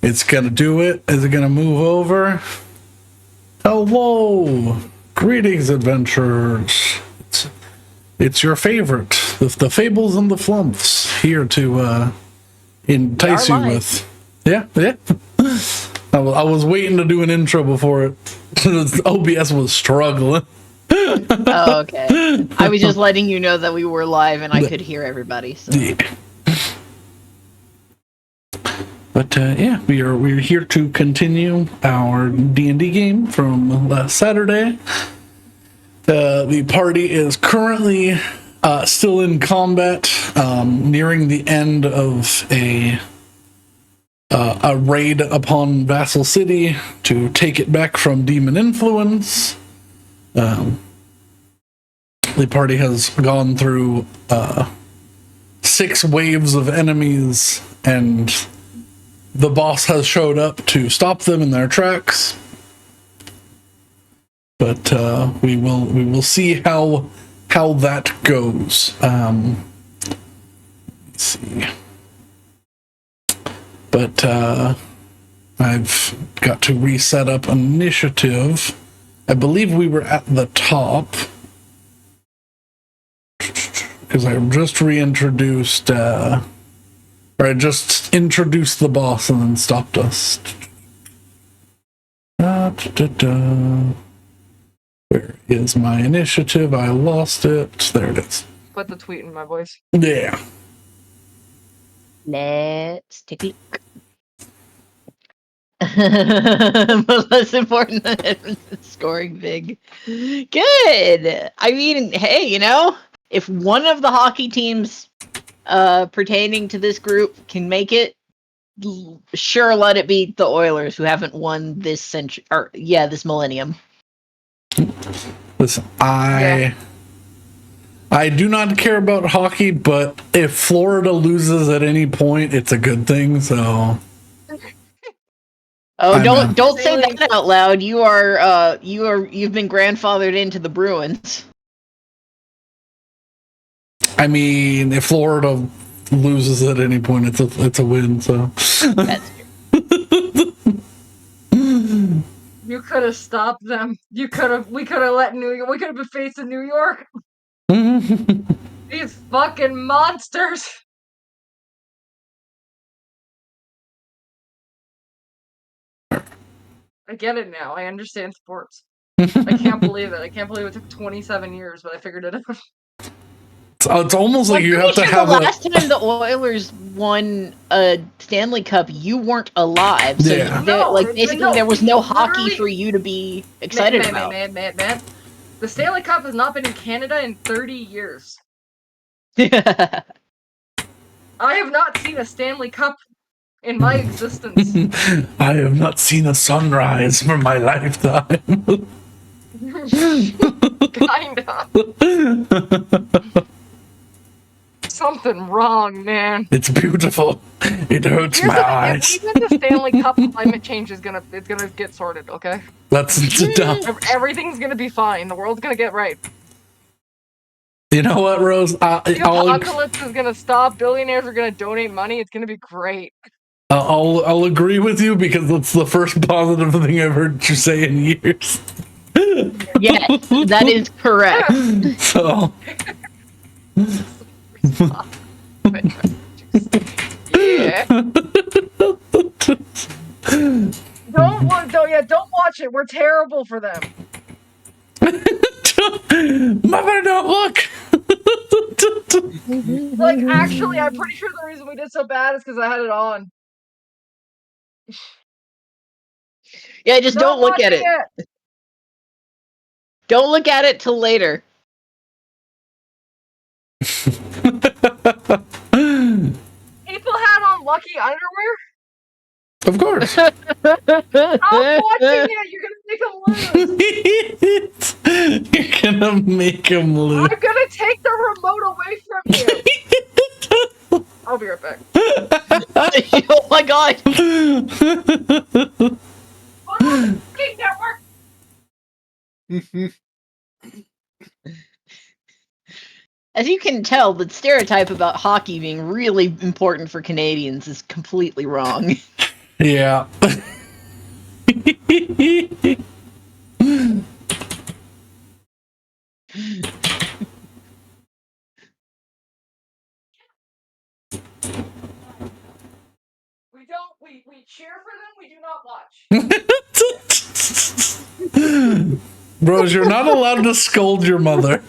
It's gonna do it. Is it gonna move over? Hello, greetings, adventurers. It's your favorite, the Fables and the Flumps, here to entice you with. Yeah. I was waiting to do an intro before it. OBS was struggling. Oh, okay. I was just letting you know that we were live and I could hear everybody. So. Yeah. But yeah, we're here to continue our D&D game from last Saturday. The party is currently still in combat, nearing the end of a raid upon Vassal City to take it back from demon influence. The party has gone through 6 waves of enemies, and the boss has showed up to stop them in their tracks. But we will see how that goes. Let's see. But I've got to reset up initiative. I believe we were at the top because I just reintroduced, or I just introduced the boss and then stopped us. Where is my initiative? I lost it. There it is. Put the tweet in my voice. Yeah. Let's take a look. But less important than scoring big. Good. I mean, hey, if one of the hockey teams pertaining to this group can make it, sure, let it be the Oilers, who haven't won this century, or this millennium. Listen, I do not care about hockey, but if Florida loses at any point, it's a good thing. So, don't say that out loud. You've been grandfathered into the Bruins. I mean, if Florida loses at any point, it's a win. So. That's true. You could have stopped them. We could have let New York. We could have been facing New York. These fucking monsters. I get it now. I understand sports. I can't believe it. I can't believe it took 27 years, but I figured it out. It's almost like you have to have the last time the Oilers won a Stanley Cup, you weren't alive. So there was no hockey for you to be excited about. Man. The Stanley Cup has not been in Canada in 30 years. I have not seen a Stanley Cup in my existence. I have not seen a sunrise for my lifetime. Kinda. Something wrong, man. It's beautiful. It hurts my eyes. Even the Stanley Cup, climate change is gonna get sorted. Okay. That's dumb. Everything's gonna be fine. The world's gonna get right. You know what, Rose? The apocalypse is gonna stop. Billionaires are gonna donate money. It's gonna be great. I'll agree with you because that's the first positive thing I've heard you say in years. Yes, that is correct. So. Yeah. Don't watch it. We're terrible for them. Mother, don't look. Like, actually, I'm pretty sure the reason we did so bad is because I had it on. Yeah, just don't look at it. Don't look at it till later. People had on lucky underwear? Of course. Stop watching it! You're gonna make them lose! You're gonna make them lose. I'm gonna take the remote away from you! I'll be right back. Oh my god! Hold on, fucking network! As you can tell, the stereotype about hockey being really important for Canadians is completely wrong. Yeah. We cheer for them, we do not watch. Bros, you're not allowed to scold your mother.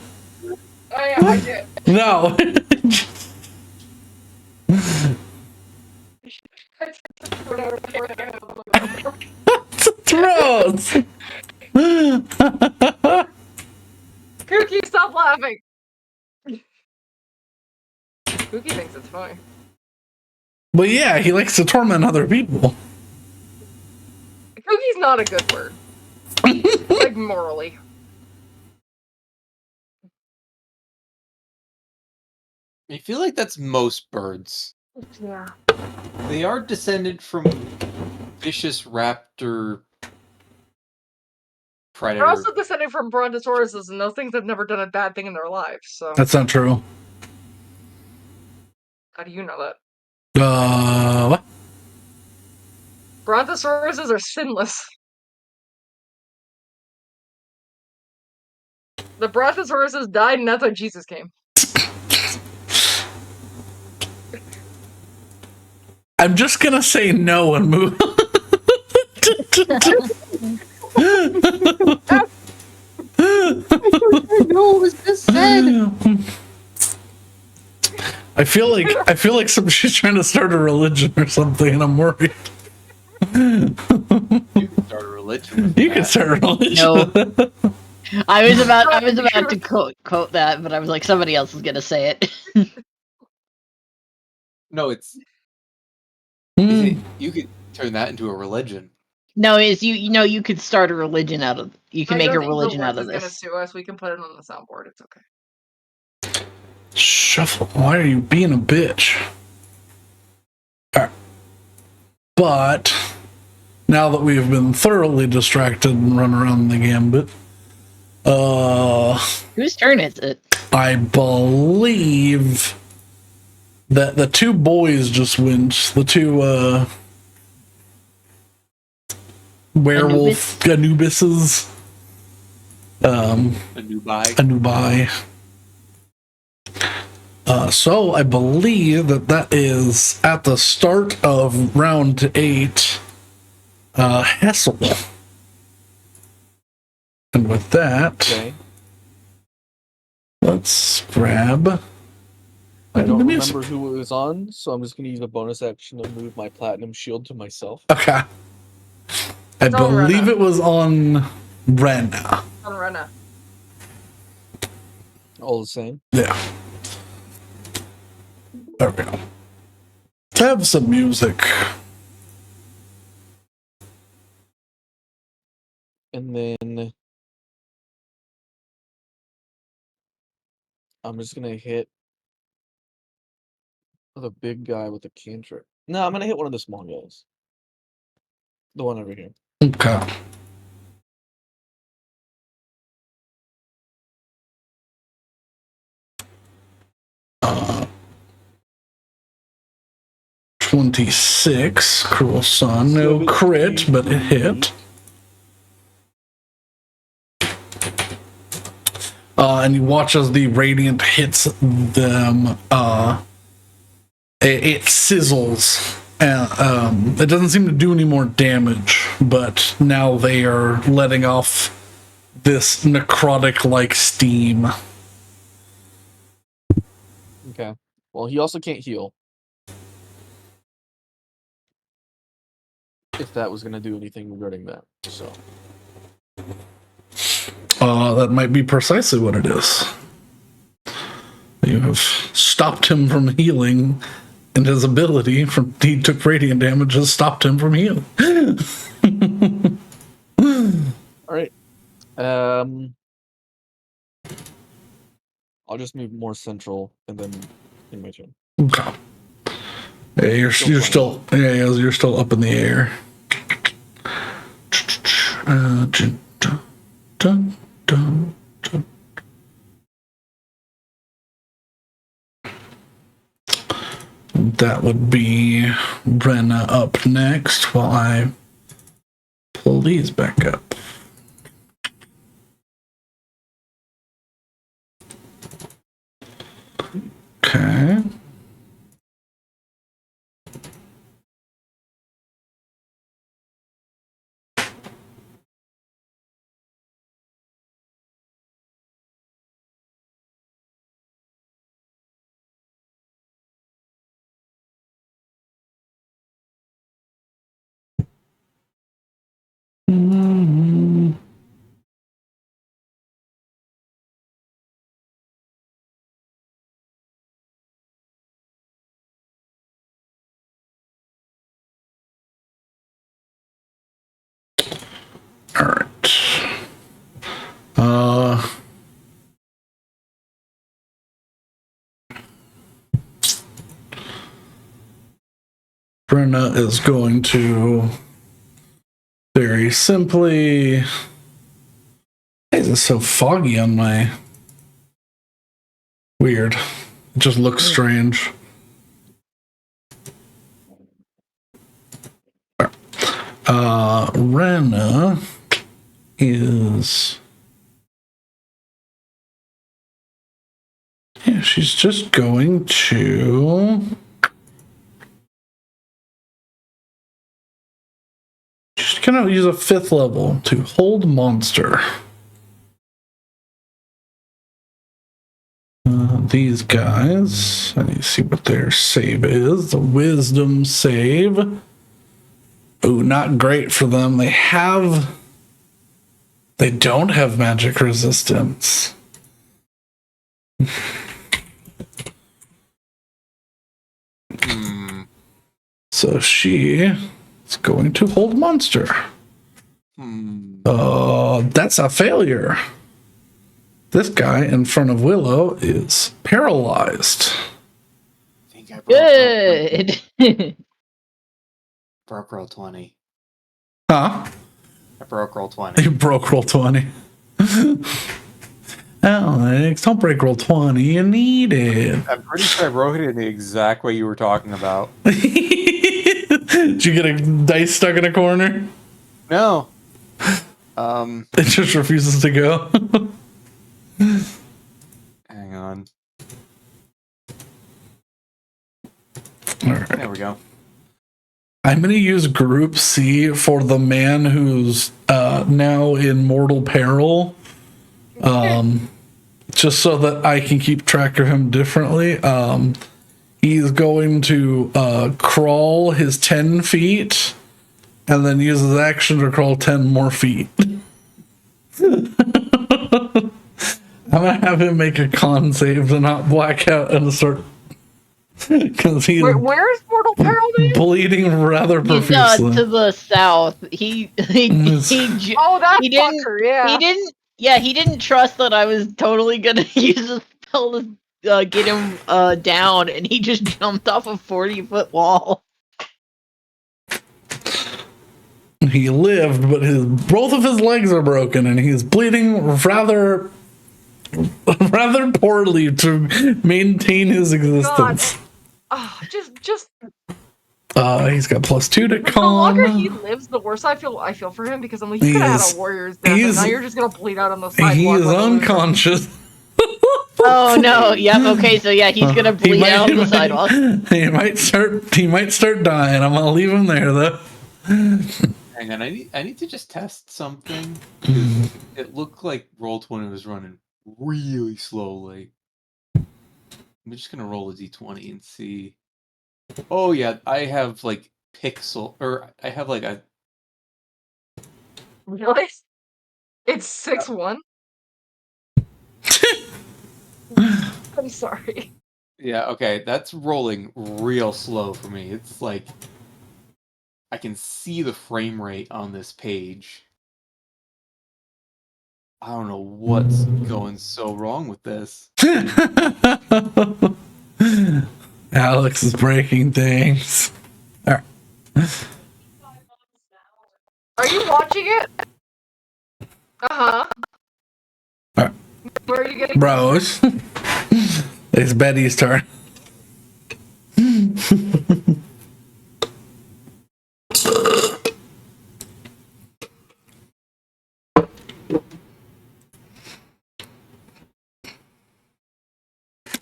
Oh yeah, I did. No. Throws. Cookie, stop laughing. Cookie thinks it's funny. But yeah, he likes to torment other people. Cookie's not a good word. Like, morally. I feel like that's most birds. Yeah. They are descended from vicious raptor predator. They're also descended from brontosauruses, and those things have never done a bad thing in their lives, so... That's not true. How do you know that? What? Brontosauruses are sinless. The brontosauruses died, and that's how Jesus came. I'm just gonna say no and move. No, it was just said. I feel like she's trying to start a religion or something, and I'm worried. You can start a religion. You can start a religion. No. I was about to quote that, but I was like, somebody else is gonna say it. No, it's Mm. you could turn that into a religion. No, is you could start a religion out of you can I make know a the religion Evil out Words of is gonna this. sue us. We can put it on the soundboard. It's okay. Shuffle. Why are you being a bitch? Alright. But now that we've been thoroughly distracted and run around the gambit, Whose turn is it? I believe that the two boys just went. The two werewolf Anubises. Anubai. So I believe that is at the start of round 8. Hessel. And with that, Okay. let's grab. I don't the music. remember who it was on, so I'm just going to use a bonus action to move my platinum shield to myself. Okay. I It's on believe Rena. it was on Rena. On Rena. All the same. Yeah. There we go. Have some music. And then I'm just going to hit the big guy with the cantrip. No, I'm going to hit one of the small guys. The one over here. Okay. Uh, 26. Cruel Sun. No crit, but it hit. And you watch as the radiant hits them. It sizzles. And it doesn't seem to do any more damage, but now they are letting off this necrotic-like steam. Okay. Well, he also can't heal. If that was going to do anything regarding that. So. That might be precisely what it is. You have stopped him from healing, and his ability from he took radiant damage has stopped him from healing. All right. I'll just move more central and then in my turn. Okay. Yeah, you're still up in the air. Dun, dun, dun, dun. that would be Brenna up next while I pull these back up. Okay. Mhm. All right. Brenna is going to very simply. Why is it so foggy on my? Weird. It just looks strange. Rena is. Yeah, she's just going to. She's gonna use a 5th level to hold monster. These guys, I need to see what their save is. The wisdom save. Oh, not great for them. They don't have magic resistance. So she is going to hold monster. That's a failure. This guy in front of Willow is paralyzed. I think I Good. broke roll 20. Huh? I broke roll 20. You broke roll 20. Alex, don't break roll 20. You need it. I'm pretty sure I wrote it in the exact way you were talking about. Did you get a dice stuck in a corner? No. It just refuses to go. Hang on. All right. There we go. I'm going to use Group C for the man who's now in mortal peril. Just so that I can keep track of him differently. He's going to crawl his 10 feet and then use his action to crawl 10 more feet. I'm going to have him make a con save to not black out and start. Because he's Where's Mortal Peril, dude? bleeding rather He's profusely. to the south. He Oh, that he didn't, fucker, yeah. he didn't trust that I was totally gonna use a spell to get him down, and he just jumped off a 40-foot wall. He lived, but both of his legs are broken, and he's bleeding rather poorly to maintain his existence. Oh, just He's got +2 to the longer con. he lives, the worse I feel for him, because I'm like, you could have had a warrior's death, and now you're just gonna bleed out on the sidewalk. He is like a loser. unconscious. Oh no! Yep. Okay. So yeah, he's gonna bleed out on the sidewalk. He might start dying. I'm gonna leave him there though. Hang on, I need to just test something. It looked like Roll20 was running really slowly. I'm just gonna roll a d20 and see. Oh yeah, I have like I have like a. Really? It's 6-1? I'm sorry. Yeah, okay, that's rolling real slow for me. It's like I can see the frame rate on this page. I don't know what's going so wrong with this. Alex is breaking things. All right. Are you watching it? Uh-huh. All right. Where are you getting Bros. It's Betty's turn.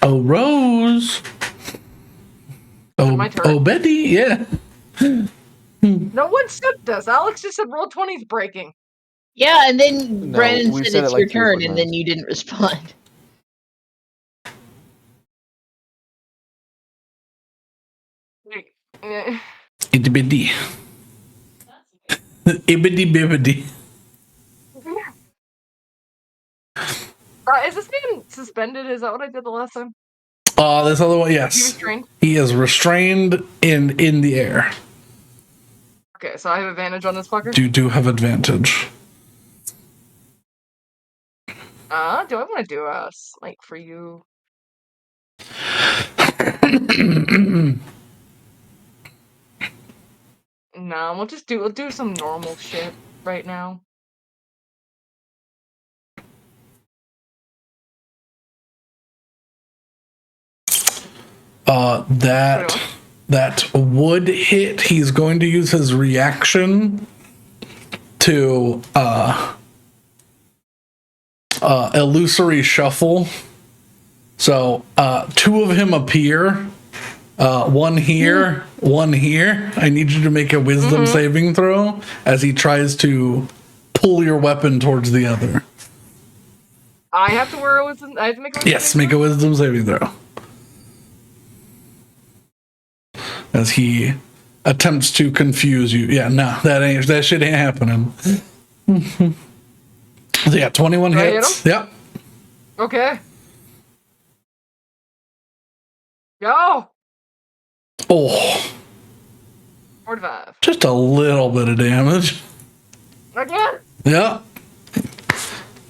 Oh, Rose. My turn. Oh, Betty, yeah. No one said this. Alex just said roll 20 is breaking. Yeah, and then No, Brennan we've said said it it's like your 3 or 4 turn, and then times. you didn't respond. Eh. Itty bitty. Ibbity bibbity. Is this man suspended? Is that what I did the last time? This other one, He yes. restrained? He is restrained in the air. Okay, so I have advantage on this fucker? You do have advantage. Do I want to do a smite for you? No, we'll do some normal shit right now. That would hit. He's going to use his reaction to illusory shuffle. So 2 of him appear. One here, one here. I need you to make a wisdom saving throw as he tries to pull your weapon towards the other. I have to wear a wisdom. I have to make a wisdom. Yes, make a wisdom saving throw. As he attempts to confuse you. Yeah, no, that shit ain't happening. So yeah, 21 Do I hits. hit Yep. Okay. Go! Oh, 45. just a little bit of damage. Again! Yep.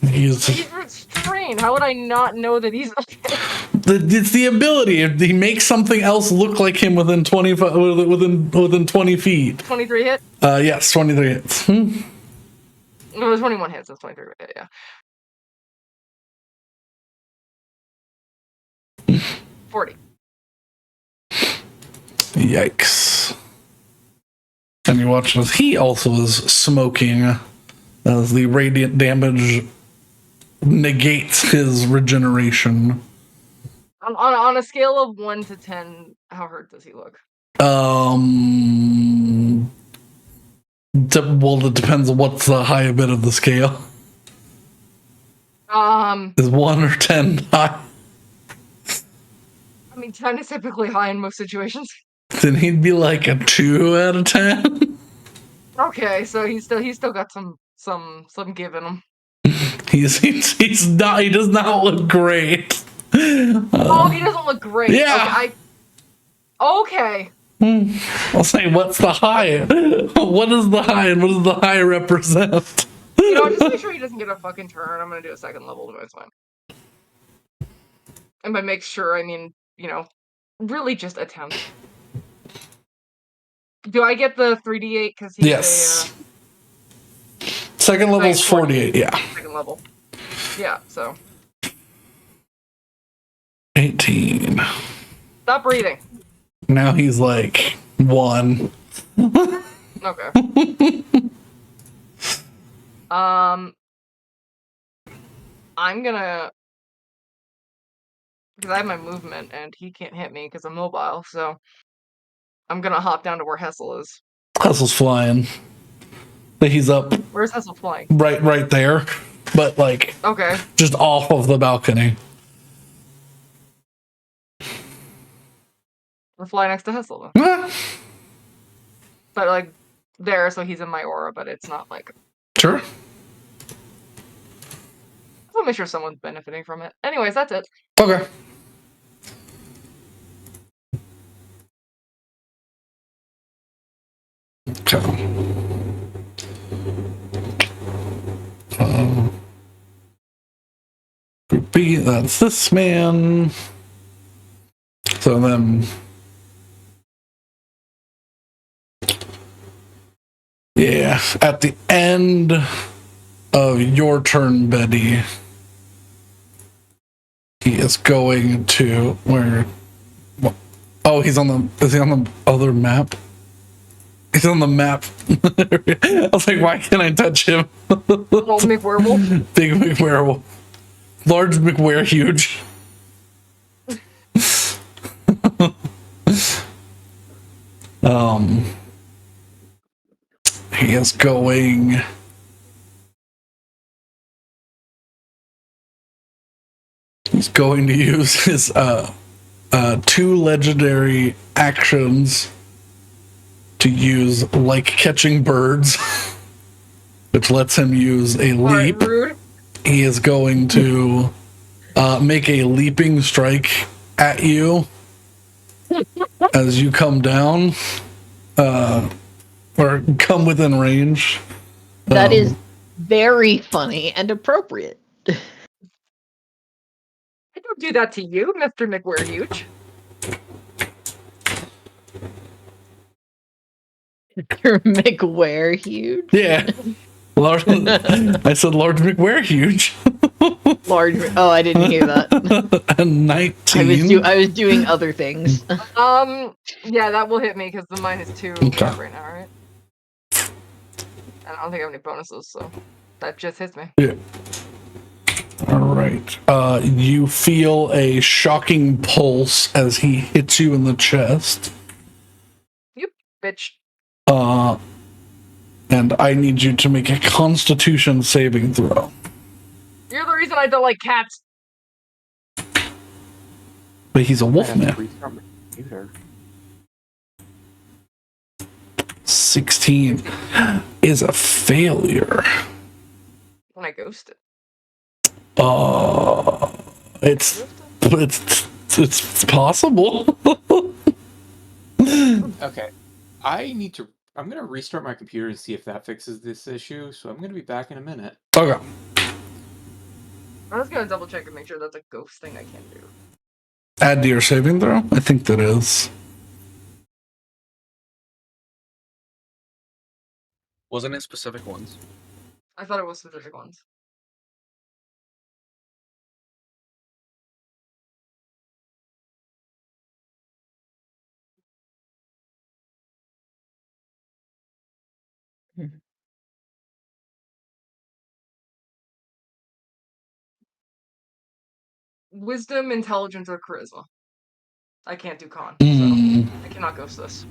He's restrained. How would I not know that he's okay? it's the ability. He makes something else look like him within 20 feet. 23 hit? Yes, 23 hits. No, it was 21 hits. That's 23 hit, yeah. 40. Yikes. And you watch as he also is smoking as the radiant damage negates his regeneration. On a scale of 1 to 10, how hurt does he look? Well, it depends on what's the high bit of the scale. Is 1 or 10 high? I mean, 10 is typically high in most situations. Then he'd be like a 2 out of 10. Okay, so he's still got some give in him. He does not look great. Oh, he doesn't look great. Yeah. Okay. I'll say, what's the high? What is the high and what does the high represent? Just make sure he doesn't get a fucking turn. I'm gonna do a second level to it's fine. And by make sure, I mean, really just attempt. Do I get the 3d8 because he's Yes. Second level's 48, yeah. Second level. Yeah, so. 18. Stop breathing. Now he's like 1. Okay. I'm gonna, because I have my movement and he can't hit me because I'm mobile, so I'm gonna hop down to where Hessel is. Hustle's flying. He's up. Where's Hessel flying? Right there. But like Okay. just off of the balcony. We'll fly next to Hessel then. Ah, But like there, so he's in my aura, but it's not like, sure. I'll make sure someone's benefiting from it. Anyways, that's it. Okay. Okay. Group B, that's this man. So then, yeah, at the end of your turn, Betty, he is going to where Oh, is he on the other map? He's on the map. I was like, why can't I touch him? Little McWerewolf. Big McWerewolf. Large McWerehuge. He is going. He's going to use his two legendary actions to use like catching birds, which lets him use a leap. Alright, rude. He is going to make a leaping strike at you as you come down, or come within range. That is very funny and appropriate. I don't do that to you, Mr. McWerehuge. You're McWerehuge. Yeah. Large, I said large McWerehuge. Large. Oh, I didn't hear that. 19. I was doing other things. Yeah, that will hit me because the mine is 2 Okay. right now, right? And I don't think I have any bonuses, so that just hits me. Yeah. All right. You feel a shocking pulse as he hits you in the chest. You bitch. And I need you to make a Constitution saving throw. You're the reason I don't like cats. But he's a wolf I have to man. restart my computer. 16 is a failure. When I ghosted. It's possible. Okay. I'm gonna restart my computer and see if that fixes this issue. So I'm gonna be back in a minute. Okay. I'm just gonna double check and make sure that's a ghost thing I can do. Add to your saving throw? I think that is. Wasn't it specific ones? I thought it was specific ones. Wisdom, intelligence, or charisma. I can't do con, so I cannot ghost this.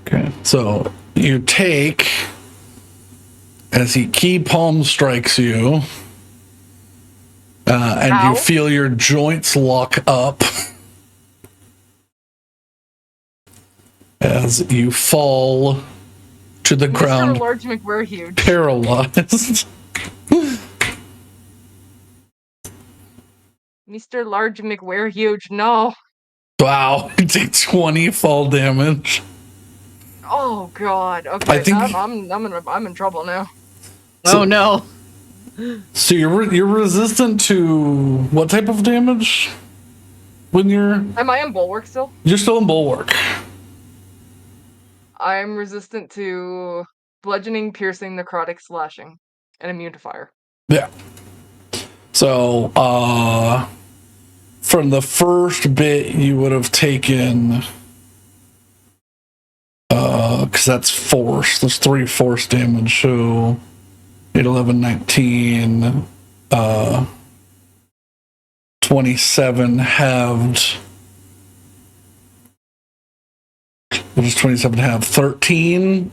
Okay. So you take, as he key palm strikes you, and Ow. you feel your joints lock up as you fall to the ground, Mr. Large McWerehuge. paralyzed. Mr. Large McWerehuge, no. Wow, you take 20 fall damage. Oh god. Okay, I think- I'm in trouble now. So- Oh no. So you're resistant to what type of damage? When Am I in bulwark still? you're still in bulwark. I'm resistant to bludgeoning, piercing, necrotic, slashing, and immune to fire. Yeah. So from the first bit you would have taken because that's force. There's 3 force damage, so 8, 11, 19, 27 halved. What is 27 halved? 13.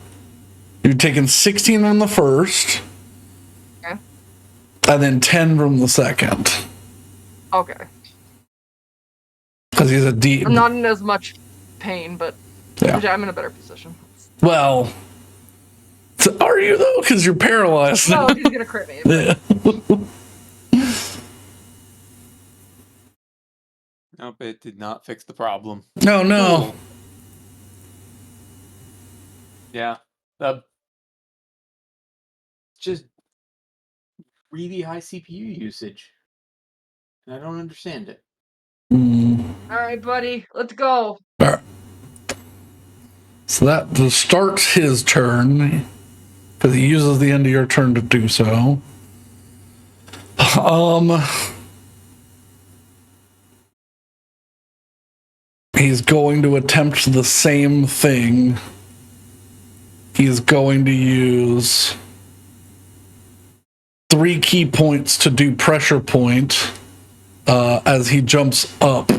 You've taken 16 from the first. Okay. And then 10 from the second. Okay. Because he's a D. I'm not in as much pain, but Yeah. I'm in a better position. Well, are you though? Because you're paralyzed. No, he's gonna crit me. Yeah. Nope, it did not fix the problem. No. Cool. Yeah. Just really high CPU usage. And I don't understand it. Alright, buddy, let's go. Alright. So that starts his turn. Because he uses the end of your turn to do so. he's going to attempt the same thing. He's going to use 3 key points to do pressure point as he jumps up.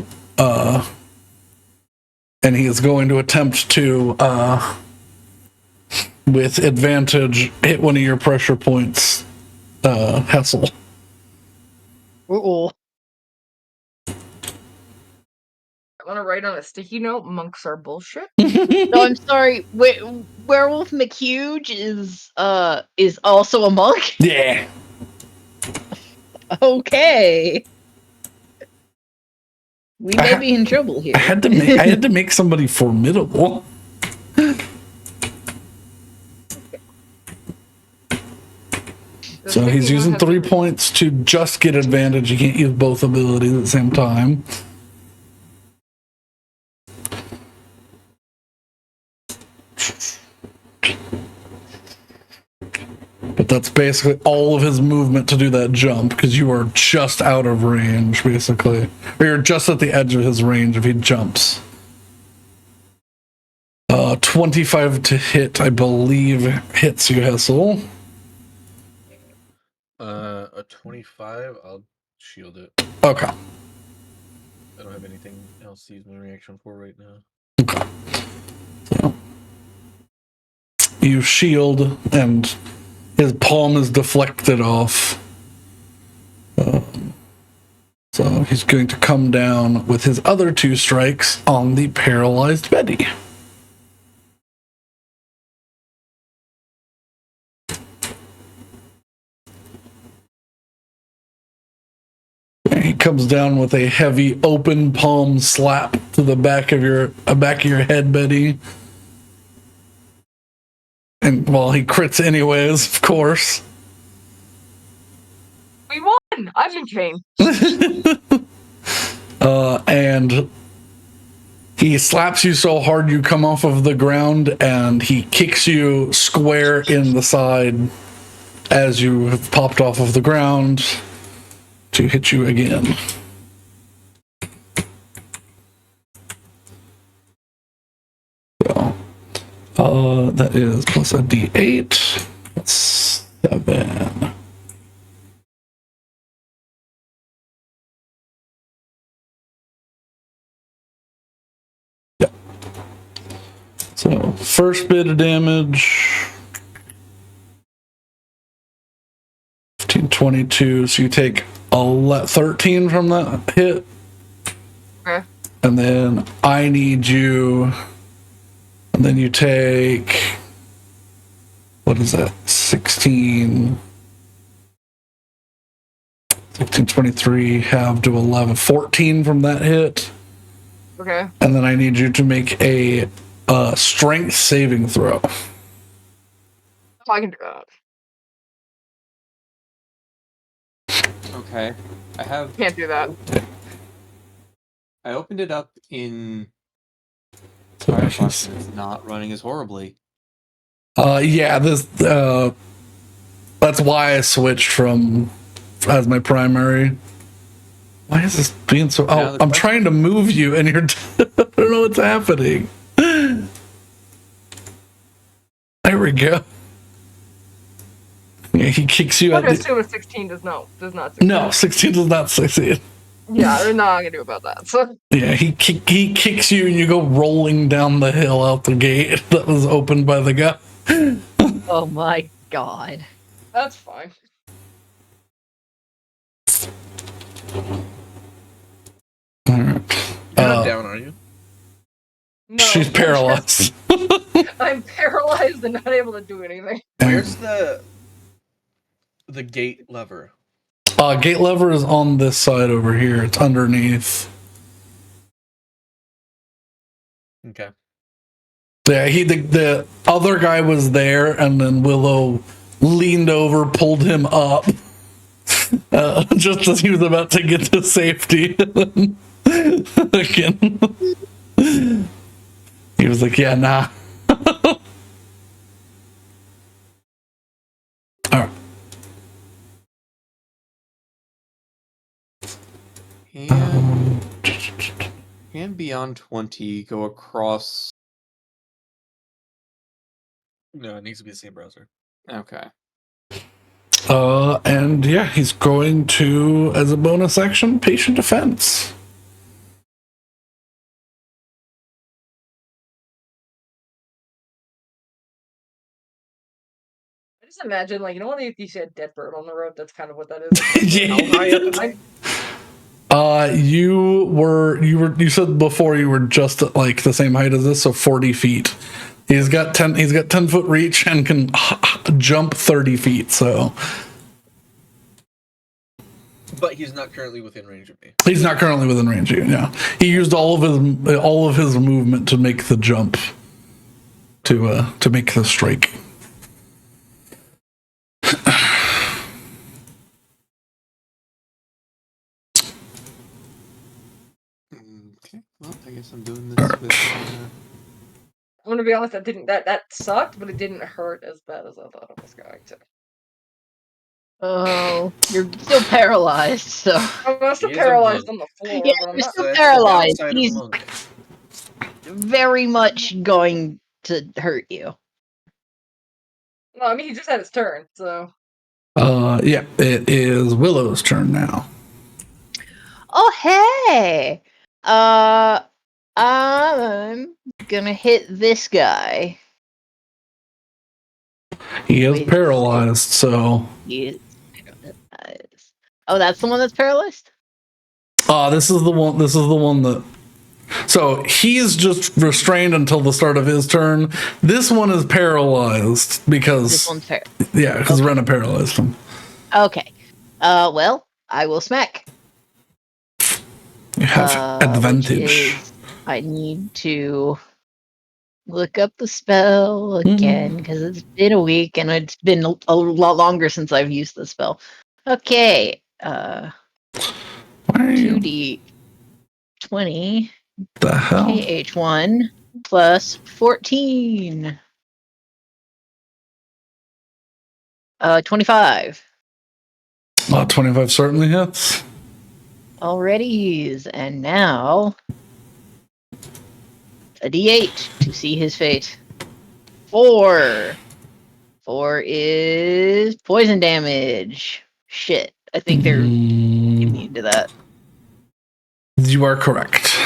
And he is going to attempt to, with advantage, hit one of your pressure points, Hessel. Ooh. I want to write on a sticky note, monks are bullshit. No, I'm sorry. Werewolf McHuge is also a monk? Yeah. Okay. We may be in trouble here. I had to make somebody formidable. So he's using 3 points to just get advantage. You can't use both abilities at the same time. But that's basically all of his movement to do that jump, because you are just out of range, basically. Or you're just at the edge of his range if he jumps. 25 to hit, I believe, hits you, Hessel. A 25, I'll shield it. Okay. I don't have anything else to use my reaction for right now. Okay. So, you shield, and his palm is deflected off. So he's going to come down with his other 2 strikes on the paralyzed Betty. And he comes down with a heavy open palm slap to the back of your head, Betty. And well, he crits anyways, of course. We won! I'm in pain. And he slaps you so hard you come off of the ground, and he kicks you square in the side as you have popped off of the ground to hit you again. So, that is plus a d8. That's 7. So, first bit of damage, 15, 22. So you take 13 from that hit. Okay. And then I need you. And then you take, what is that? 16, 23, halved to 11, 14 from that hit. Okay. And then I need you to make a strength saving throw. I can do that. Okay. Can't do that. I opened it up in So Firefox and it's not running as horribly. yeah, this that's why I switched from as my primary. Why is this being so? Oh, I'm trying to move you, and you're. I don't know what's happening. There we go. Yeah, he kicks you. I'm gonna assume a 16 does not succeed. No, 16 does not succeed. Yeah, there's nothing I can do about that. So Yeah, he kicks you, and you go rolling down the hill out the gate that was opened by the guy. Oh my god. that's fine. All right. You're not down, are you? No, She's paralyzed. I'm paralyzed and not able to do anything. Where's the gate lever? Gate lever is on this side over here. It's underneath. Okay. Yeah, the other guy was there, and then Willow leaned over, pulled him up, just as he was about to get to safety. Again, he was like, "Yeah, nah." All right. And And beyond 20, go across. No, it needs to be the same browser. Okay. And yeah, he's going to, as a bonus action, patient defense. I just imagine, like, you know, when you see a dead bird on the road, that's kind of what that is. Yeah. How high up am I? You said before you were just at like the same height as this, so 40 feet. He's got 10 foot reach and can jump 30 feet, so But he's not currently within range of me. he's not currently within range of you. Yeah. He used all of his movement to make the jump to make the strike. Okay. Well, I guess I'm doing this with. I'm gonna be honest, that sucked, but it didn't hurt as bad as I thought it was going to. Oh, you're still paralyzed, so. I'm still He is a paralyzed monk. on the floor, Yeah, but I'm you're not. still That's paralyzed. The downside He's of a monk. very much going to hurt you. No, I mean he just had his turn, so. Yeah, it is Willow's turn now. Oh, hey! I'm gonna hit this guy. He is Wait. paralyzed, so He is paralyzed. Oh, that's the one that's paralyzed? this is the one that. So he's just restrained until the start of his turn. This one is paralyzed because This one's paralyzed. yeah, because Rena paralyzed him. Okay. Well, I will smack. You have Which advantage. is, I need to look up the spell again because it's been a week and it's been a lot longer since I've used the spell. Okay. Why are you 2d20 the hell? KH1 plus 14. 25. 25 certainly hits. Alrighties, and now a d8 to see his fate. 4. 4 is poison damage. Shit, I think they're immune to that. You are correct.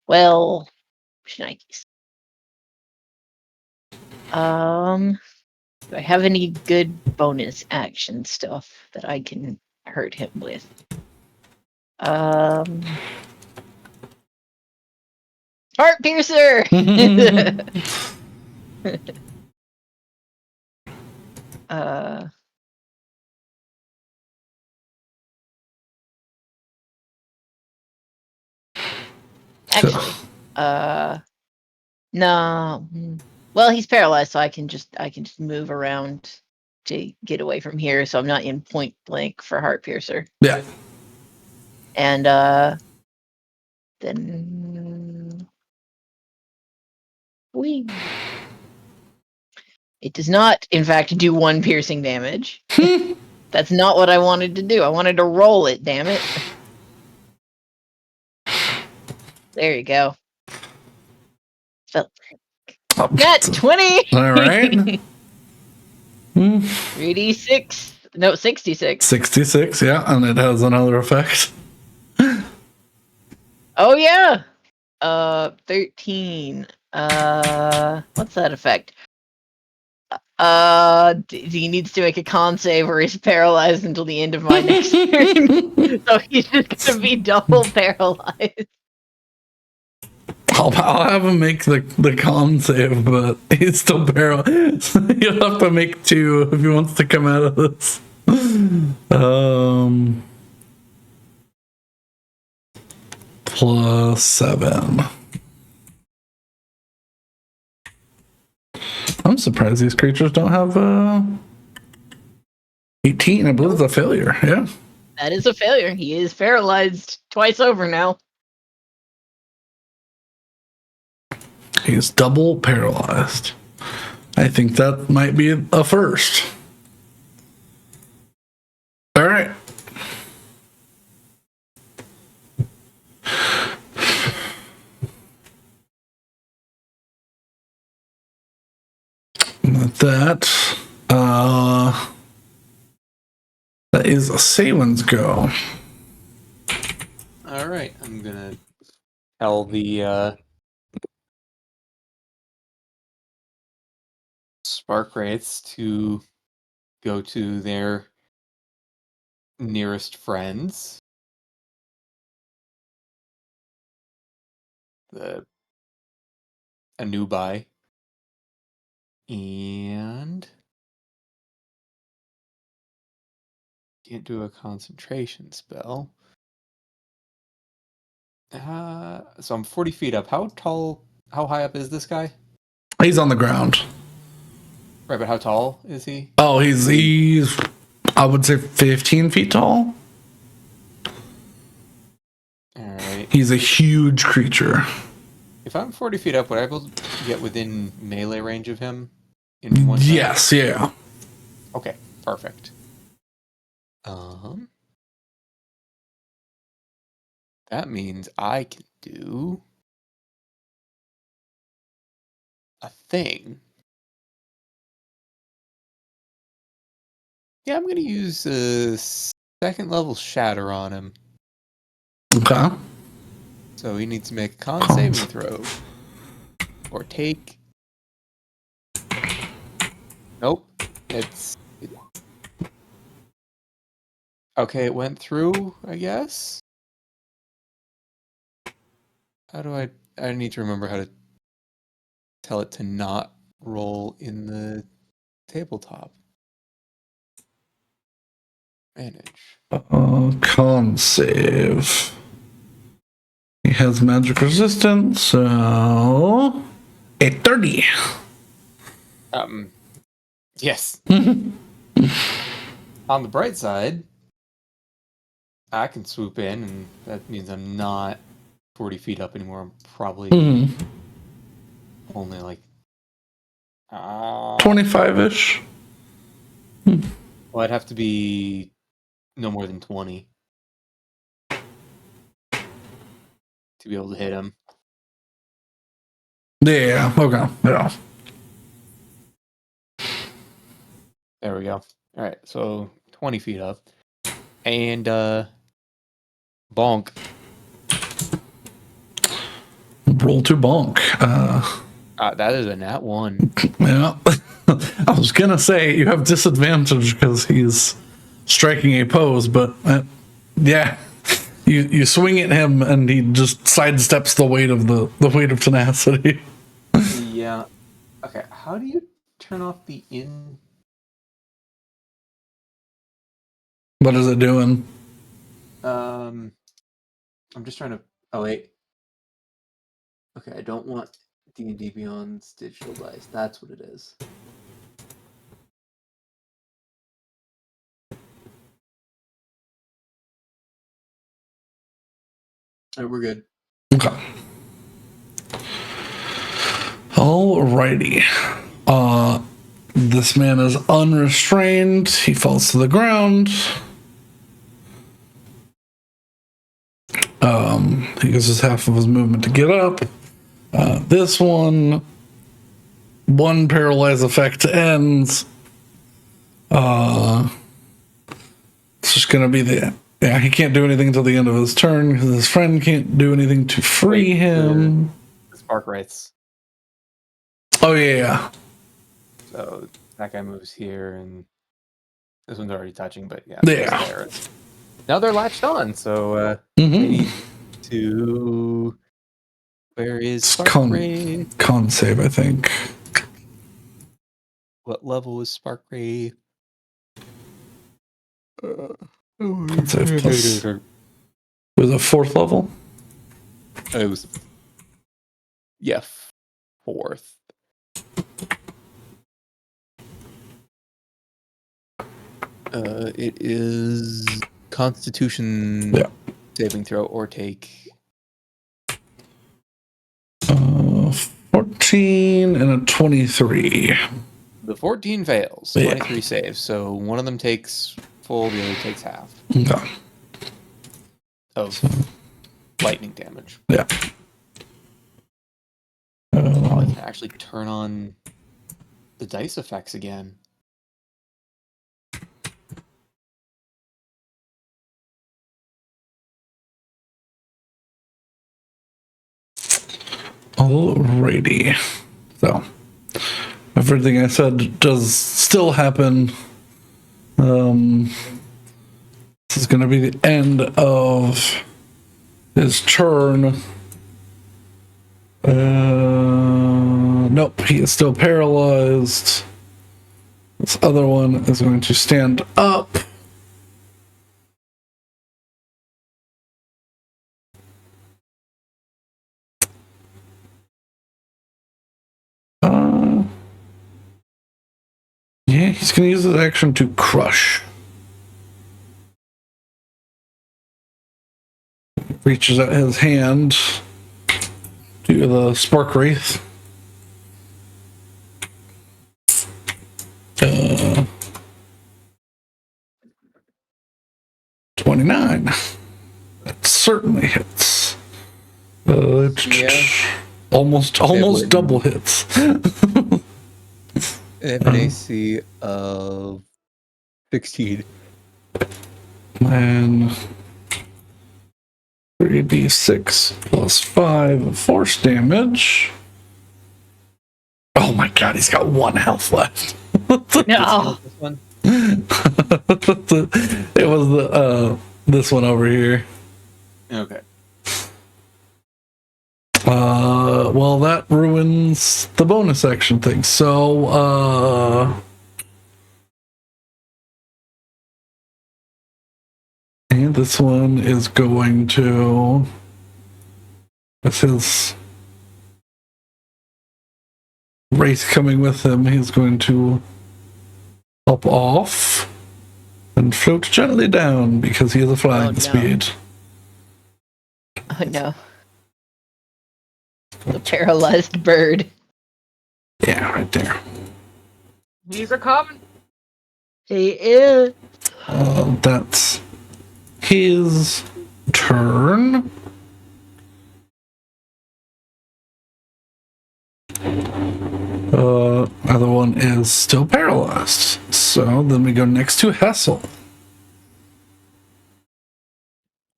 Well, shnikes. Do I have any good bonus action stuff that I can hurt him with? Heart piercer. Actually, no. Well, he's paralyzed, so I can just move around to get away from here, so I'm not in point blank for heart piercer. Yeah. And then we. It does not, in fact, do 1 piercing damage. That's not what I wanted to do. I wanted to roll it, damn it. There you go. Got 20! All right. 3d6. No, 66. 66, yeah, and it has another effect. Oh, yeah! 13. What's that effect? He needs to make a con save or he's paralyzed until the end of my next turn. So he's just gonna be double paralyzed. I'll have him make the con save, but he's still paralyzed. You'll have to make 2 if he wants to come out of this. Plus 7. I'm surprised these creatures don't have 18. I believe it's a failure. Yeah. That is a failure. He is paralyzed twice over now. He's double paralyzed. I think that might be a first. All right. that. That is Sawen's go. All right, I'm gonna tell the Spark Wraiths to go to their nearest friends. The Anubai. And can't do a concentration spell. So I'm 40 feet up. How high up is this guy? He's on the ground. Right, but how tall is he? Oh, he's I would say 15 feet tall. Alright. He's a huge creature. If I'm 40 feet up, would I be able to get within melee range of him? In one turn? Yes, yeah. Okay, perfect. That means I can do a thing. Yeah, I'm gonna use a second level shatter on him. Okay. So he needs to make a con saving throw. Or take. Nope. Okay, it went through, I guess. How do I need to remember how to tell it to not roll in the tabletop. Manage. Con save. He has magic resistance, so a 30. Yes. On the bright side, I can swoop in, and that means I'm not 40 feet up anymore. I'm probably only like 25-ish. Well, I'd have to be no more than 20 to be able to hit him. Yeah, okay. Yeah. There we go. All right, so 20 feet up. And bonk. Roll to bonk. That is a nat 1. Yeah. I was gonna say you have disadvantage because he's striking a pose, but yeah, you swing at him and he just sidesteps the weight of the weight of tenacity. Yeah. Okay, how do you turn off the in? What is it doing? I'm just trying to. Oh wait. Okay, I don't want D&D Beyond's digital dice. That's what it is. All right, we're good. Okay. Alrighty. This man is unrestrained. He falls to the ground. He uses half of his movement to get up. This one paralyze effect ends. It's just gonna be he can't do anything until the end of his turn because his friend can't do anything to free him. The Spark Wraiths. Oh yeah. So that guy moves here, and this one's already touching, but yeah. Yeah. Now they're latched on, so they need to. Where is Spark Wraith? Con save, I think. What level is Spark Wraith? Con save plus. It was a 4th level. It was. Yeah, 4th. It is Constitution saving throw or take 14 and a 23. The 14 fails. 23 saves. So one of them takes full, the other takes half. Okay. Of lightning damage. Yeah. I can actually turn on the dice effects again. Alrighty. So, everything I said does still happen. This is going to be the end of his turn. Nope, he is still paralyzed. This other one is going to stand up. Yeah, he's going to use his action to crush. Reaches out his hand to the Spark Wraith. 29. That certainly hits. Almost wouldn't. double hits. They have an AC of 16. And 3d6 plus 5 of force damage. Oh my god, he's got 1 health left. No. This one? It was this one over here. Okay. Well, that ruins the bonus action thing. So, and this one is going to. With his Wraith coming with him, he's going to hop off and float gently down because he has a flying no. speed. Oh no. The paralyzed bird. Yeah, right there. These are coming. He is. That's his turn. Other one is still paralyzed. So then we go next to Hessel.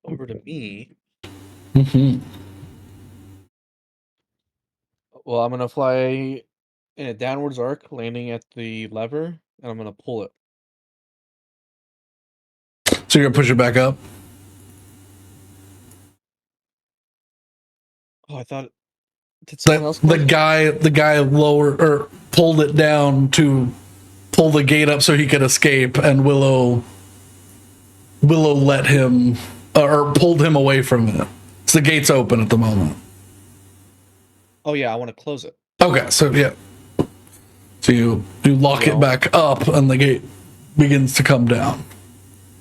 Over to me. Mm-hmm. Well, I'm gonna fly in a downwards arc, landing at the lever, and I'm gonna pull it. So you're gonna push it back up? Oh, I thought. Did someone else? The close it? guy lower or pulled it down to pull the gate up so he could escape, and Willow let him or pulled him away from it. So the gate's open at the moment. Oh yeah, I want to close it. Okay, so yeah. So you lock it back up and the gate begins to come down.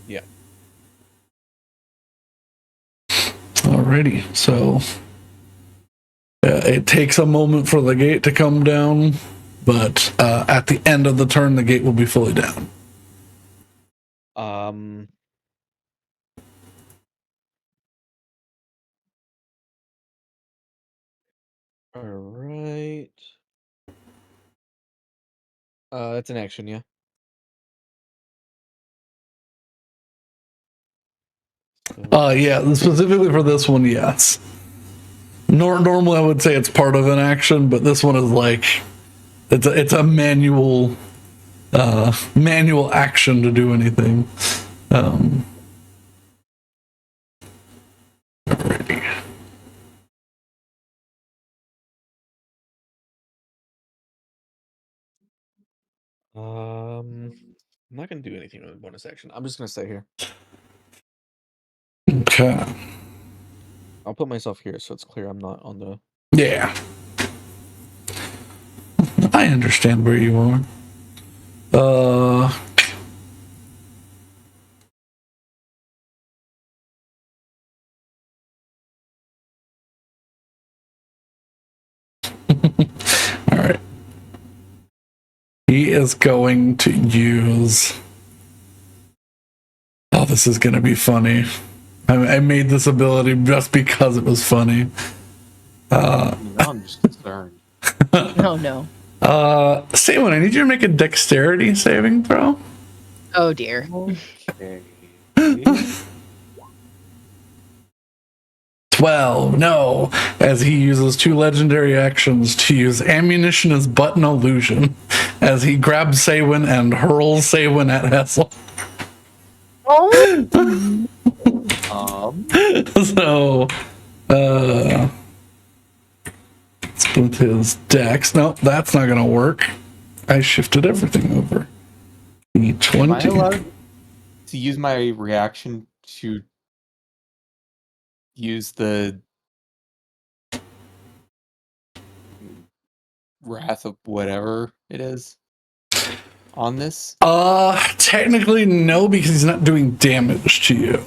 Yeah. Alrighty, so it takes a moment for the gate to come down, but at the end of the turn, the gate will be fully down. All right. That's an action, yeah. Yeah, specifically for this one, yes. Normally, I would say it's part of an action, but this one is like it's a manual action to do anything. Alrighty. I'm not gonna do anything with a bonus action. I'm just gonna stay here. Okay. I'll put myself here so it's clear I'm not on the. Yeah. I understand where you are. All right. He is going to use. Oh, this is going to be funny. I made this ability just because it was funny. Now I'm just concerned. Oh no. Saywin, I need you to make a dexterity saving throw. Oh dear. Okay. 12, no, as he uses 2 legendary actions to use ammunition as button illusion, as he grabs Saywin and hurls Saywin at Hessel. Oh. So, split his dex. No, that's not gonna work. I shifted everything over. Am I E20. allowed to use my reaction to use the wrath of whatever it is on this? Technically no, because he's not doing damage to you.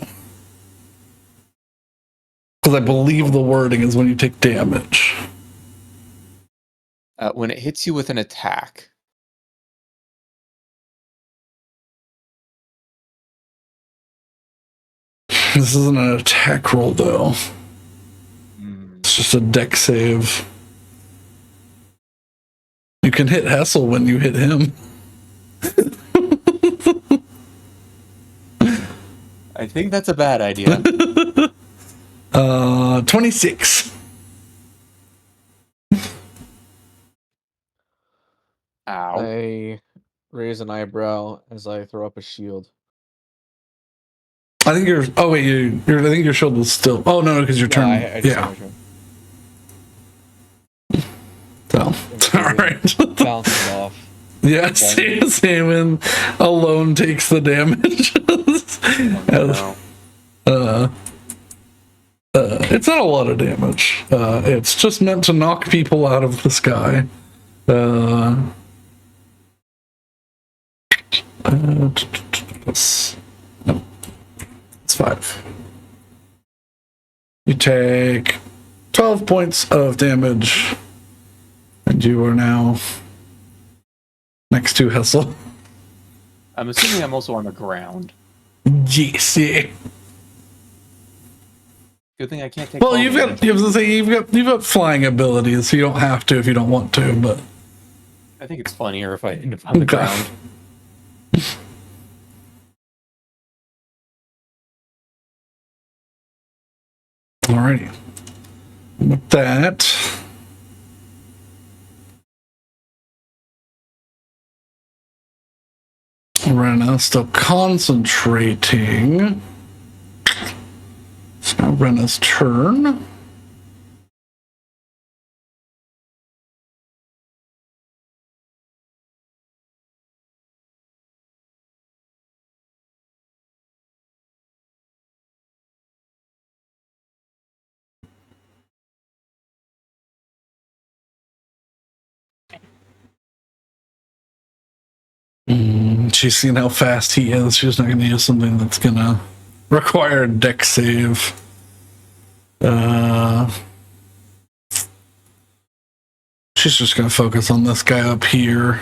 Because I believe the wording is when you take damage. When it hits you with an attack. This isn't an attack roll, though. It's just a dex save. You can hit Hessel when you hit him. I think that's a bad idea. 26. Ow. I raise an eyebrow as I throw up a shield. I think you're. Oh wait, I think your shield was still. Oh no, because your turn. I just Yeah. turn. So, all right. Bounces off. Yeah, Saywin alone takes the damage. No. It's not a lot of damage. It's just meant to knock people out of the sky. No, it's 5. You take 12 points of damage, and you are now next to Hessel. I'm assuming I'm also on the ground. Yes, yeah. Good thing I can't take. Well, you've got flying abilities, so you don't have to if you don't want to. But I think it's funnier if I end up on the ground. Alrighty. With that, Rena still concentrating. It's now Rena's turn. She's seen how fast he is. She's not going to use something that's going to require a dex save. She's just going to focus on this guy up here.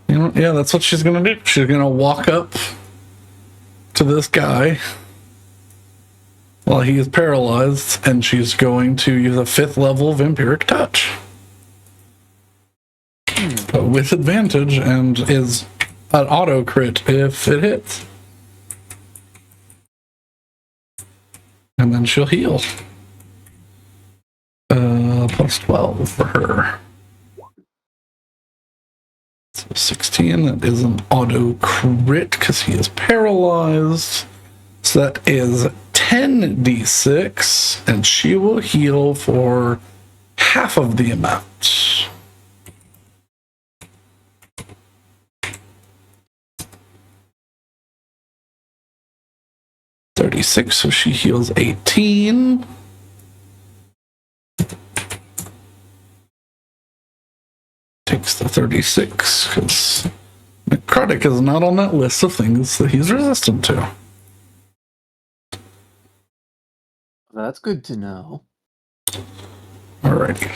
You know, yeah, that's what she's going to do. She's going to walk up to this guy while he is paralyzed, and she's going to use a 5th level vampiric touch. With advantage, and is an auto crit if it hits. And then she'll heal. Plus 12 for her. So 16, that is an auto crit because he is paralyzed. So that is 10d6, and she will heal for half of the amount. $36, so she heals 18. Takes the 36 because necrotic is not on that list of things that he's resistant to. That's good to know. Alrighty.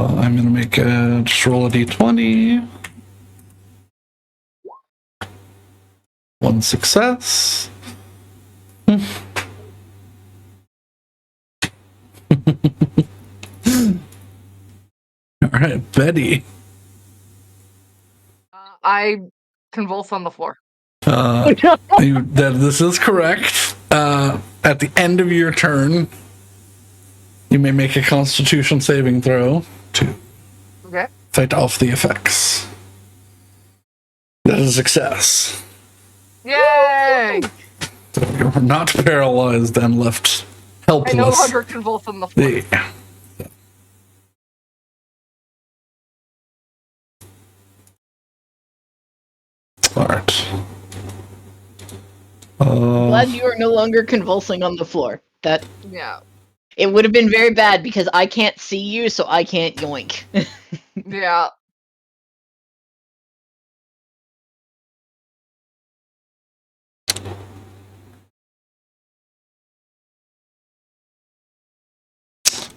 I'm gonna make just roll a d20. 1 success. All right, Betty. I convulse on the floor. This is correct. At the end of your turn, you may make a Constitution saving throw to fight off the effects. That is a success. Yay! So you're not paralyzed and left helpless. I no longer convulse on the floor. Yeah. All right. Glad you are no longer convulsing on the floor. That Yeah. it would have been very bad because I can't see you, so I can't yoink. Yeah.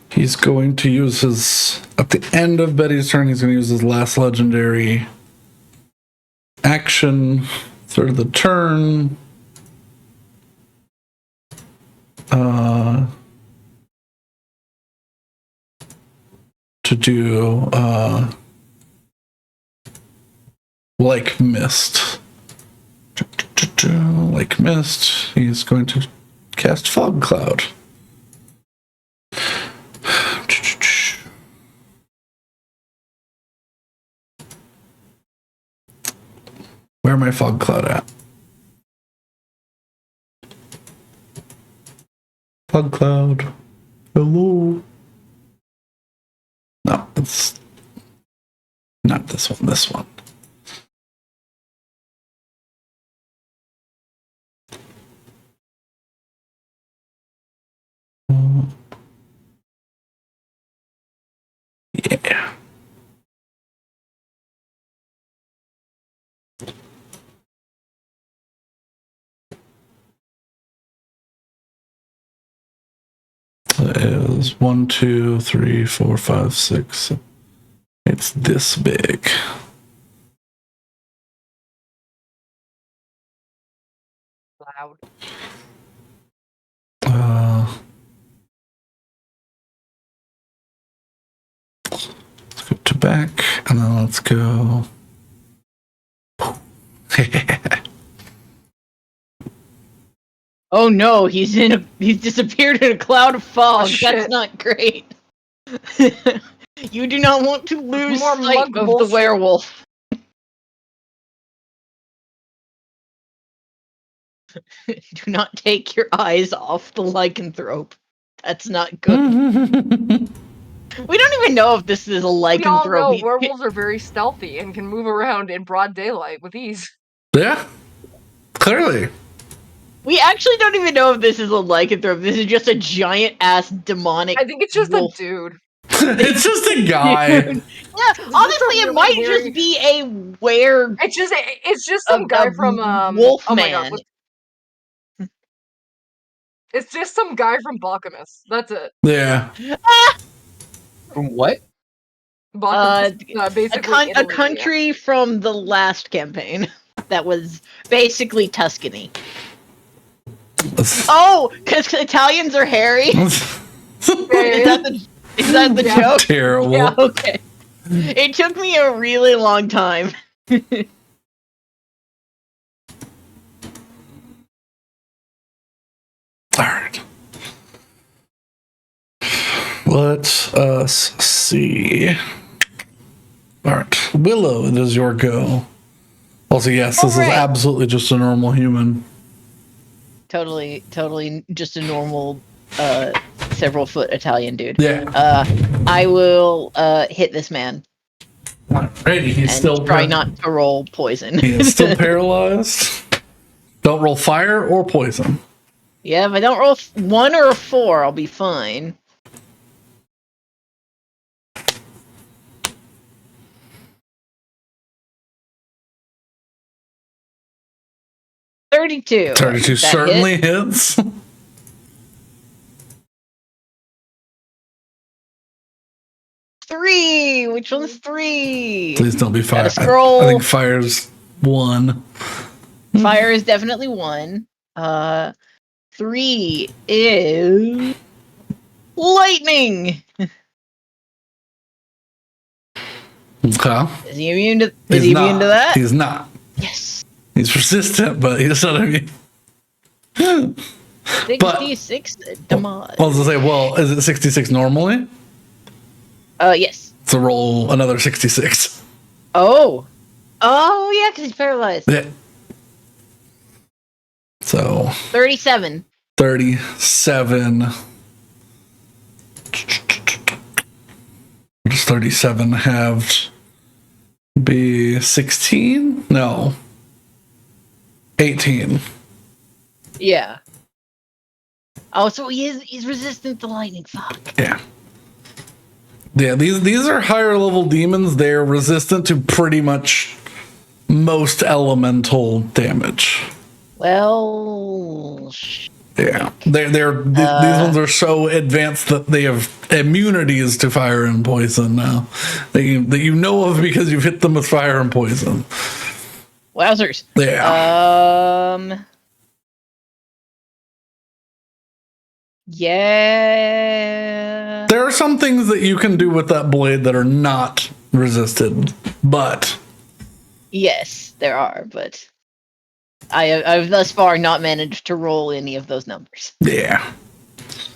He's going to use his, at the end of Betty's turn, he's going to use his last legendary action, third of the turn. To do, like mist. Like mist, he's going to cast Fog Cloud. Where am I Fog Cloud at? Fog Cloud. Hello. No, it's not this one, this one. Yeah. That is 1, 2, 3, 4, 5, 6. It's this big. Loud. Let's go to back, and then let's go. Oh no, he's disappeared in a cloud of fog. Shit. That's not great. You do not want to lose More sight mug of bullshit. the werewolf. Do not take your eyes off the lycanthrope. That's not good. We don't even know if this is a We all lycanthrope. know werewolves are very stealthy and can move around in broad daylight with ease. Yeah, clearly. We actually don't even know if this is a lycanthrope. This is just a giant ass demonic. I think it's just wolf. a dude. It's just a guy. Yeah, honestly, it really might hairy- just be a were It's just some guy from Wolfman. Oh my god. It's just some guy from Bacchus. That's it. Yeah. From what? Bacchus, basically a country from the last campaign that was basically Tuscany. Oh, because Italians are hairy. Is that the joke? Terrible. Yeah, okay. It took me a really long time. All right. Let us see. All right, Willow, it is your go. Also, yes, this is absolutely just a normal human. Totally just a normal several foot Italian dude. Yeah. I will hit this man. Alrighty, he's and still try not to roll poison. He is still paralyzed. Don't roll fire or poison. Yeah, if I don't roll 1 or a 4, I'll be fine. $32. 32 certainly hits. 3. Which one's 3? Please don't be fire. Gotta scroll. I think fire's 1. Fire is definitely 1. 3 is lightning. Okay. Is he immune to? Is he immune to that? He's not. Yes. He's resistant, but he's not immune. 66 damage. I was gonna say, well, is it 66 normally? Yes. So roll another 66. Oh. Oh yeah, because he's paralyzed. Yeah. So 37. 37. What does 37 have? Be 16? No. 18. Yeah. Oh, so he's resistant to lightning. Fuck. Yeah. Yeah, these are higher level demons. They're resistant to pretty much most elemental damage. Well, Yeah, these ones are so advanced that they have immunities to fire and poison now that you know of because you've hit them with fire and poison. wowzers. Yeah. Yeah. There are some things that you can do with that blade that are not resisted, but Yes, there are, but I've thus far not managed to roll any of those numbers. yeah.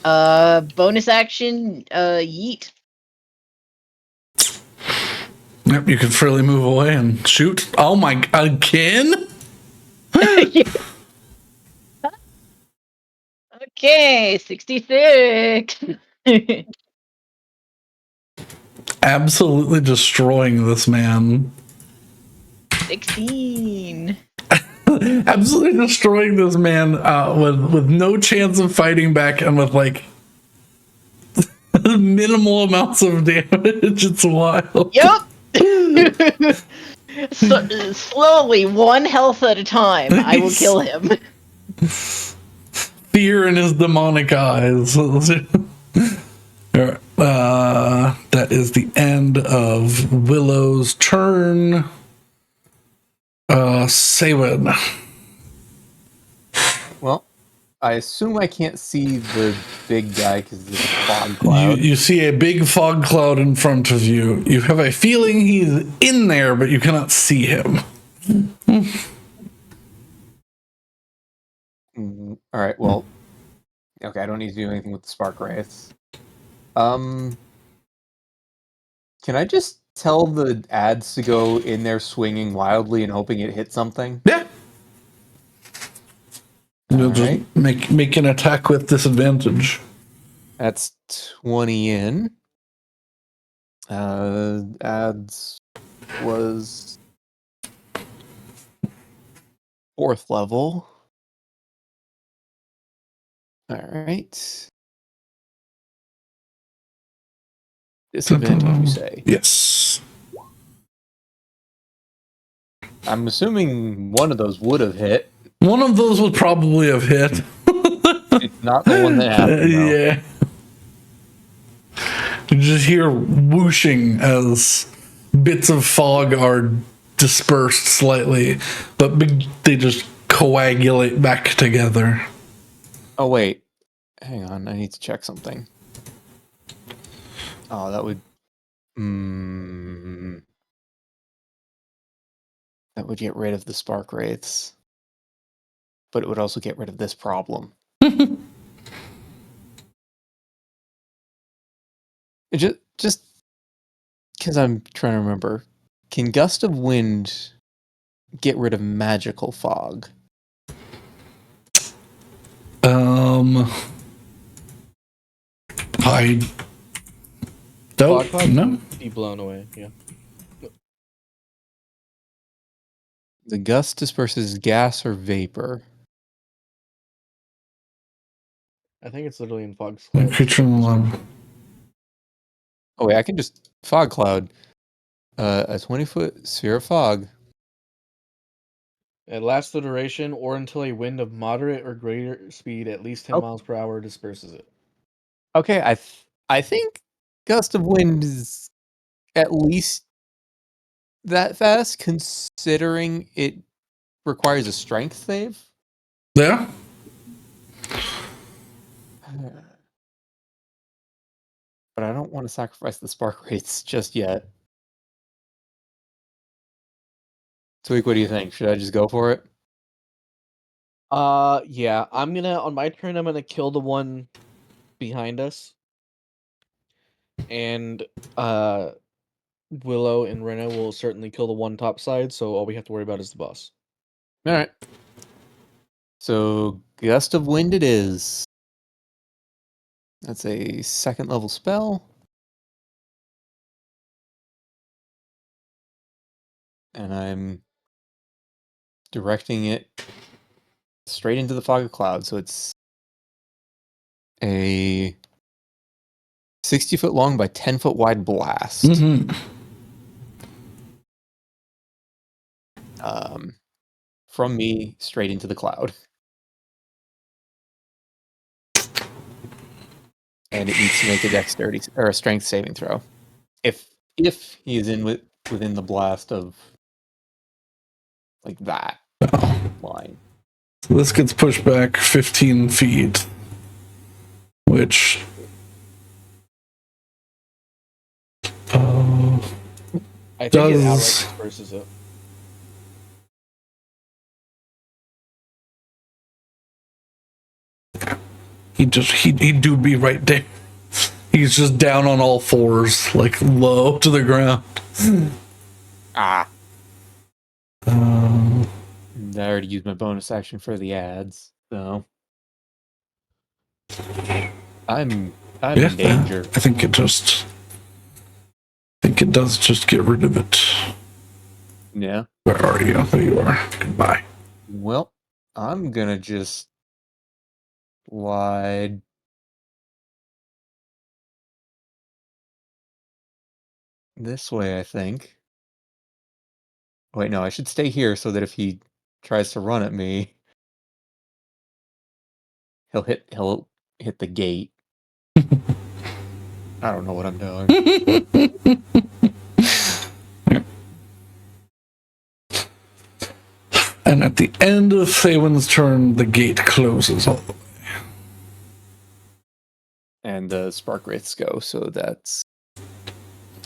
Bonus action, yeet. Yep, you can freely move away and shoot. Oh my, again? Okay, 66. Absolutely destroying this man. 16. Absolutely destroying this man with no chance of fighting back and with like minimal amounts of damage. It's wild. Yep. Slowly, 1 health at a time, I will kill him. Fear in his demonic eyes. That is the end of Willow's turn. Saywin. Well, I assume I can't see the big guy because there's a fog cloud. You see a big fog cloud in front of you. You have a feeling he's in there, but you cannot see him. All right. Well, okay. I don't need to do anything with the spark wraiths. Can I just tell the ads to go in there swinging wildly and hoping it hits something? Yeah. You'll just Alright. make an attack with disadvantage. That's 20 in. Ads was 4th level. Alright. Disadvantage, you say? Yes. I'm assuming one of those would have hit. One of those would probably have hit. It's not the one that happened, though. Yeah. You just hear whooshing as bits of fog are dispersed slightly, but they just coagulate back together. Oh, wait. Hang on, I need to check something. Oh, that would... that would get rid of the spark wraiths. But it would also get rid of this problem. Just because I'm trying to remember. Can Gust of Wind get rid of magical fog? I don't know. Be blown away. Yeah. The gust disperses gas or vapor. I think it's literally in fog. Creature in the lab. Oh wait, I can just fog cloud. A 20-foot sphere of fog. It lasts the duration or until a wind of moderate or greater speed, at least 10 miles per hour, disperses it. Okay, I think gust of wind is at least that fast, considering it requires a strength save. Yeah. But I don't want to sacrifice the spark rates just yet. Tweak, what do you think? Should I just go for it? Yeah. On my turn, I'm gonna kill the one behind us. And Willow and Rena will certainly kill the one top side, so all we have to worry about is the boss. Alright. So, Gust of Wind it is. That's a 2nd level spell. And I'm directing it straight into the fog of clouds. So it's a 60-foot long by 10-foot wide blast. Mm-hmm. From me straight into the cloud. And it needs to make a dexterity or a strength saving throw. If he is within the blast of like that line. So this gets pushed back 15 feet, which I think it Does- outright disperses it. he do be right there. He's just down on all fours, like low to the ground. Ah. Um, I already used my bonus action for the ads, so I'm yeah, in danger. I think it does just get rid of it. Yeah. Where are you? There you are. Goodbye. Well, I'm gonna just slide this way, I think. Wait, no, I should stay here so that if he tries to run at me, he'll hit the gate. I don't know what I'm doing. And at the end of Thewin's turn, the gate closes all the way. And the spark wraiths go, so that's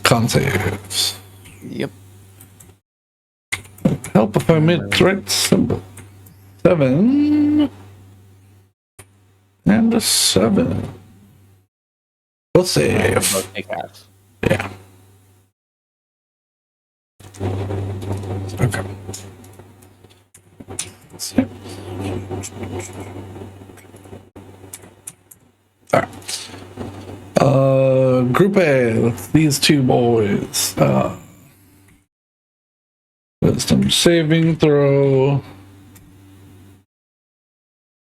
Con saves. yep. Help if I made the right symbol. 7 and a 7. We'll save. Both take half. Yeah. Okay. Save. All right. Group A, that's these two boys. Wisdom saving throw.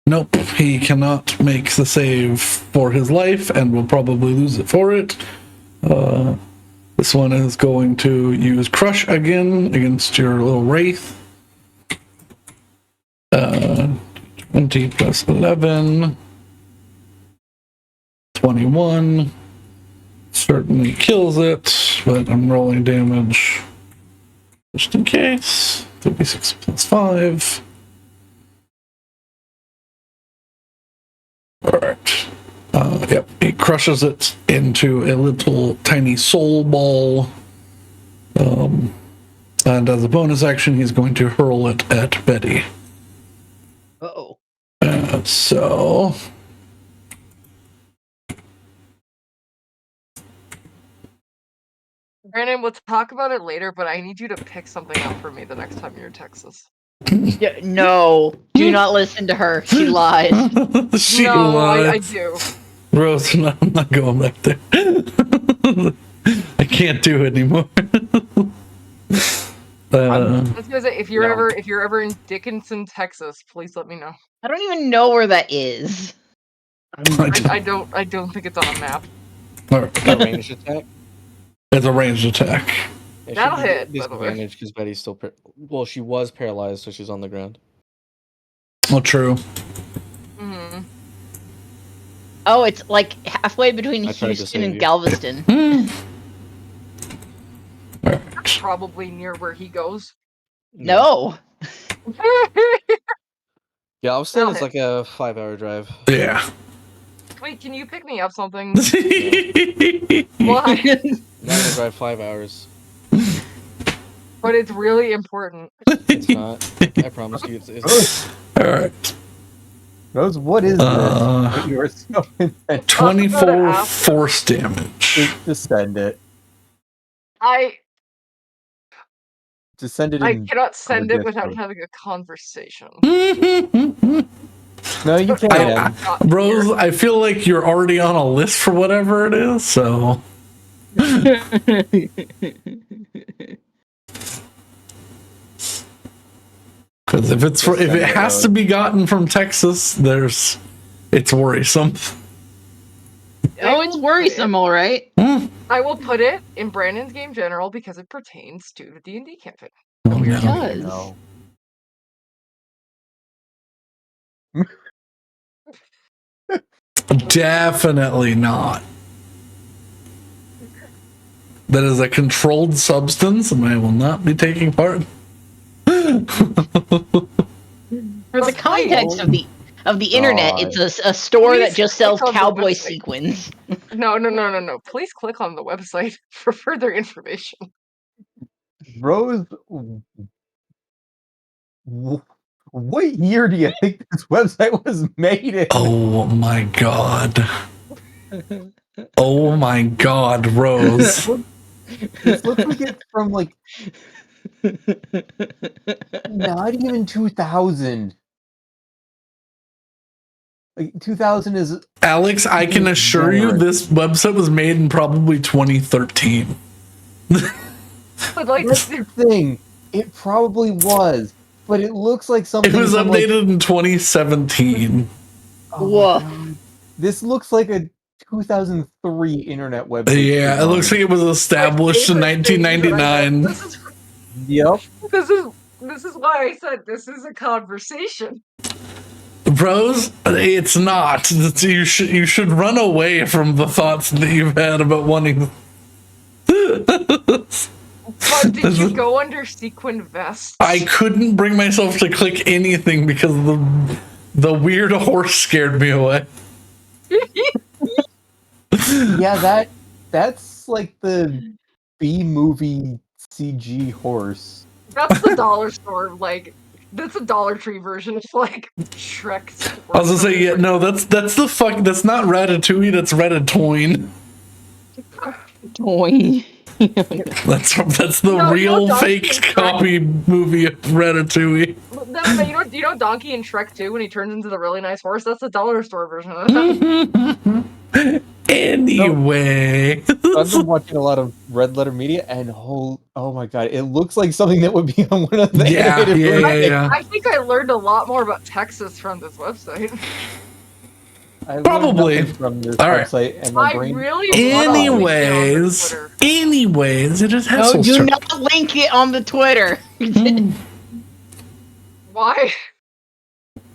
Nope, he cannot make the save for his life and will probably lose it for it. This one is going to use Crush again against your little wraith. 20 plus 11. 21. Certainly kills it, but I'm rolling damage just in case. 36 plus 5. Alright. Yep, he crushes it into a little tiny soul ball. And as a bonus action, he's going to hurl it at Betty. Uh-oh. So. Brandon, we'll talk about it later, but I need you to pick something up for me the next time you're in Texas. Yeah, no, do not listen to her. She lies. She no, I lies. do. Rose, no, I'm not going back there. I can't do it anymore. I was gonna say, if you're ever in Dickinson, Texas, please let me know. I don't even know where that is. I don't think it's on a map. A ranged attack. It's a ranged attack. Yeah, That'll she hit, by the way. disadvantage because Betty's still well, she was paralyzed, so she's on the ground. Well, true. Mm-hmm. Oh, it's like halfway between I tried to Houston save and you. Galveston. probably near where he goes. No. Yeah, I'm saying it's Okay. like a 5-hour drive. Yeah. Wait, can you pick me up something? Why? Why? I'm not gonna drive 5 hours. But it's really important. It's not. I promise you, it's All right. Rose, what is this? That you are so intent 24 ask. force damage. to send it. I To send it I in. cannot send it without Discord. having a conversation. No, you Okay, can. I've got Rose, here. I feel like you're already on a list for whatever it is, so. Because if it has to be gotten from Texas, it's worrisome. Oh, it's worrisome, all right. I will put it in Brandon's game general because it pertains to the D&D campaign. Oh, It no. does. No. Definitely not. That is a controlled substance, and I will not be taking part. For the context of the internet, God. it's a store that Please just click sells on the cowboy website. sequins. No. Please click on the website for further information. Rose, what year do you think this website was made in? Oh my god. Oh my god, Rose. This looks like it's from like not even 2000. Like 2000 is Alex, I can assure you this website was made in probably 2013. But like, That's the thing. It probably was, but it looks like something It was from like, updated in 2017. oh Whoa. my God. This looks like a 2003 internet website. Yeah, it looks like it was established in 1999. Yep. This is why I said this is a conversation. Rose, it's not. You should run away from the thoughts that you've had about wanting. But did you go under sequin vests? I couldn't bring myself to click anything because the weird horse scared me away. Yeah, that's like the B movie CG horse. That's the dollar store, like that's a Dollar Tree version of like Shrek's. I was gonna say, yeah, no, that's that's not Ratatouille, that's Ratatouille. Toy. That's the No, real Donkey fake and Shrek. copy movie of Ratatouille. No, but you know Donkey and Shrek 2 when he turns into the really nice horse? That's the dollar store version of that. Anyway. I've been watching a lot of Red Letter Media, and oh my god, it looks like something that would be on one of the animated movies. Yeah. I think I learned a lot more about Texas from this website. I learned Probably. nothing from this All right. website, and my I brain. really love Anyways, it is No, Hassel's do turn. not link it on the Twitter. Why?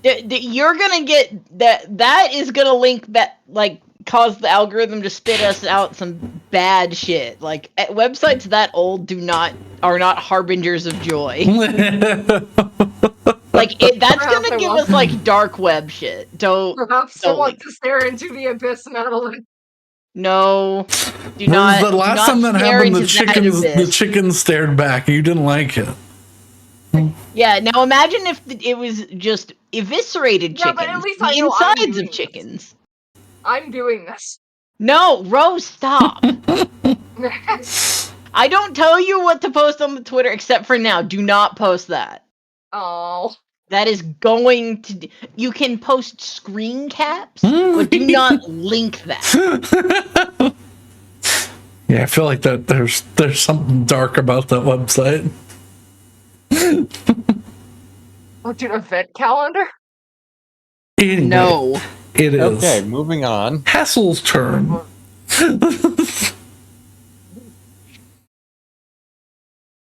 You're gonna get that is gonna link that, like, cause the algorithm to spit us out some bad shit. Like, websites that old are not harbingers of joy. Like, that's Perhaps gonna I give will. us like dark web shit. Perhaps I Don't want link. to stare into the abyss, Madeline. No, do Rose, not. the last do not time that stare happened, the into that chickens abyss. stared back. You didn't like it. Yeah, now imagine if it was just eviscerated Yeah, chickens, but at least the I know I'm insides doing of chickens. I'm doing this. No, Rose, stop. I don't tell you what to post on the Twitter except for now. Do not post that. Oh. That is going to. You can post screen caps, but do not link that. Yeah, I feel like that there's something dark about that website. Oh, dude, event calendar? Anyway, No. it is. Okay, moving on. Hassel's turn.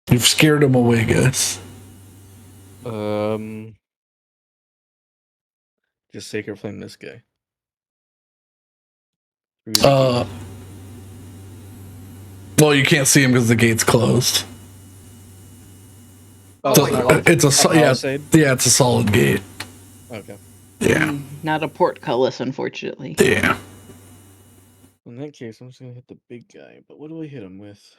You've scared him away, guys. Just Sacred Flame this guy. Well, you can't see him because the gate's closed. Oh So, my God. it's a yeah, palisade? yeah, it's a solid gate. Okay. Yeah, Not a portcullis, unfortunately. yeah. In that case, I'm just gonna hit the big guy. But what do I hit him with?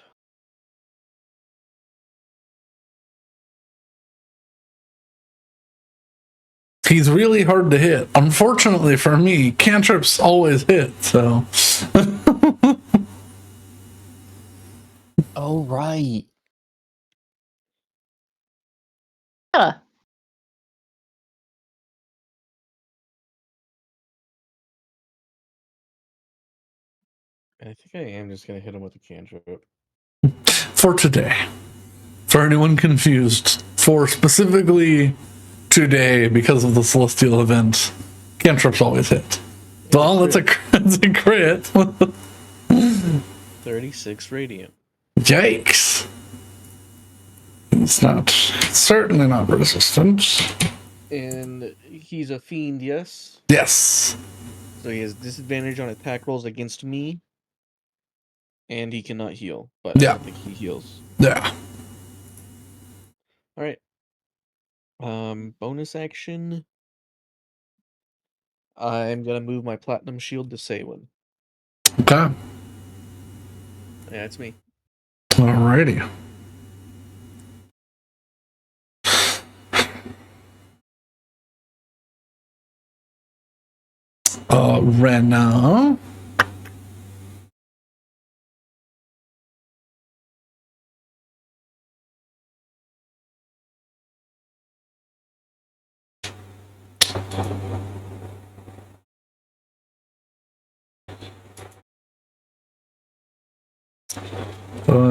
He's really hard to hit. Unfortunately for me, cantrips always hit. So Oh right. Huh. I think I am just gonna hit him with a cantrip. for today, for anyone confused, for specifically today because of the celestial event, cantrips always hit. Well, that's a crit. 36 radiant. Yikes. It's not, certainly not resistant. And he's a fiend, yes. Yes. So he has disadvantage on attack rolls against me. And he cannot heal, but I Yeah. don't think he heals. Yeah. Alright. Bonus action. I'm gonna move my platinum shield to Saywin. Okay. Yeah, it's me. Alrighty. Rena.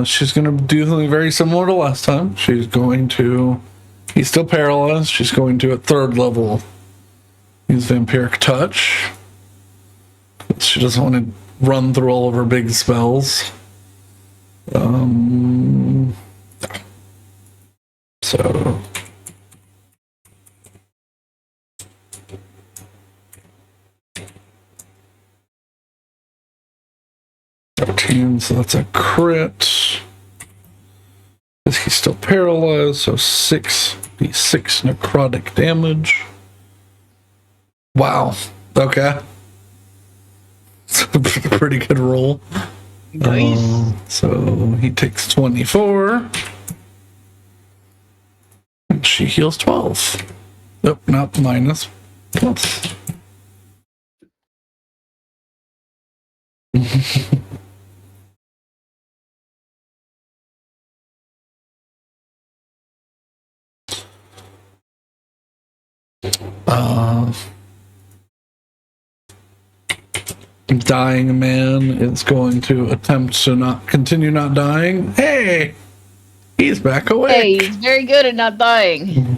She's going to do something very similar to last time. She's going to. He's still paralyzed. She's going to, at third level, use Vampiric Touch. She doesn't want to run through all of her big spells. So. 13, so that's a crit. He's still paralyzed, so 6d6 necrotic damage. Wow. Okay. It's a pretty good roll. Nice. So he takes 24. And she heals 12. Nope, not minus. Plus. Dying man is going to attempt to not continue not dying. Hey, he's back awake. Hey, he's very good at not dying.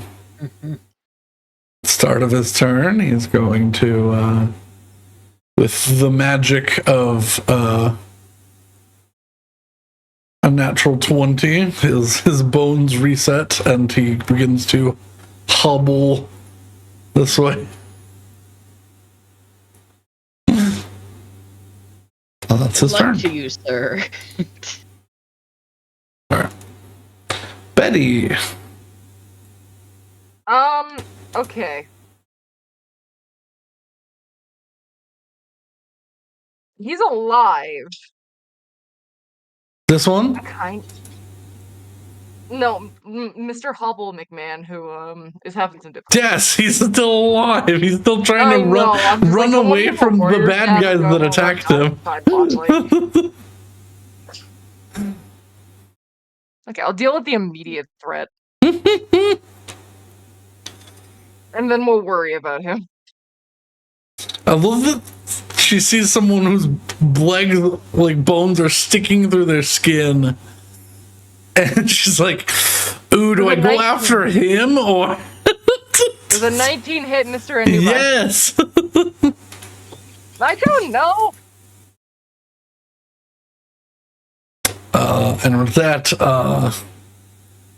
Start of his turn, he's going to, with the magic of a natural 20, his bones reset and he begins to hobble this way. Oh, that's his Luck turn. to you, sir. Betty. Okay. He's alive. This one? No, Mr. Hobble McMahon, who is having some difficulty. Yes, he's still alive. He's still trying to run like, away from the bad guys that attacked him. Okay, I'll deal with the immediate threat. And then we'll worry about him. I love that she sees someone whose legs, like bones, are sticking through their skin. And she's like, ooh, do I go after him or... Does a 19 hit Mr. Anubis? Yes! I don't know! And with that,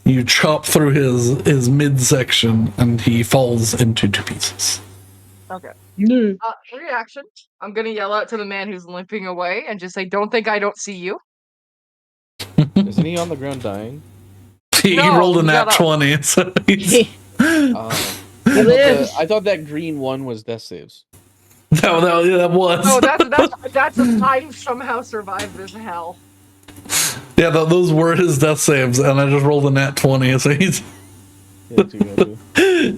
you chop through his midsection and he falls into 2 pieces. Okay. No. Reaction. I'm gonna yell out to the man who's limping away and just say, don't think I don't see you. Isn't he on the ground dying? He No, rolled a he nat got up. 20, so he's... He lives. I thought that green one was death saves. that was. Oh, that's a I somehow survived this hell. Yeah, those were his death saves, and I just rolled a nat 20, so he's... Yeah, gotcha.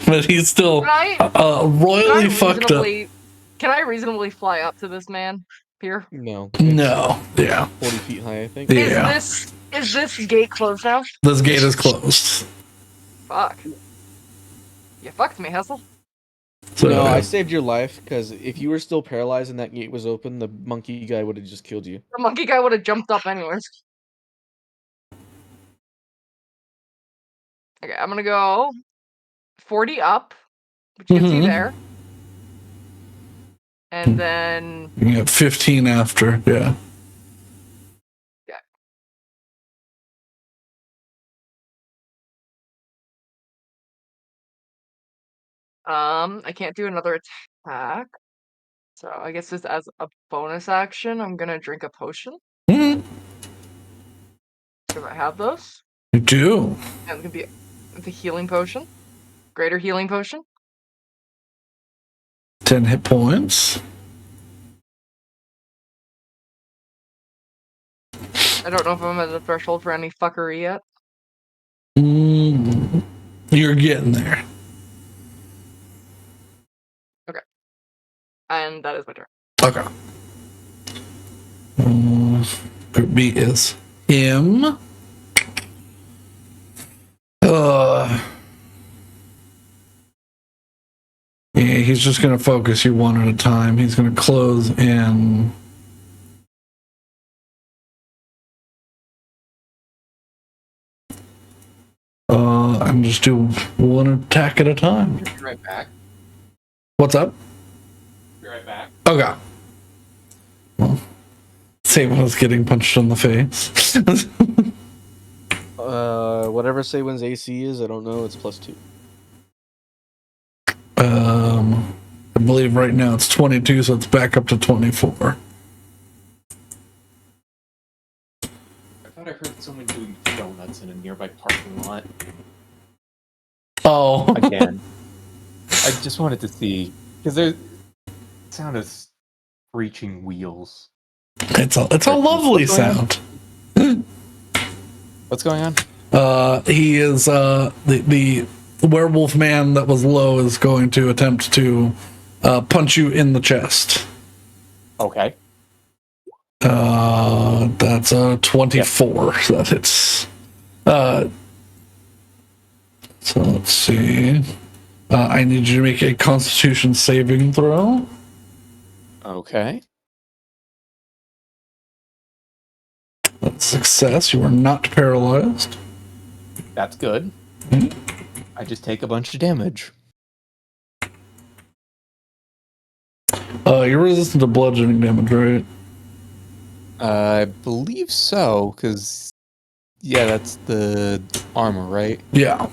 But he's still royally fucked up. Can I reasonably fly up to this man here? No. No. Yeah. 40 feet high, I think. Yeah. Is this gate closed now? This gate is closed. Fuck. You fucked me, Hessel. So, No, I saved your life, because if you were still paralyzed and that gate was open, the monkey guy would have just killed you. The monkey guy would have jumped up anyways. Okay, I'm gonna go 40 up, which gets you there. And then you get 15 after, yeah. I can't do another attack. So I guess just as a bonus action, I'm gonna drink a potion. Mm-hmm. Because I have those. You do. And it's gonna be the healing potion. Greater healing potion. 10 hit points. I don't know if I'm at the threshold for any fuckery yet. You're getting there. Okay. And that is my turn. Okay. Group B is him. Yeah, he's just going to focus you one at a time. He's going to close in. And just do one attack at a time. Be right back. What's up? Be right back. Okay. Well, same as getting punched in the face. Whatever Saywin's AC is, I don't know. It's +2. I believe right now it's 22, so it's back up to 24. I thought I heard someone doing donuts in a nearby parking lot. Oh. Again. I just wanted to see, because there's sound of screeching wheels. It's a lovely sound. What's going on? He is the werewolf man that was low is going to attempt to punch you in the chest. Okay. That's a 24. Yep. So that hits. So let's see. I need you to make a Constitution saving throw. Okay. That's success. You are not paralyzed. That's good. I just take a bunch of damage. You're resistant to bludgeoning damage, right? I believe so, because yeah, that's the armor, right? Yeah.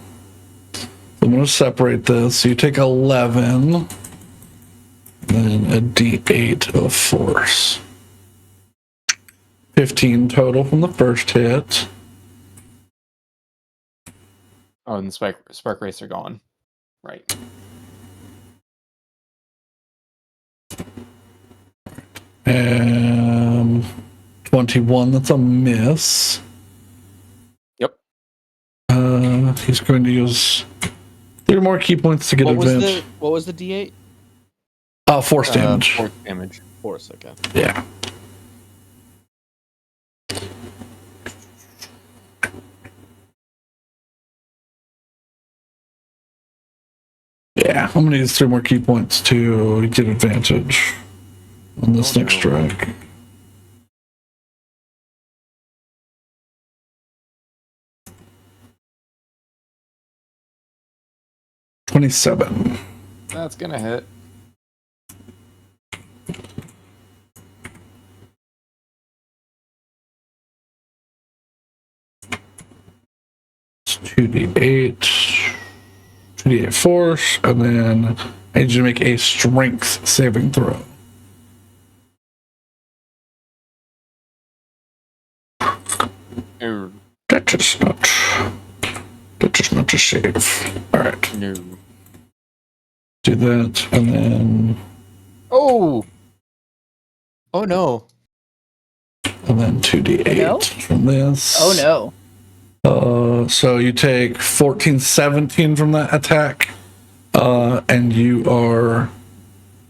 I'm going to separate this. So you take 11, then a d8 of force. 15 total from the first hit. Oh, and the spark rates are gone. Right. And 21, that's a miss. Yep. He's going to use 3 more key points to get advantage. What was the D8? Force damage. Force damage. Force, okay. Yeah. Yeah, I'm going to use 3 more key points to get advantage on this next strike. $27. That's gonna hit. It's 2d8. 2d8 force, and then I need you to make a strength saving throw. That is not. not to shave. All right. No. Do that, and then Oh! Oh no. 2d8 No? from this. Oh no. So you take 14, 17 from that attack, and you are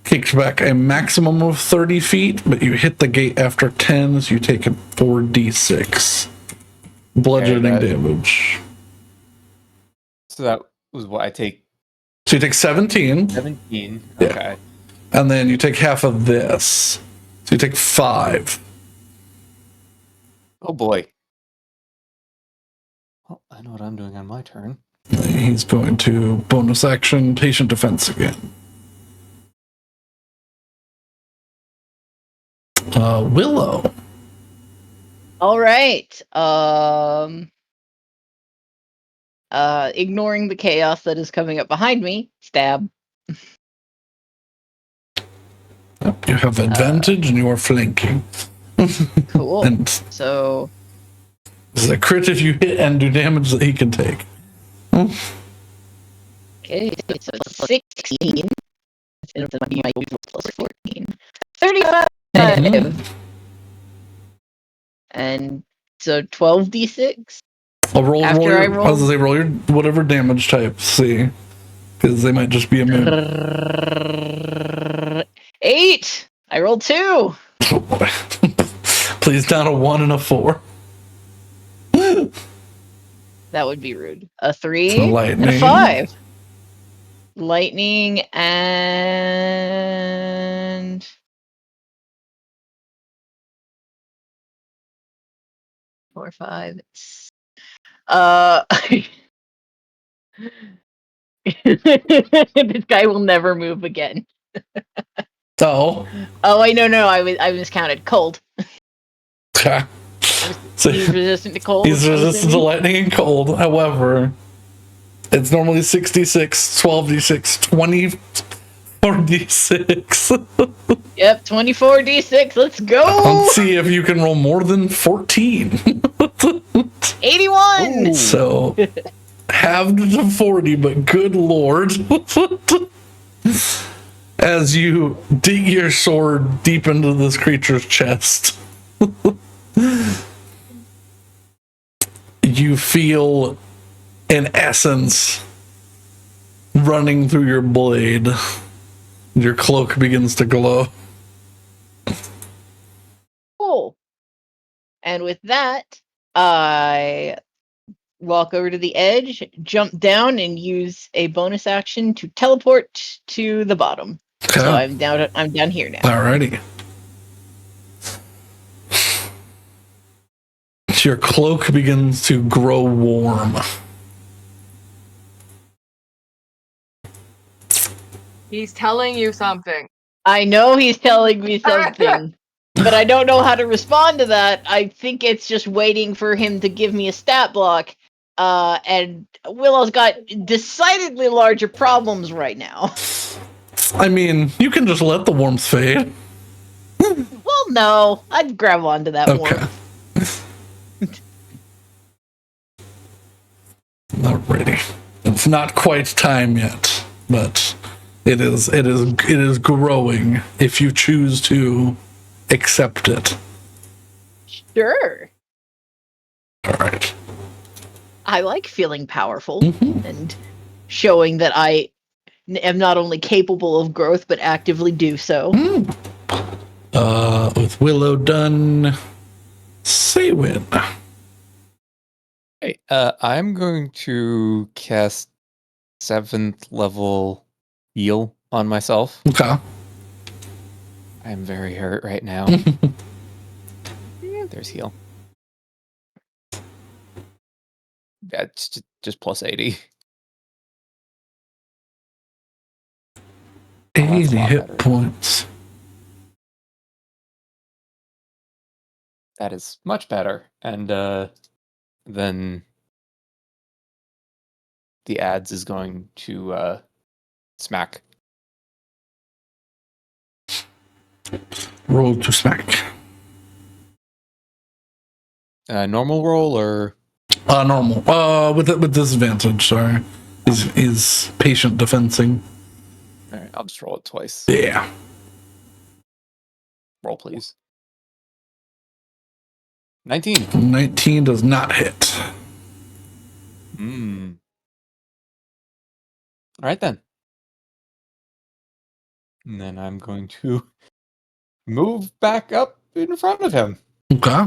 kicked back a maximum of 30 feet, but you hit the gate after 10, so you take a 4d6 bludgeoning damage. So that was what I take. So you take 17. 17. Yeah. Okay. And then you take half of this. So you take 5. Oh boy. Well, I know what I'm doing on my turn. He's going to bonus action patient defense again. Willow. All right. Ignoring the chaos that is coming up behind me, stab. You have advantage and you are flanking. Cool. And So this is a crit if you hit and do damage that he can take. okay, so 16. Instead of my plus 14. 35. And so 12d6. I'll roll, After roll your, I I roll- was gonna say, roll your whatever damage type, see. Because they might just be immune. 8. I rolled 2. Oh boy. Please not a 1 and a 4. That would be rude. A 3 and a Lightning. 5. Lightning and 4, 5. This guy will never move again. So, Oh, I no, I miscounted. Cold. so He's resistant to cold. he's I'm resistant to assuming? lightning and cold. However, it's normally 66, 12d6, 24d6. Yep, 24d6. Let's go. Let's see if you can roll more than 14. 81. Ooh. So, halved to 40, but good lord. As you dig your sword deep into this creature's chest, you feel an essence running through your blade. Your cloak begins to glow. Cool. And with that, I walk over to the edge, jump down, and use a bonus action to teleport to the bottom. Okay. So I'm down here now. Alrighty. Your cloak begins to grow warm. He's telling you something. I know he's telling me something, but I don't know how to respond to that. I think it's just waiting for him to give me a stat block. And Willow's got decidedly larger problems right now. I mean, you can just let the warmth fade. Well, no, I'd grab onto that Okay. warmth. Alrighty. It's not quite time yet, but it is growing if you choose to accept it. Sure. Alright. I like feeling powerful Mhm. and showing that I am not only capable of growth, but actively do so. With Willow done, Saywin. Hey, I'm going to cast 7th level heal on myself. Okay. I'm very hurt right now. There's heal. Yeah, it's just plus 80. 80 a lot hit better. points. That is much better. And then the ads is going to smack. Roll to smack. Normal roll or Normal. With disadvantage. Sorry, he's patient defensing. All right, I'll just roll it twice. Yeah. Roll, please. 19. 19 does not hit. Hmm. All right then. And then I'm going to move back up in front of him. Okay.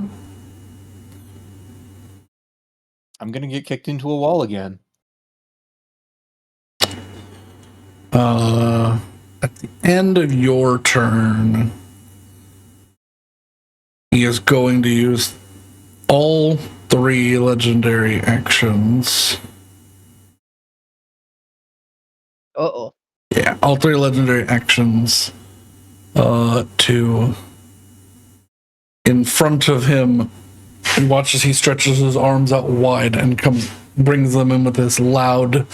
I'm gonna get kicked into a wall again. At the end of your turn, he is going to use all 3 legendary actions. Uh-oh. Yeah, all 3 legendary actions to in front of him, and watch as he stretches his arms out wide and brings them in with this loud,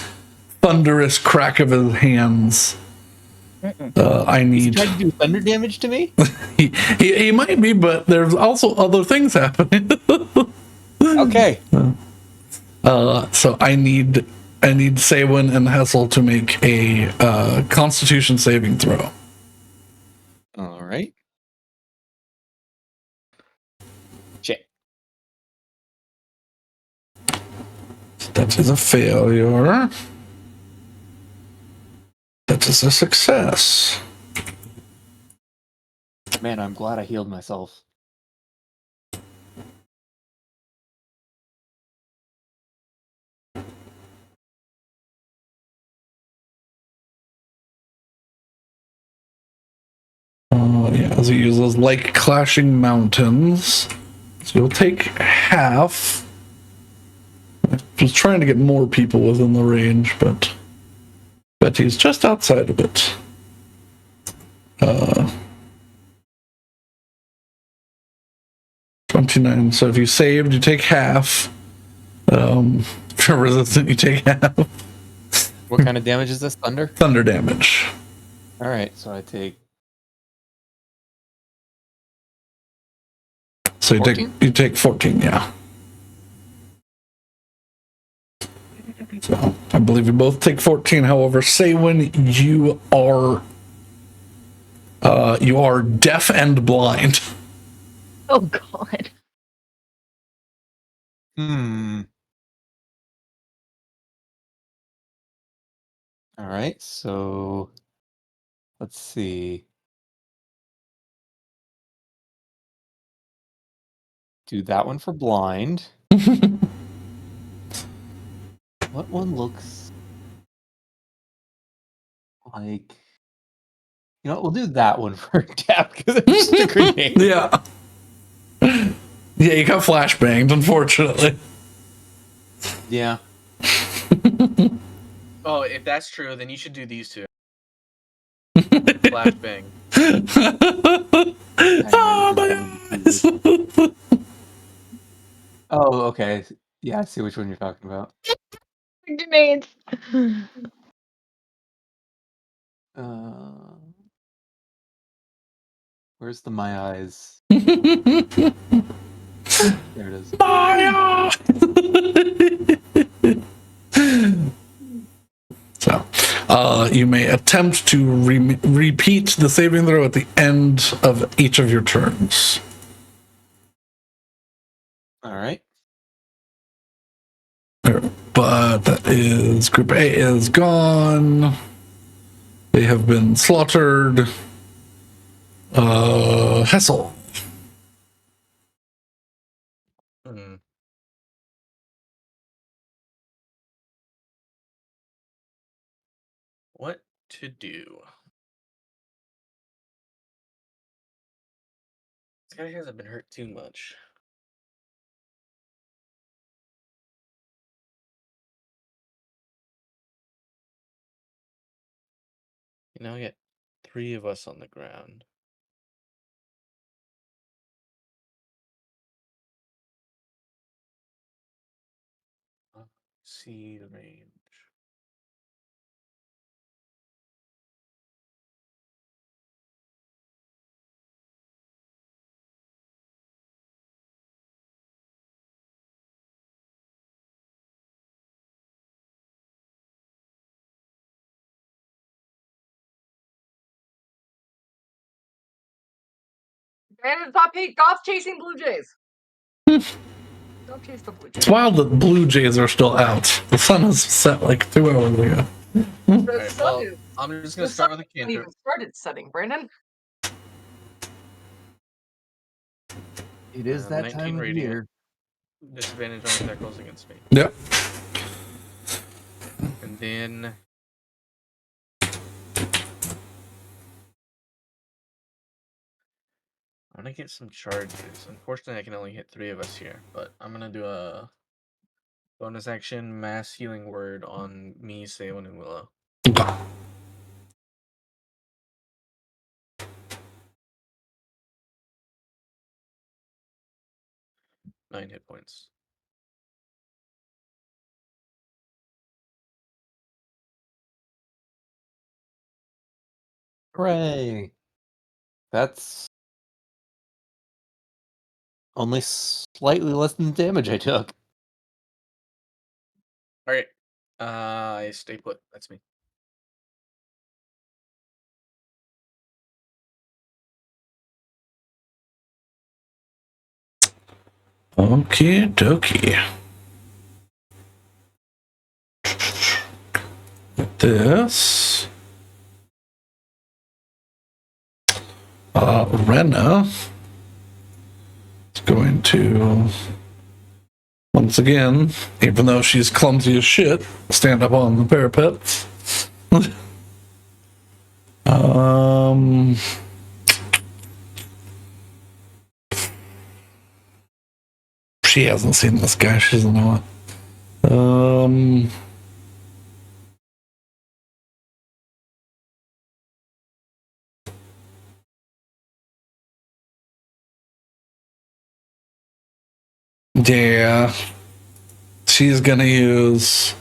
thunderous crack of his hands. I Is he need. trying to do thunder damage to me? He might be, but there's also other things happening. Okay. So I need Saywin and Hessel to make a Constitution saving throw. All right. Shit. That is a failure. That is a success. Man, I'm glad I healed myself. Yeah, as he uses like clashing mountains. So you'll take half. I was trying to get more people within the range, but he's just outside of it. 29. So if you saved, you take half. If you're resistant, you take half. What kind of damage is this? Thunder? Thunder damage. All right, so I take. So you 14? take 14, yeah. So I believe you both take 14. However, Saywin, you are deaf and blind. Oh, God. All right, so let's see. Do that one for blind. What one looks like? You know what? We'll do that one for death because it's just a grenade. Yeah. Yeah, you got flashbanged, unfortunately. Yeah. Oh, if that's true, then you should do these two. Flashbang. Oh my eyes. Oh, okay. Yeah, I see which one you're talking about. Grenades. Uh, where's the my eyes? There it is. My eyes. So, you may attempt to repeat the saving throw at the end of each of your turns. All right. But that is Group A is gone. They have been slaughtered. Hessel. Hmm. What to do? This guy hasn't been hurt too much. You know, I get 3 of us on the ground. See the range. Brandon, stop chasing Blue Jays. Don't chase the Blue Jays. It's wild that Blue Jays are still out. The sun has set like 2 hours ago. The sun is. I'm just gonna The start sun with a hasn't even cantrip. started setting, Brandon. It is that 19 time of radiant. year. Disadvantage on attack rolls against me. Yep. And then I'm gonna get some charges. Unfortunately, I can only hit 3 of us here, but I'm gonna do a bonus action mass healing word on me, Saywin, and Willow. Okay. 9 hit points. Hooray! That's only slightly less than the damage I took. Alright. I stay put. That's me. Okie dokie. This. Rena is going to, once again, even though she's clumsy as shit, stand up on the parapet. She hasn't seen this guy. She doesn't know it. Yeah. She's gonna use.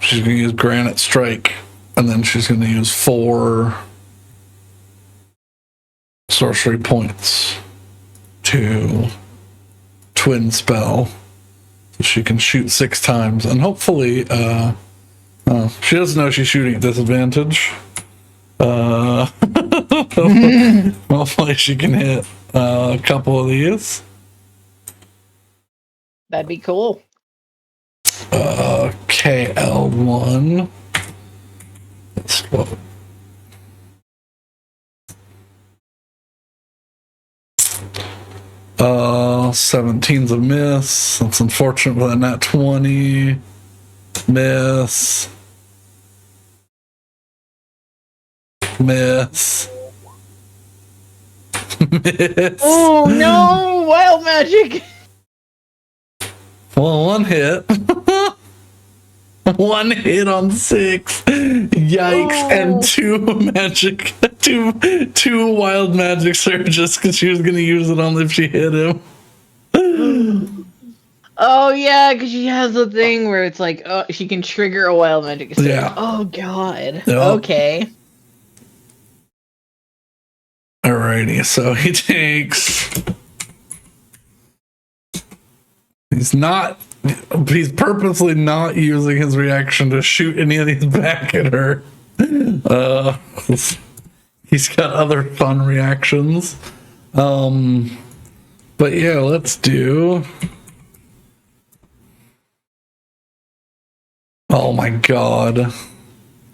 She's gonna use Granite Strike, and then she's gonna use 4 sorcery points to twin spell. So she can shoot 6 times, and hopefully, she doesn't know she's shooting at disadvantage. Hopefully she can hit a couple of these. That'd be cool. KL1. That's what. 17's a miss. That's unfortunate for that nat 20. Miss. Miss. Miss. Oh no! Wild magic! Well, 1 hit. 1 hit on 6. Yikes. Oh. And 2 magic. Two wild magic surges because she was going to use it only if she hit him. Oh yeah, because she has the thing where it's like, oh, she can trigger a wild magic surge. Yeah. Oh god. Yep. Okay. Alrighty, so he takes. He's purposely not using his reaction to shoot any of these back at her. He's got other fun reactions. But yeah, let's do. Oh my god.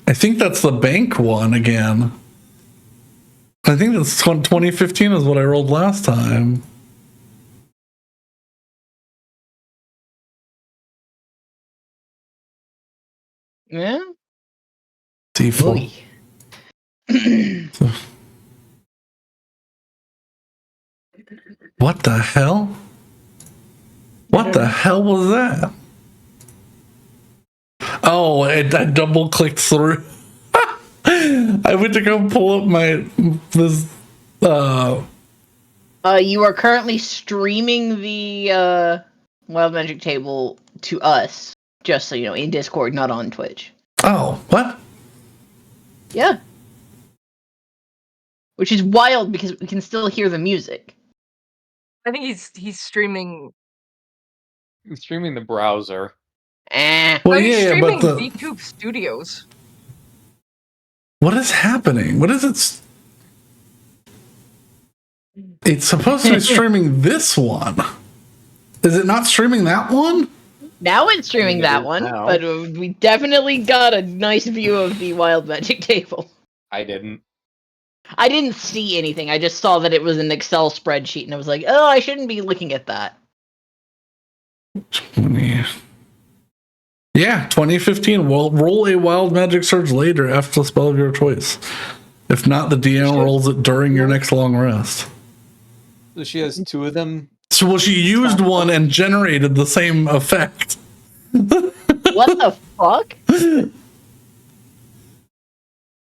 I think that's the bank one again. I think that's 2015 is what I rolled last time. Yeah. D4. What the hell? What the hell was that? Oh, I double clicked through. I went to go pull up this. You are currently streaming the wild magic table to us, just so you know, in Discord, not on Twitch. Oh, what? Yeah. Which is wild because we can still hear the music. I think he's streaming. I'm streaming the browser. Eh. Well, He's yeah, streaming but VTube Studios. What is happening? What is it? It's supposed to be streaming this one. Is it not streaming that one? Now it's streaming it that is one, now. but we definitely got a nice view of the Wild Magic table. I didn't. I didn't see anything. I just saw that it was an Excel spreadsheet, and I was like, oh, I shouldn't be looking at that. 20. Yeah, 2015. Well, roll a Wild Magic Surge later after the spell of your choice. If not, the DM rolls it during your next long rest. So she has 2 of them. So, well, she used one and generated the same effect. What the fuck?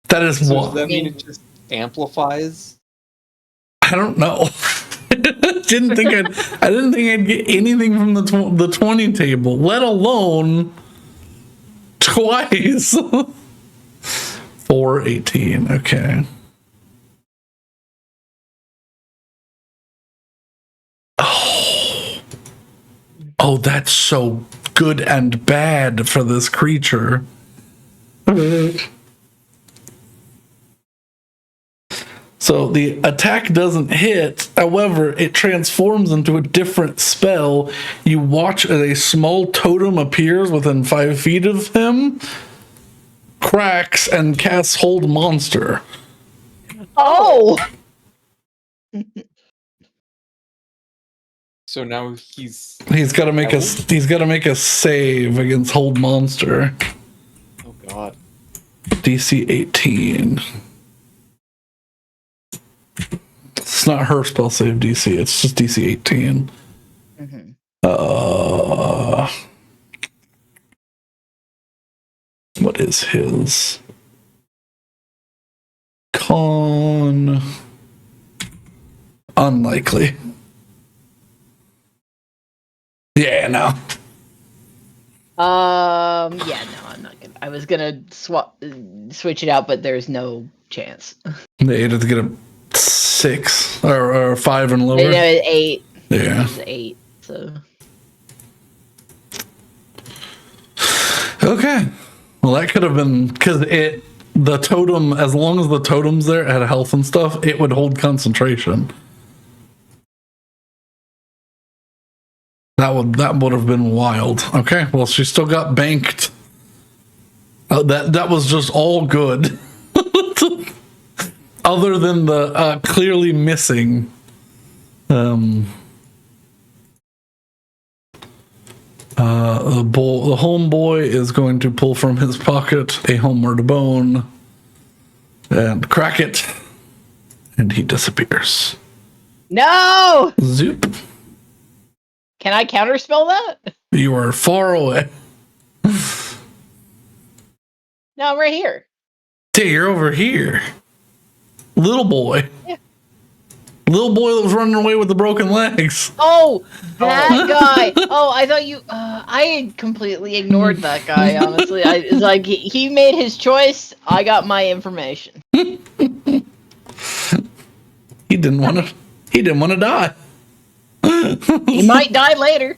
That is So does what. that mean it just amplifies? I don't know. I didn't think I'd get anything from the 20 table, let alone twice. 418. Okay. Oh, that's so good and bad for this creature. So the attack doesn't hit, however, it transforms into a different spell. You watch as a small totem appears within 5 feet of him, cracks, and casts Hold Monster. Oh! So now he's He's got to make a save against Hold Monster. oh god. DC 18. It's not her spell save DC, it's just DC 18. Mm-hmm. What is his? Con. Unlikely. Yeah, no. Yeah, no, I'm not gonna. I was gonna switch it out, but there's no chance. They had to get a 6 or 5 and lower. No, 8. Yeah. It's 8. So. Okay. Well, that could have been because the totem, as long as the totem's there, had health and stuff, it would hold concentration. That would have been wild. Okay. Well, she still got banked. That was just all good. Other than the clearly missing. The homeboy is going to pull from his pocket a homeward bone and crack it, and he disappears. No! Zoop. Can I counterspell that? You are far away. No, I'm right here. Hey, you're over here. Little boy. Yeah. Little boy that was running away with the broken legs. Oh, that guy. Oh, I thought you. I had completely ignored that guy. Honestly, it's like he made his choice. I got my information. He didn't want to. He didn't want to die. He might die later.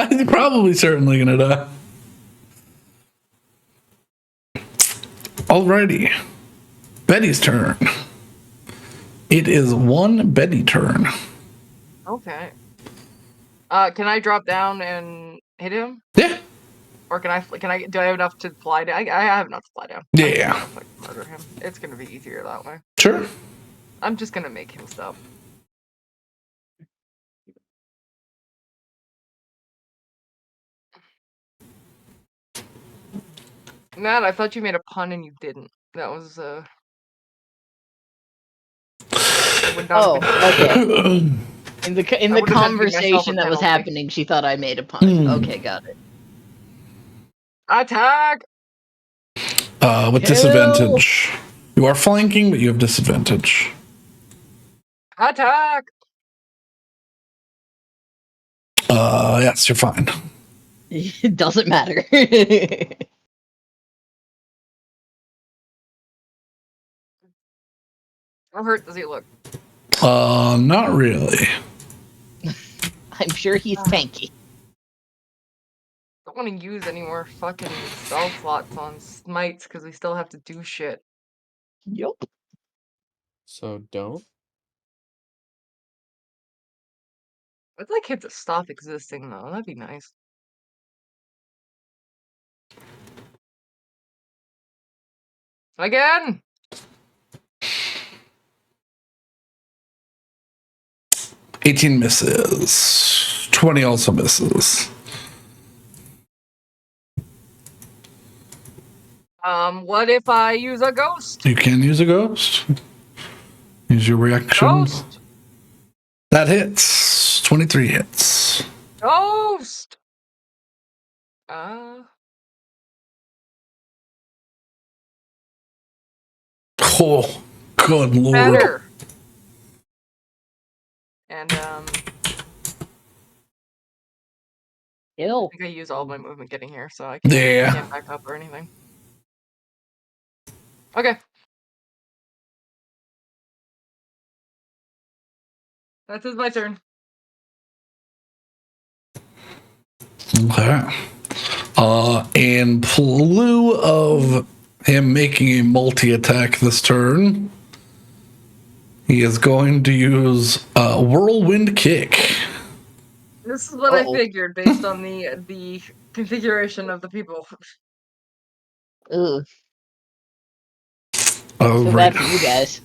He's probably certainly gonna die. Alrighty. Betty's turn. It is one Betty turn. Okay. Can I drop down and hit him? Yeah. Or do I have enough to fly down? I have enough to fly down. Yeah. I can murder him. It's gonna be easier that way. Sure. I'm just gonna make him stop. Matt, I thought you made a pun and you didn't. That was Oh, okay. In the I would have had to give myself a conversation that was penalty. happening, she thought I made a pun. Okay, got it. Attack! With disadvantage. You are flanking, but you have disadvantage. Attack! Yes, you're fine. It doesn't matter. How hurt does he look? Not really. I'm sure he's tanky. Don't want to use any more fucking spell slots on smites because we still have to do shit. Yup. So don't. I'd like him to stop existing, though. That'd be nice. Again! 18 misses. 20 also misses. What if I use a ghost? You can use a ghost. Use your reaction. Ghost! That hits. 23 hits. Ghost! Oh, good lord. Better. And, Kill. I think I use all my movement getting here, so I Yeah. can't back up or anything. Okay. That is my turn. Okay. In lieu of him making a multi-attack this turn, he is going to use a whirlwind kick. This is what I figured based on the configuration of the people. Ooh. Oh, Feel right. bad for you guys.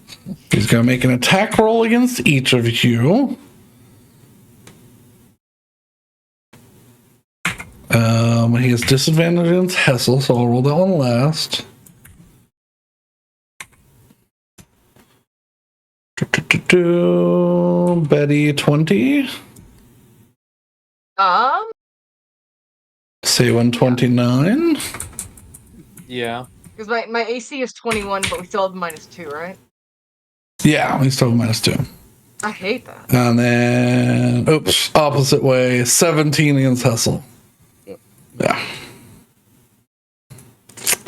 He's going to make an attack roll against each of you. He has disadvantage against Hessel, so I'll roll that one last. Betty 20. Say 129. Yeah. Because my AC is 21, but we still have -2, right? Yeah, we still have -2. I hate that. And then, oops, opposite way, 17 against Hessel. Yep. Yeah.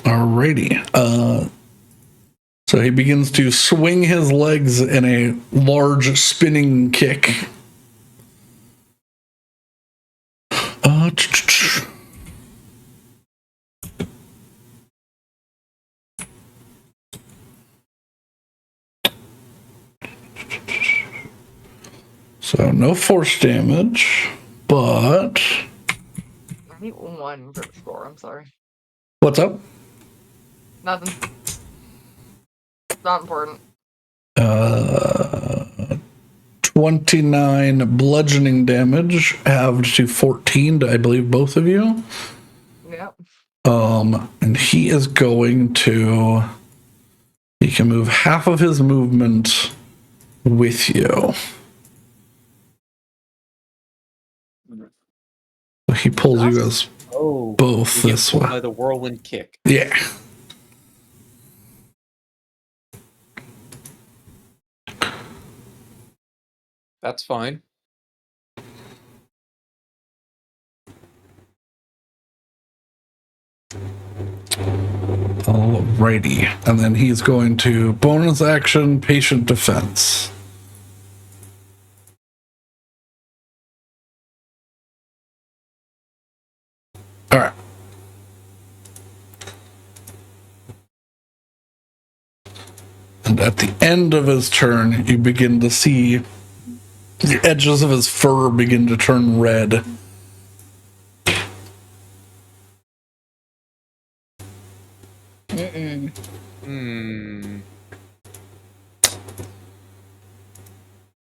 Alrighty. So he begins to swing his legs in a large spinning kick. So no force damage, but I need 1 for score, I'm sorry. what's up? Nothing. Not important. 29 bludgeoning damage, halved to 14 to, I believe, both of you. Yep. And he is going to. He can move half of his movement with you. He pulls you as both this way. By the whirlwind kick. Yeah. That's fine. Alrighty. And then he's going to bonus action patient defense. Alright. And at the end of his turn, you begin to see the edges of his fur begin to turn red.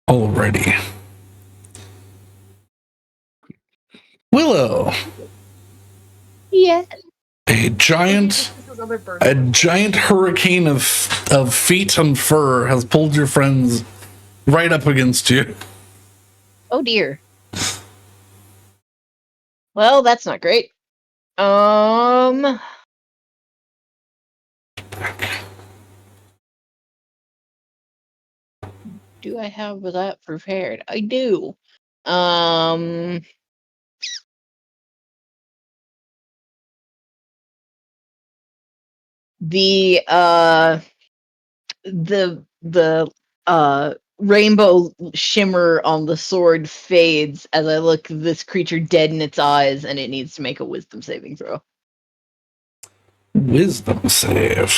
Alrighty. Willow. Yeah. A giant hurricane of feet and fur has pulled your friends right up against you. Oh dear. Well, that's not great. Do I have that prepared? I do. The rainbow shimmer on the sword fades as I look this creature dead in its eyes, and it needs to make a wisdom saving throw. Wisdom save.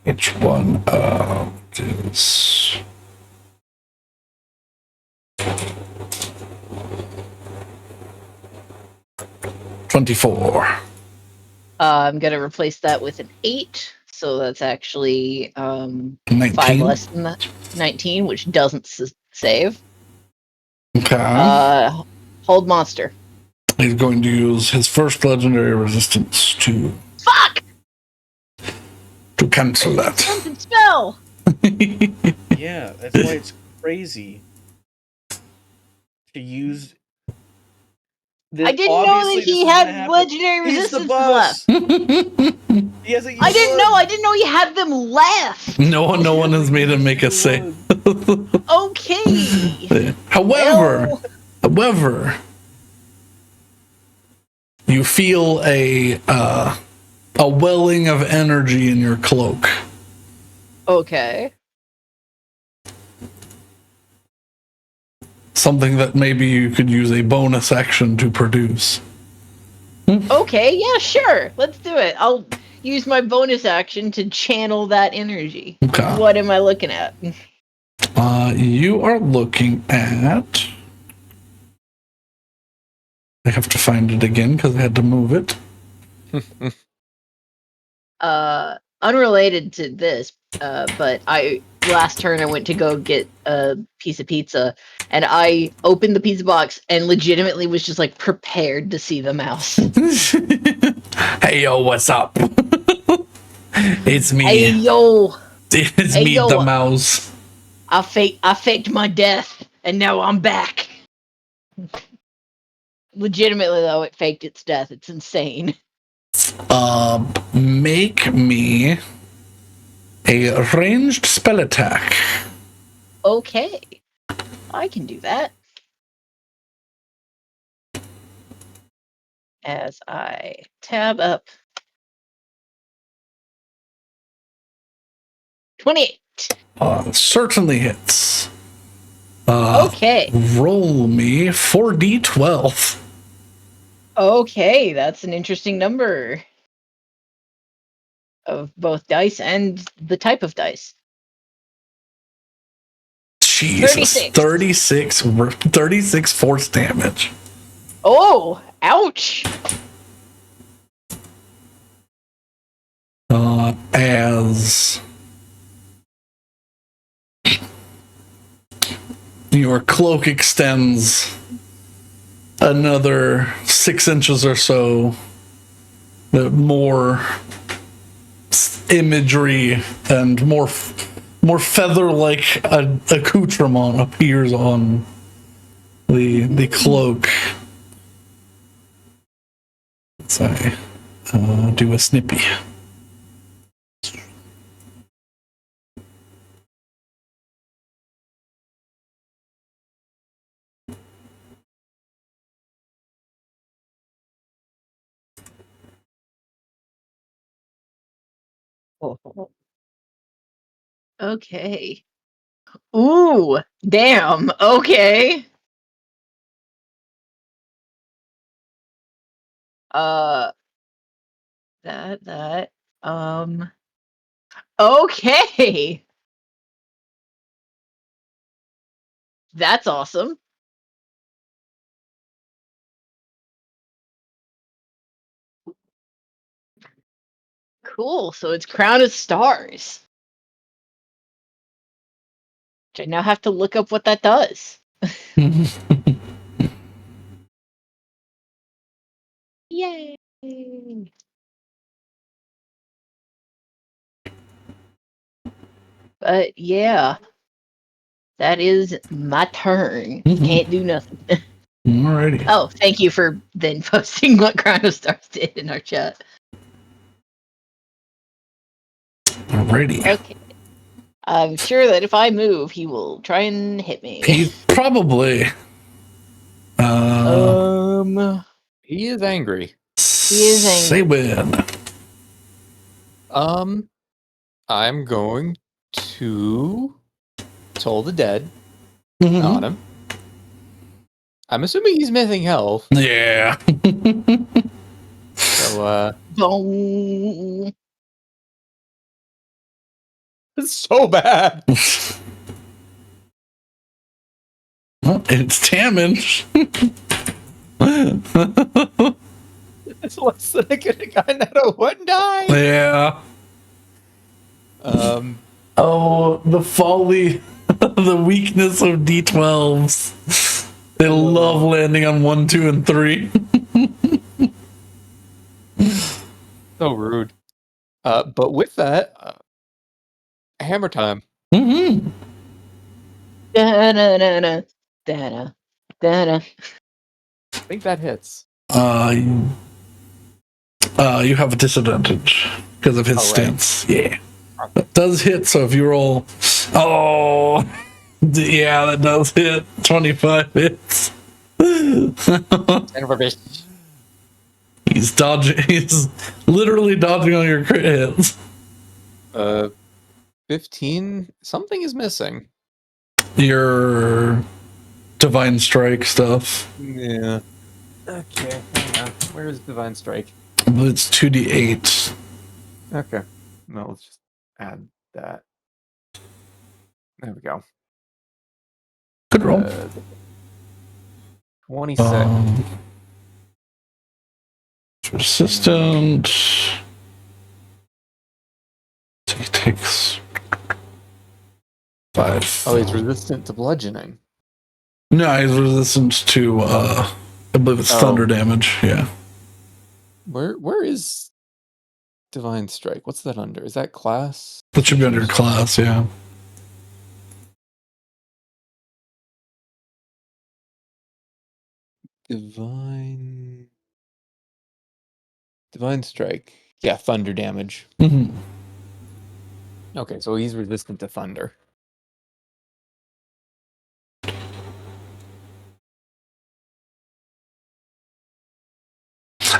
Which one is 24. I'm gonna replace that with an 8, so that's actually 5 19. less than that. 19, which doesn't save. Okay. Hold monster. He's going to use his first legendary resistance to Fuck! cancel that. Something spell! Yeah, that's why it's crazy to use. I didn't know that he had legendary He's the resistance boss. left. He hasn't used I didn't know. one. I didn't know he had them left. No one has made him make a save. Okay. However, Well, you feel a welling of energy in your cloak. okay. Something that maybe you could use a bonus action to produce. Okay, yeah, sure. Let's do it. I'll use my bonus action to channel that energy. Okay. What am I looking at? You are looking at... I have to find it again because I had to move it. Unrelated to this, but last turn I went to go get a piece of pizza, and I opened the pizza box and legitimately was just like prepared to see the mouse. Hey yo, what's up? It's me. Hey yo, It's hey, me, yo. the mouse. I faked my death, and now I'm back. Legitimately though, it faked its death. It's insane. Make me a ranged spell attack. Okay, I can do that. As I tab up 28. Certainly hits. Okay. Roll me 4d12. Okay, that's an interesting number of both dice and the type of dice. Jesus. 36 force damage. Oh, ouch. As your cloak extends another 6 inches or so, the more imagery and more feather-like accoutrement appears on the cloak. Let's do a snippy. Okay. Ooh, damn. Okay. That. Okay. That's awesome. Cool. So it's Crown of Stars. Which I now have to look up what that does. Yay. But yeah, that is my turn. Can't do nothing. Alrighty. Oh, thank you for then posting what Crown of Stars did in our chat. Alrighty. Okay. I'm sure that if I move, he will try and hit me. He's probably. He is angry. He is angry. Say when. I'm going to Toll the Dead Mm-hmm. on him. I'm assuming he's missing health. Yeah. So, Boom. It's so bad. Well, it's damage. It's less than I could have gotten out of one die. Yeah. Oh, the folly, the weakness of D12s. They love landing on 1, 2, and 3. So rude. But with that, hammer time. Mm-hmm. Da-da-da-da. Da-da. Da-da. I think that hits. You have a disadvantage because of his stance. Yeah. That does hit, so if you roll... Oh! Yeah, that does hit. 25 hits. He's dodging. He's literally dodging all your crit hits. 15. Something is missing. Your divine strike stuff. Yeah. Okay. Hang on. Where is divine strike? It's 2d8. Okay. No, let's just add that. There we go. Good roll. 26. Resistant. So he takes 5. Oh, he's resistant to bludgeoning. No, he's resistant to I believe it's thunder damage. Yeah. Where is divine strike? What's that under? Is that class? That should be under class, yeah. Divine strike. Yeah, thunder damage. Mm-hmm. Okay, so he's resistant to thunder.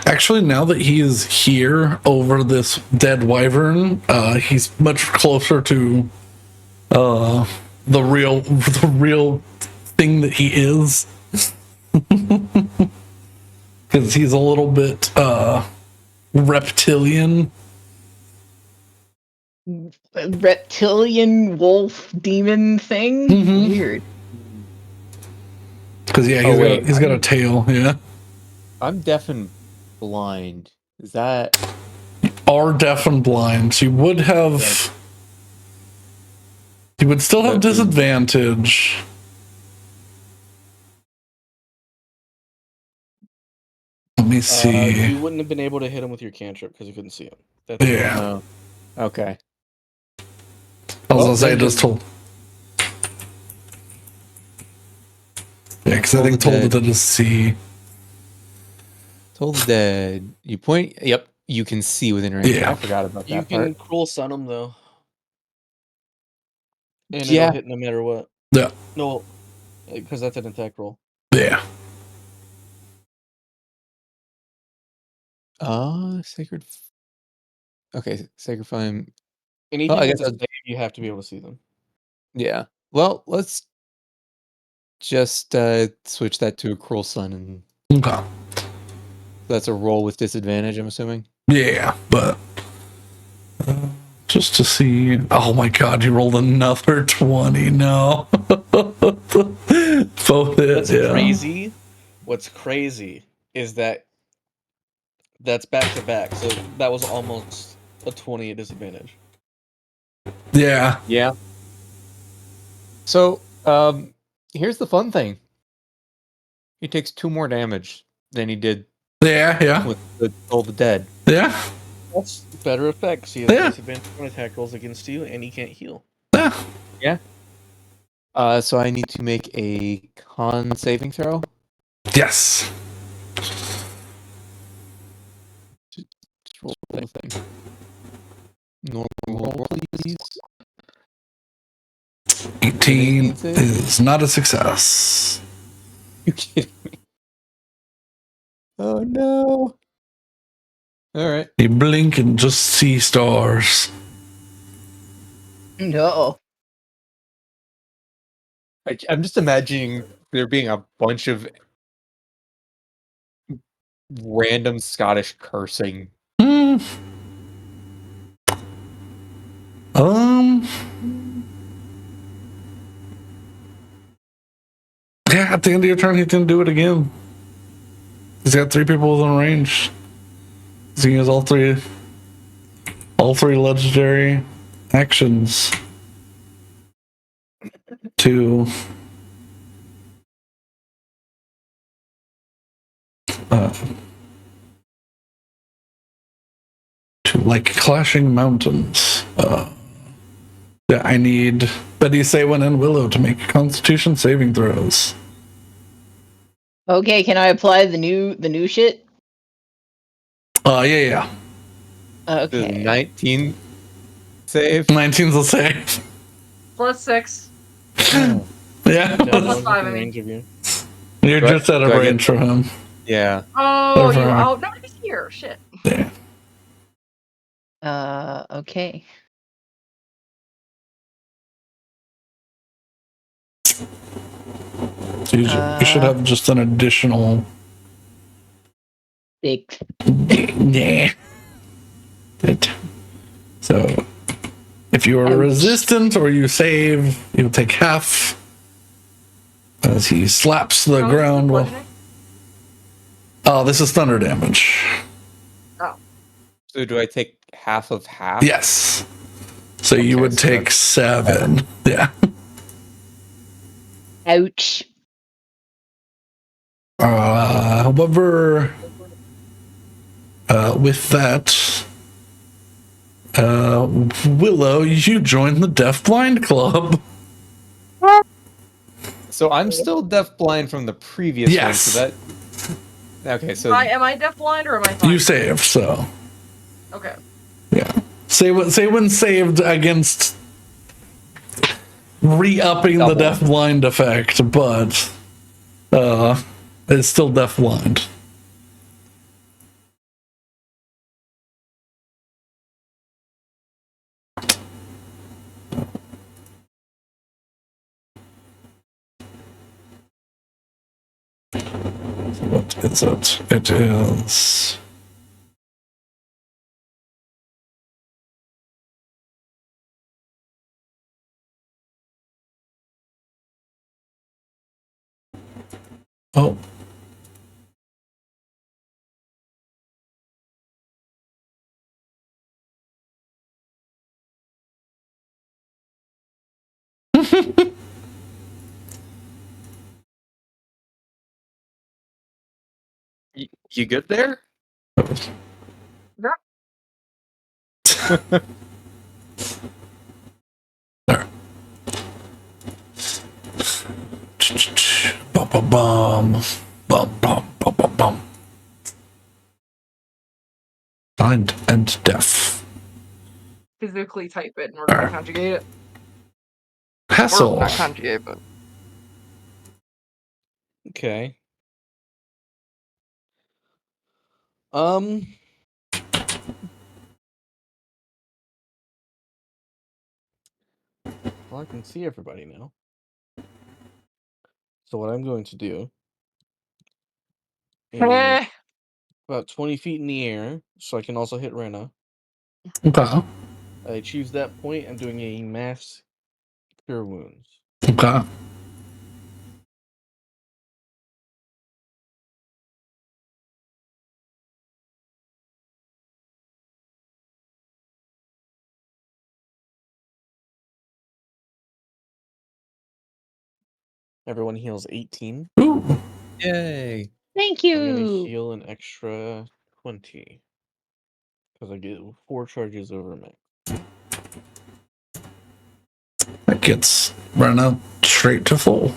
Actually, now that he is here over this dead wyvern, he's much closer to the real thing that he is. Because he's a little bit reptilian. Reptilian wolf demon thing? Mhm. Weird. Because yeah, he's got a tail. Yeah, I'm deaf and blind. Is that are deaf and blind. So you would have. You would still have disadvantage. Let me see. You wouldn't have been able to hit him with your cantrip because you couldn't see him. That's Yeah. okay? I was gonna say just told. Yeah, because I think told it to just see. Told the dead. You point. Yep, you can see within range. Yeah. I forgot about that You can part. cruel sun him though, and Yeah. it'll hit no matter what. Yeah. No, because that's an attack roll. Yeah. Sacred. Okay, sacred flame. Anything I that's guess a save, you have to be able to see them. Yeah. Well, let's just switch that to a cruel sun, and Okay. that's a roll with disadvantage. I'm assuming. Yeah, but just to see. Oh my god, you rolled another 20. No. Both hits. What's crazy? What's crazy is that that's back to back. So that was almost a 20 at disadvantage. Yeah. Yeah. So, here's the fun thing. He takes 2 more damage than he did Yeah. with the Toll the Dead. Yeah. That's better effects. He has disadvantage on attack rolls against you, and he can't heal. Yeah. So I need to make a con saving throw. Yes. Just roll the thing. Normal roll, please. 18 is not a success. You kidding me? Oh no! All right. You blink and just see stars. No. I'm just imagining there being a bunch of random Scottish cursing. Yeah, at the end of your turn, he's gonna do it again. He's got 3 people within range. He's gonna use all three legendary actions to like clashing mountains. Yeah, I need Betty, Saywin, and Willow to make Constitution saving throws. Okay, can I apply the new shit? Yeah. The Okay. 19 save. 19's a save. +6. Oh, Yeah, no Plus one's 5, I within mean. range of you. you're Do I- just out of do I get- range from him. Yeah. Oh, Over. no, he's here. Shit. Yeah. Okay. So you should have just an additional. Six. Yeah. So, if you are Ouch. resistant or you save, you'll take half as he slaps the How ground. much is Well, bludgeoning? oh, this is thunder damage. So do I take half of half? Yes. So you Okay, would so take 7. Yeah. Ouch. However, with that, Willow, you join the Deafblind Club. So I'm still deafblind from the previous one. Yes. So that. Okay, so Am I deafblind or am I fine? You saved, so Okay. yeah. Say when saved against re-upping the Double. deafblind effect, but it's still deafblind. What is it? It is. Oh. you good there? There. Bum bum bum. Bum bum bum bum bum. Blind and deaf. Physically type it in order to conjugate it. Or Hassle. not conjugate, but. Okay. Well, I can see everybody now. So what I'm going to do is Eh. about 20 feet in the air, so I can also hit Rena. Okay. I choose that point. I'm doing a mass cure wounds. Okay. Everyone heals 18. Ooh. Yay! Thank I'm gonna you. heal an extra 20 because I get 4 charges over max. That gets run out straight to full.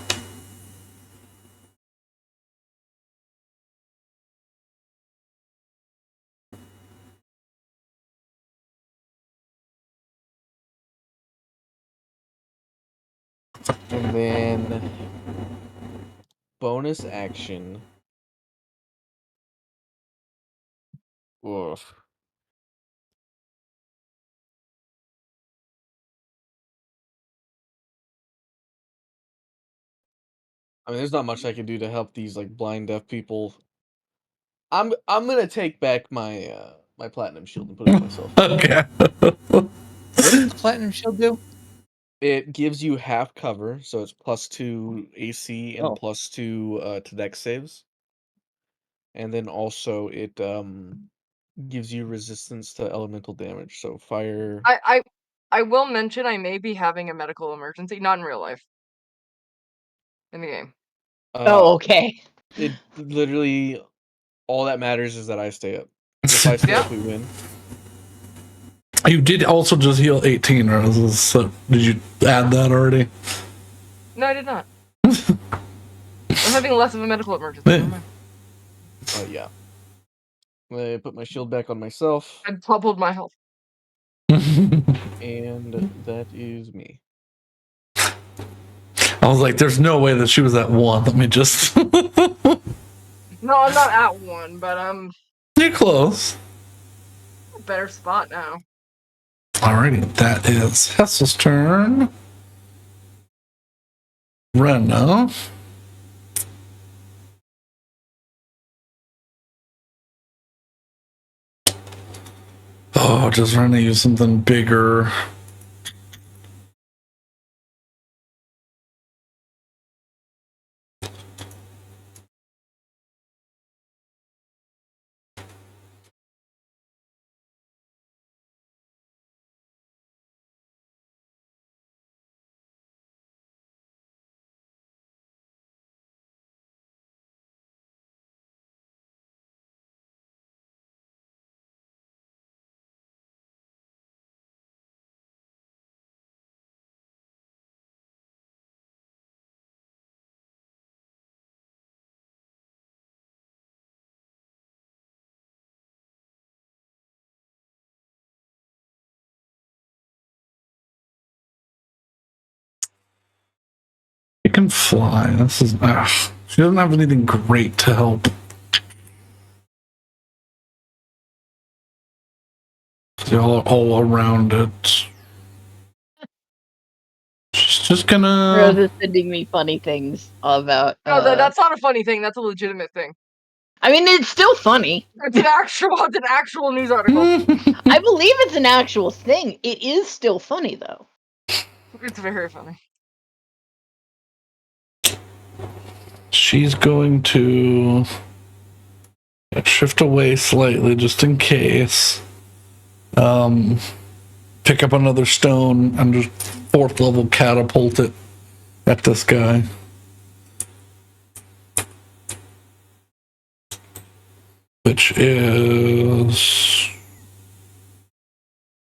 And then bonus action. Oof. I mean, there's not much I can do to help these like blind deaf people. I'm gonna take back my my platinum shield and put it on myself. Okay. What does Platinum Shield do? It gives you half cover, so it's +2 AC and Oh. +2 to dex saves. And then also it gives you resistance to elemental damage, so fire. I will mention I may be having a medical emergency, not in real life. In the game. Oh, okay. It literally all that matters is that I stay up. If I stay Yeah. up, we win. You did also just heal 18, right? So did you add that already? No, I did not. I'm having less of a medical emergency. Never mind. Yeah. I put my shield back on myself, I doubled my health. and that is me. I was like, there's no way that she was at 1. Let me just. No, I'm not at 1, but I'm You're close. in a better spot now. Alrighty, that is Hessel's turn. Rena. Oh, does Rena use something bigger? It can fly. This is. She doesn't have anything great to help. They're all around it. She's just gonna. Rose is sending me funny things about. No, that's not a funny thing. That's a legitimate thing. I mean, it's still funny. It's an actual news article. I believe it's an actual thing. It is still funny, though. It's very funny. She's going to shift away slightly just in case. Pick up another stone and just 4th level catapult it at this guy. Which is.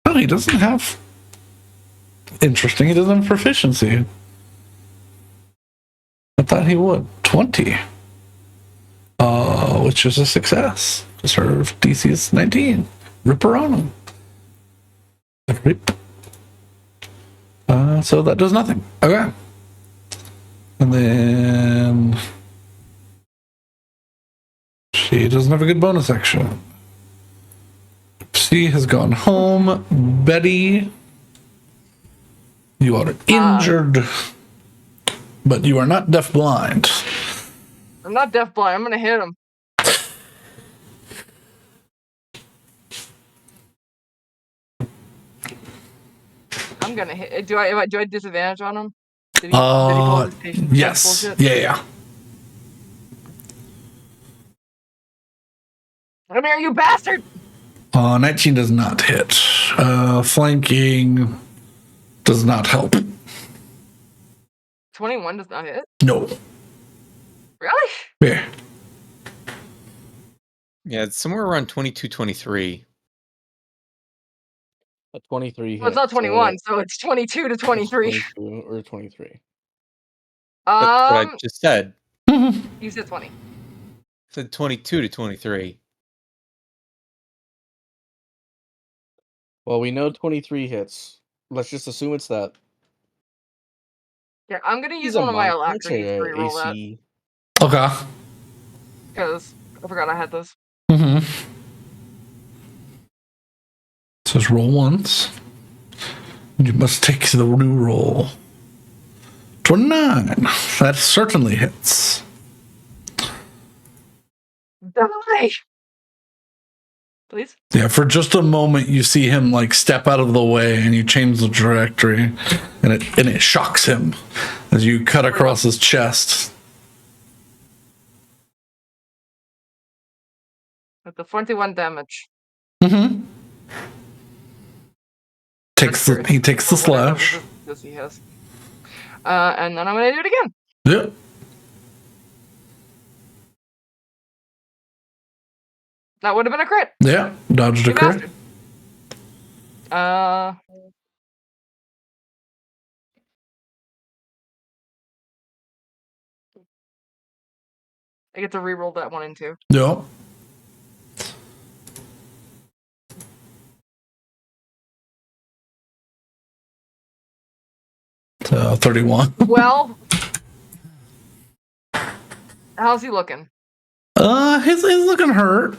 Oh, he doesn't have. Interesting, he doesn't have proficiency. I thought he would. 20. Which is a success. Because her DC is 19. Rip her on him. Rip. So that does nothing. Okay. And then. She doesn't have a good bonus action. She has gone home. Betty, you are injured, but you are not deafblind. I'm not deafblind. I'm gonna hit him. I'm gonna hit. Do I disadvantage on him? Did he pull his patient yes. bullshit? Yeah. Come here, you bastard! 19 does not hit. Flanking does not help. 21 does not hit? No. Really? Yeah. Yeah, it's somewhere around 22, 23. A 23 Well, it's not 21, so it's 22 to 23. 22 or 23. That's what I just said. You said 20. I said 22 to 23. Well, we know 23 hits. Let's just assume it's that. Yeah, I'm gonna use He's a one of my monk. Let's alacrities say, to reroll that. AC. Okay. Because I forgot I had this. Says roll once. You must take the new roll. 29. That certainly hits. Die! please. Yeah, for just a moment, you see him like step out of the way, and you change the trajectory, and it shocks him as you cut across his chest. With the 21 damage. Mm-hmm. He takes the slash. This he has. And then I'm gonna do it again. Yep. That would have been a crit. Yeah, dodged a You crit. bastard. I get to reroll that 1 and 2. Yep. 31. Well, how's he looking? He's looking hurt.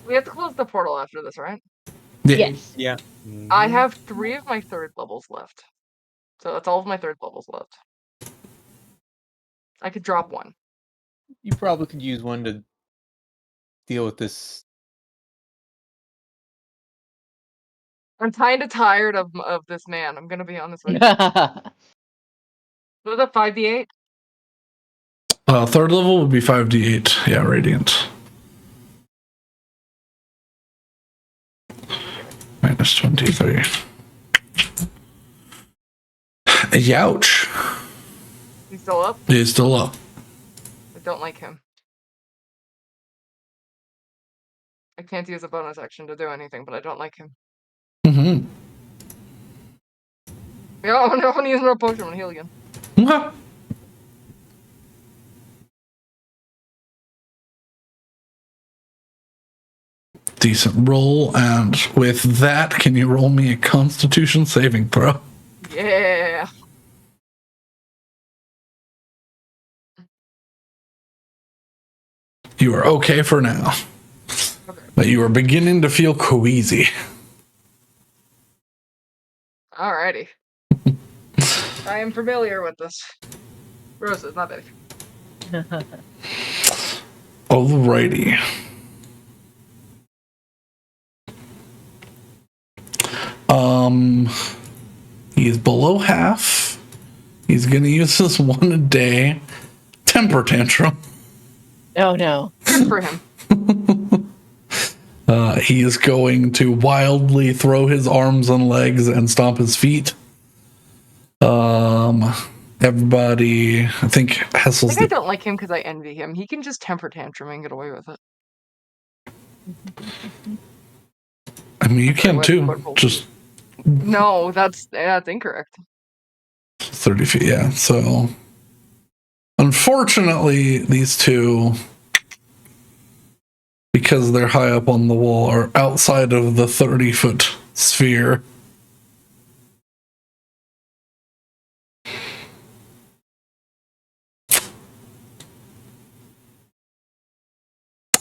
We have to close the portal after this, right? Yeah. Yes. Yeah. I have 3 of my 3rd levels left. So that's all of my 3rd levels left. I could drop 1. You probably could use one to deal with this. I'm kind of tired of this man. I'm gonna be honest with you. Was that 5d8? 3rd level would be 5d8. Yeah, radiant. Minus 23. Youch. He's still up? He's still up. I don't like him. I can't use a bonus action to do anything, but I don't like him. Mm-hmm. Yeah, I'm gonna use another potion. I'm gonna heal again. Okay. Decent roll, and with that, can you roll me a Constitution saving throw? Yeah. You are okay for now, but you are beginning to feel queasy. Alrighty. I am familiar with this. Roses, not bad. Alrighty. He's below half. He's gonna use this 1 a day temper tantrum. Oh no. Good for him. He is going to wildly throw his arms and legs and stomp his feet. Everybody, I think Hessel's. I don't like him because I envy him. He can just temper tantrum and get away with it. I mean, you can too. Just no, that's incorrect. 30 feet, yeah. So, unfortunately, these two, because they're high up on the wall, are outside of the 30-foot sphere.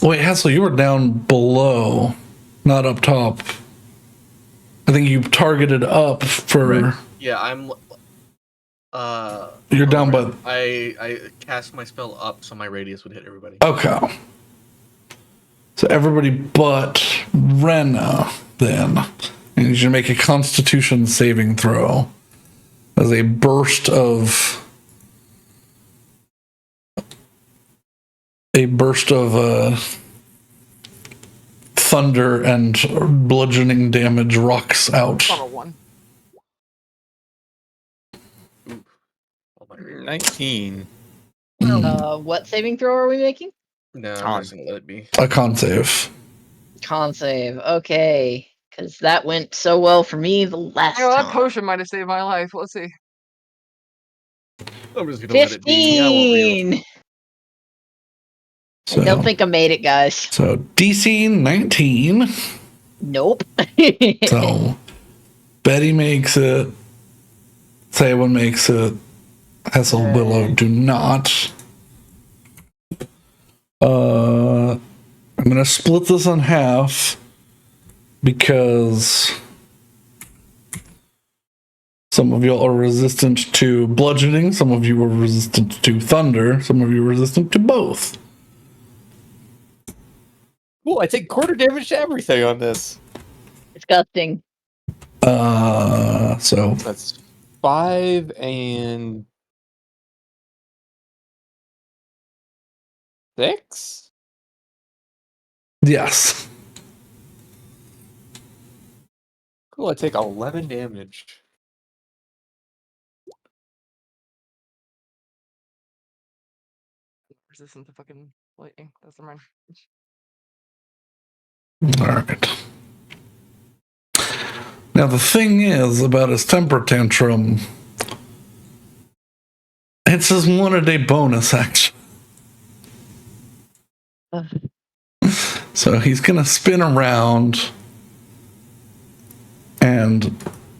Wait, Hassel, you were down below, not up top. I think you targeted up for. Right. Yeah, I'm. You're down, but I cast my spell up so my radius would hit everybody. okay. So everybody but Rena then, and you should make a Constitution saving throw as a burst of thunder and bludgeoning damage rocks out. On a 1. 19. What saving throw are we making? No, I'm Con. just gonna let it be. A con save. Con save. Okay. Because that went so well for me the last that time. potion might have saved my life. Let's see. I'm just gonna let it be. I won't reroll. 15! So, I don't think I made it, guys. so DC 19. Nope. So Betty makes it. Saywin makes it. Hessel Willow do not. I'm gonna split this in half because Some of you are resistant to bludgeoning. Some of you are resistant to thunder. Some of you are resistant to both. Cool, I take quarter damage to everything on this. Disgusting. So That's 5 and 6? yes. Cool, I take 11 damage. Resistant to fucking lightning. That's the mine. All right. Now the thing is about his temper tantrum. It's his 1-a-day bonus action. So he's gonna spin around and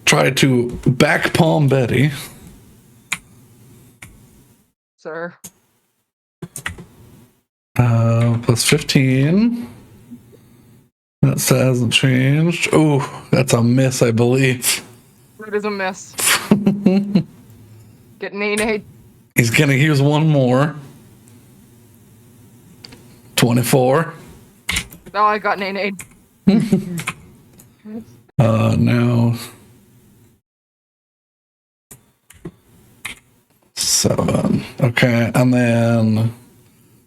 try to back palm Betty. Sir. Plus 15. That hasn't changed. Oh, that's a miss, I believe. That is a miss. Get nade. He's gonna use one more. 24. Oh, I got nade. Now 7. Okay, and then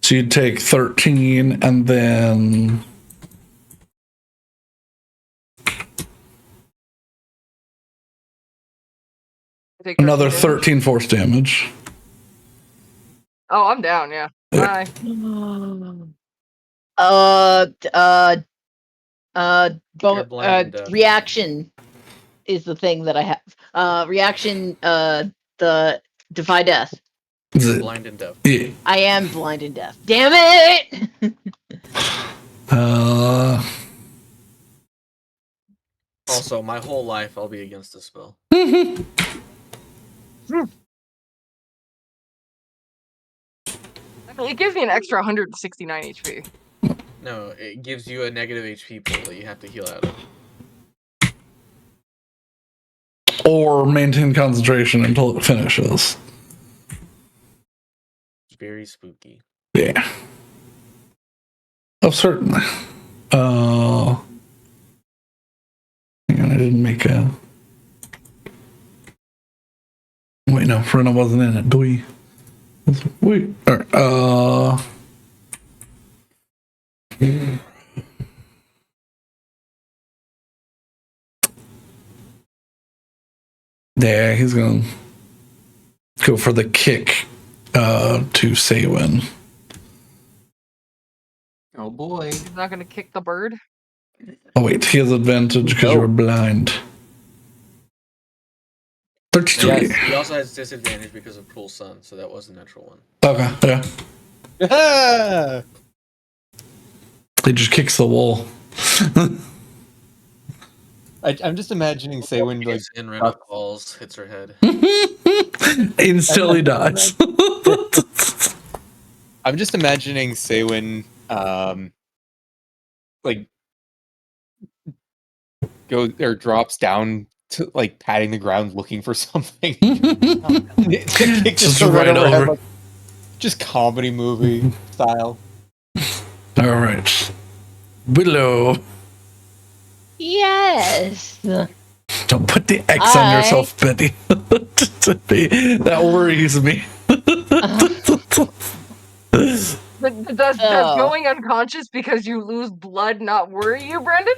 so you'd take 13 and then Take another 13 damage. 13 force damage. Oh, I'm down, yeah. Bye. You're blind and deaf. Reaction is the thing that I have. Reaction, the defy death. Is You're it- blind and deaf. Yeah. I am blind and deaf. Damn it! Also, my whole life I'll be against this spell. It gives me an extra 169 HP. No, it gives you a negative HP pool that you have to heal out of. Or maintain concentration until it finishes. It's very spooky. Yeah. Oh, certainly. Hang on, I didn't make a. Wait, no, Frena wasn't in it. Do we? Wait. All right. Yeah, he's gonna go for the kick to Saywin. Oh boy. He's not gonna kick the bird. Oh wait, he has advantage because you're blind. 32. Yes. He also has disadvantage because of Cruel Sun, so that was a natural one. Okay, yeah. He just kicks the wall. I'm just imagining Saywin like In random falls, hits her head. Instantly dies. I'm just imagining Saywin like goes or drops down to like patting the ground looking for something. Kick Just right right overhead, over. like, just comedy movie style. All right. Willow. Yes. Don't put the X on yourself, Betty. That worries me. Does going unconscious because you lose blood not worry you, Brandon?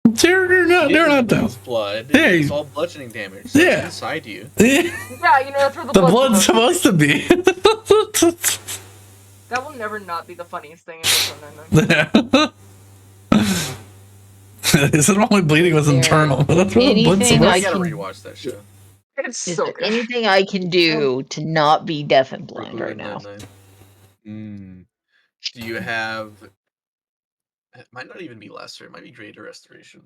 They're not down. Lose blood. Hey. It's all bludgeoning damage. So Yeah. it's inside you. Yeah, you know that's where the The blood's supposed to be. That will never not be the funniest thing in this one. Isn't only bleeding was Is there internal? That's what the blood's anything I supposed gotta to be. rewatch that show. It's Is so there good. anything I can do to not be deaf and blind Brooklyn right now? Nine-Nine. Do you have? It might not even be lesser. It might be greater restoration.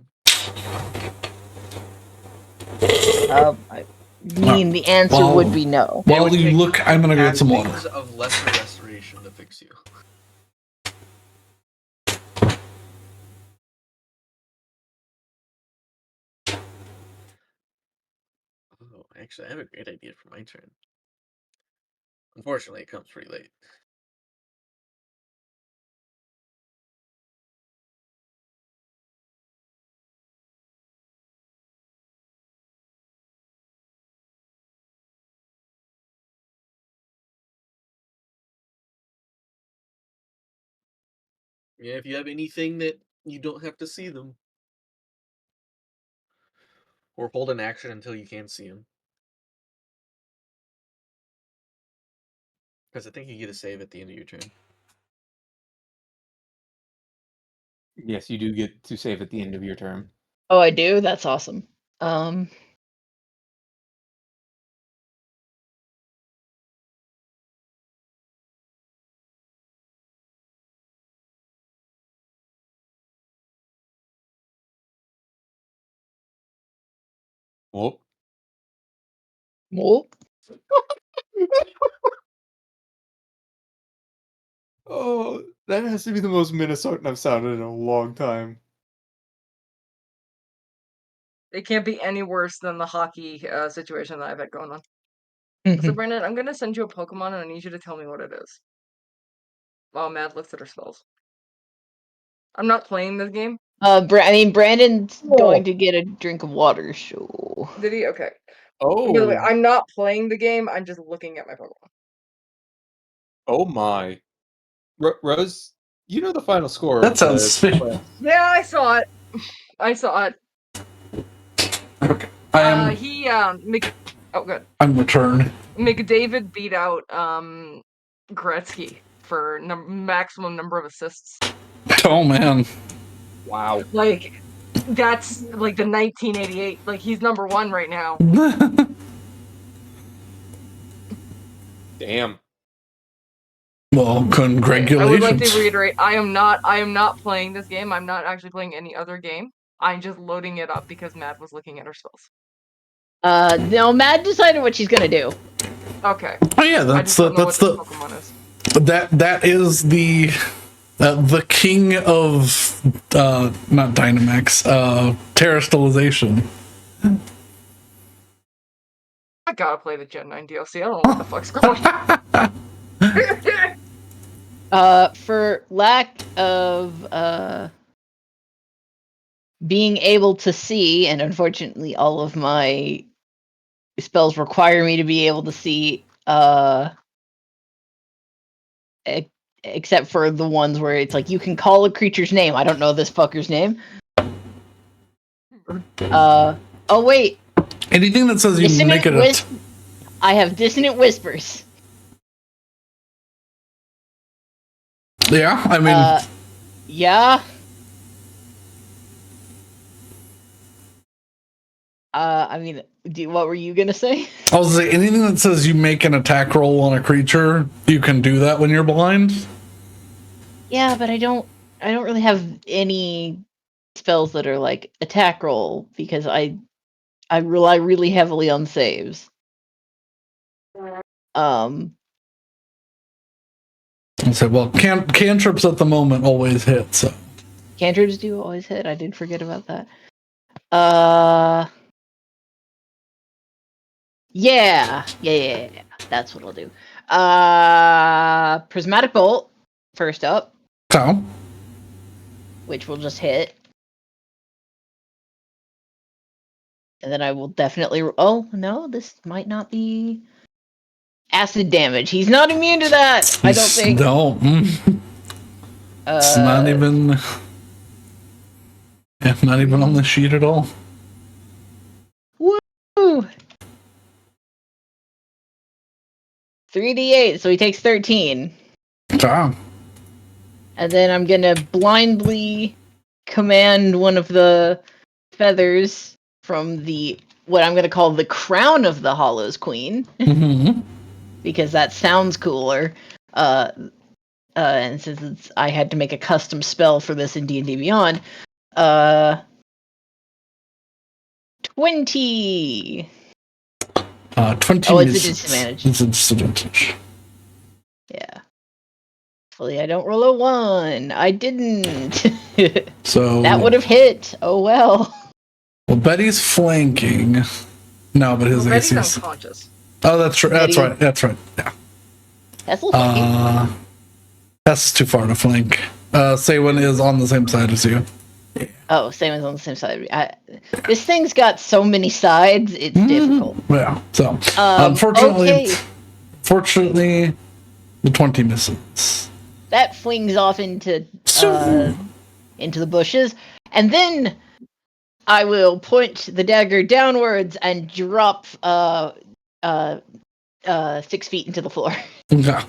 I mean, the answer would be no. It While would you take look, I'm gonna get some water. things of lesser restoration to fix you. Actually, I have a great idea for my turn. Unfortunately, it comes pretty late. Yeah, if you have anything that you don't have to see them. Or hold an action until you can't see them. Because I think you get a save at the end of your turn. Yes, you do get to save at the end of your turn. Oh, I do? That's awesome. Whoop. Well, Oh, that has to be the most Minnesotan I've sounded in a long time. It can't be any worse than the hockey situation that I've had going on. So, Brandon, I'm gonna send you a Pokemon and I need you to tell me what it is. While Mad looks at her spells. I'm not playing this game. Brandon's Oh. going to get a drink of water, so. Did he? Okay. Oh. By the way, I'm not playing the game. I'm just looking at my Pokemon. Oh my. Rose, you know the final score. That of sounds the fishy. Yeah, I saw it. I saw it. Okay. I'm Oh, good. I'm returned. McDavid beat out Gretzky for maximum number of assists. Oh man. Wow. Like that's like the 1988. Like he's number one right now. Damn. Well, congratulations. I would like to reiterate, I am not playing this game. I'm not actually playing any other game. I'm just loading it up because Mad was looking at her spells. No, Mad decided what she's gonna do. Okay. Oh yeah, I that's just don't know that's what the this Pokemon is. that is the king of not Dynamax, terrestrialization. I gotta play the Gen 9 DLC. I don't know what the fuck's going on. For lack of being able to see, and unfortunately all of my spells require me to be able to see, except for the ones where it's like you can call a creature's name. I don't know this fucker's name. Oh wait. Anything that says you can make it I have Dissonant Whispers. Yeah, I mean yeah. What were you gonna say? I was saying anything that says you make an attack roll on a creature, you can do that when you're blind. Yeah, but I don't really have any spells that are like attack roll because I rely really heavily on saves. I said, well, cantrips at the moment always hit, so Cantrips do always hit. I did forget about that. Yeah. That's what I'll do. Prismatic Bolt first up, so which will just hit. And then I will definitely. Oh no, this might not be acid damage. He's not immune to that. I don't think. No, it's not even. Yeah, not even on the sheet at all. Woo! 3d8, so he takes 13. So, And then I'm gonna blindly command one of the feathers from the what I'm gonna call the crown of the Hollows Queen, because that sounds cooler. And since I had to make a custom spell for this in D&D Beyond, 20. 20 Oh, it's a misses. disadvantage. It's a disadvantage. Yeah. Hopefully I don't roll a 1. I didn't. So that would have hit. Oh well. Well, Betty's flanking. No, but his Well, Betty's AC's. unconscious. Oh, that's true. That's Betty- right. That's right. Yeah. That's a little funky. That's too far to flank. Saywin is on the same side as you. Oh, same as on the same side. This thing's got so many sides, it's difficult. Yeah. So, unfortunately, Okay. fortunately, the 20 misses. That flings off into the bushes, and then I will point the dagger downwards and drop 6 feet into the floor. Yeah.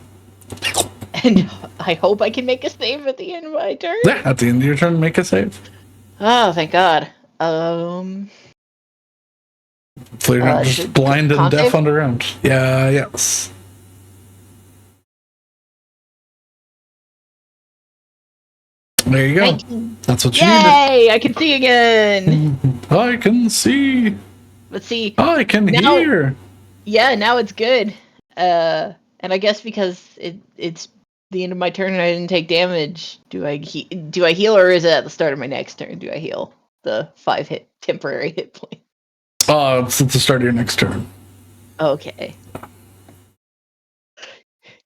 And I hope I can make a save at the end of my turn. Yeah. At the end of your turn, make a save. Oh, thank God. Hopefully, you're not just should- blind and con deaf save? underground. Yeah. Yes. There you go. 19. That's what you Yay! I can see again. needed. I can see. Let's see. I can Now- hear. Yeah, now it's good. And I guess because it's the end of my turn and I didn't take damage, do I heal, or is it at the start of my next turn? Do I heal the 5 temporary hit point? It's at the start of your next turn. Okay.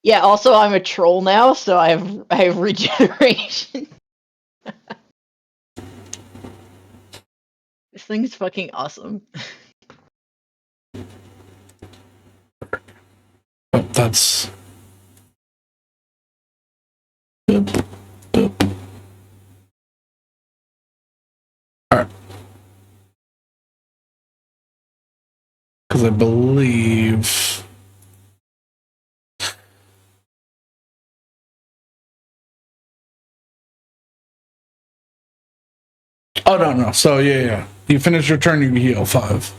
Yeah. Also, I'm a troll now, so I have regeneration. This thing's fucking awesome. Oh, that's. Boop, boop. All right. Because I believe. Oh no. So yeah. You finish your turn, you heal 5.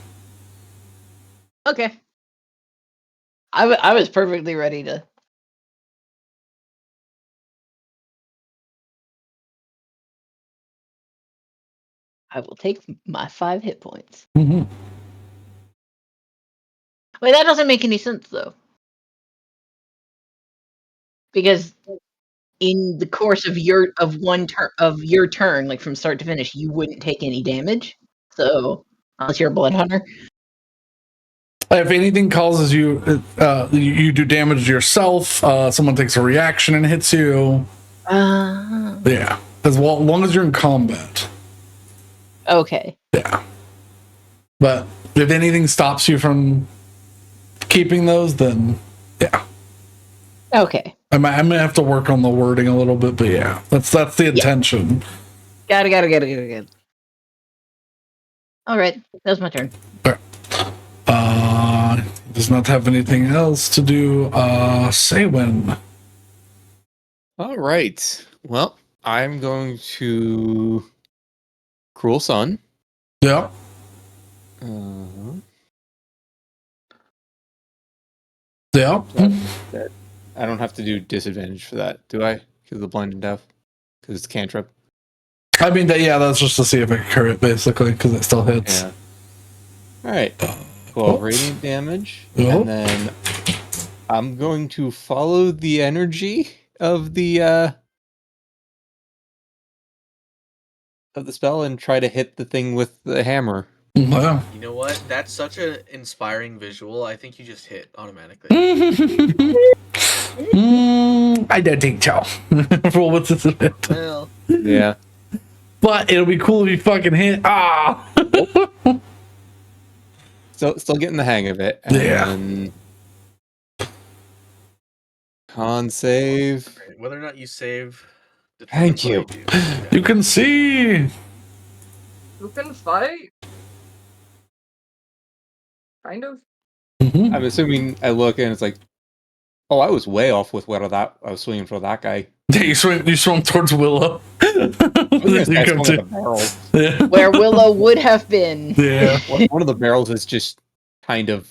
Okay. I was perfectly ready to. I will take my 5 hit points. Mm-hmm. Wait, that doesn't make any sense though. Because in the course of your turn, like from start to finish, you wouldn't take any damage. So unless you're a blood hunter. If anything causes you, you do damage to yourself. Someone takes a reaction and hits you. Yeah, as long as you're in combat. Okay. Yeah. But if anything stops you from keeping those, then yeah. Okay. I might have to work on the wording a little bit, but yeah, that's the intention. Got it. All right, that was my turn. Does not have anything else to do. Saywin. All right. Well, I'm going to Cruel Sun. Yeah. Yeah. I don't have to do disadvantage for that, do I? Because of the blind and deaf? Because it's cantrip. I mean, that's just to see if it can crit, basically, because it still hits. Yeah. All right. 12 radiant damage. Oh. And then I'm going to follow the energy of the spell and try to hit the thing with the hammer. Wow. You know what? That's such an inspiring visual. I think you just hit automatically. I don't think so. Roll with this a bit. Well, Yeah. But it'll be cool if you fucking hit. Still getting the hang of it. And then con save. whether or not you save. Thank you. You can see. Who can fight? Kind of. Mm-hmm. I'm assuming I look and it's like, oh, I was way off with whether that I was swinging for that guy. Yeah, you swung towards Willow. I swung at the barrel. Yeah. Where Willow would have been. Yeah. One of the barrels is just kind of.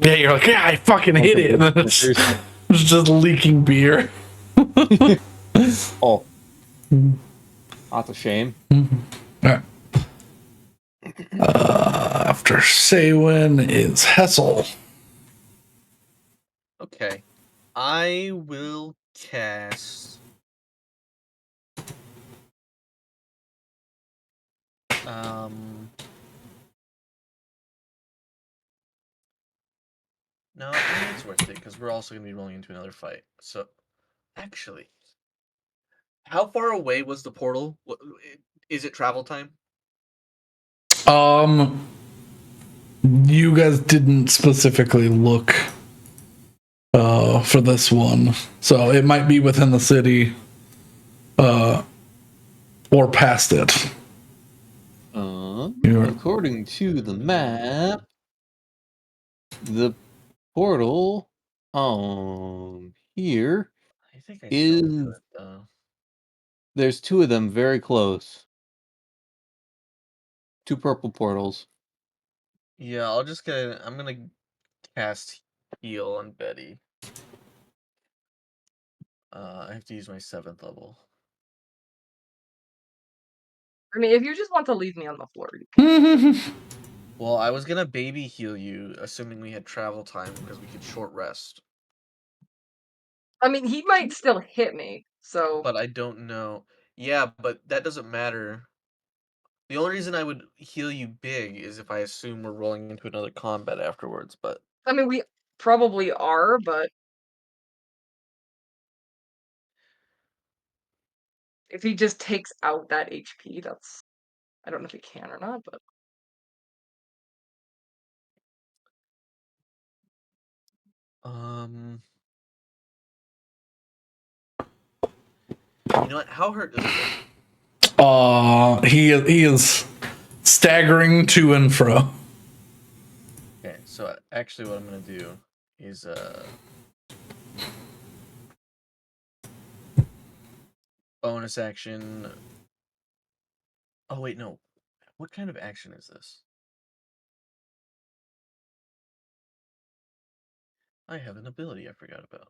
Yeah, you're like, yeah, I fucking hit it. And then it's just leaking beer. Oh. That's a shame. All right. After Saywin is Hessel. Okay. I will cast. No, I mean, it's worth it because we're also going to be rolling into another fight. So, actually, how far away was the portal? Is it travel time? You guys didn't specifically look for this one, so it might be within the city or past it. You're- According to the map, the portal here I think I is still do it, though. there's two of them very close. Two purple portals. Yeah, I'm gonna cast heal on Betty. I have to use my 7th level. I mean, if you just want to leave me on the floor, you can. Well, I was gonna baby heal you, assuming we had travel time because we could short rest. I mean, he might still hit me, so. But I don't know. Yeah, but that doesn't matter. The only reason I would heal you big is if I assume we're rolling into another combat afterwards, but I mean, we probably are, but if he just takes out that HP, that's. I don't know if he can or not, but. you know what? How hurt is Betty? He is staggering to and fro. Okay, so actually what I'm gonna do is bonus action. Oh wait, no. What kind of action is this? I have an ability I forgot about.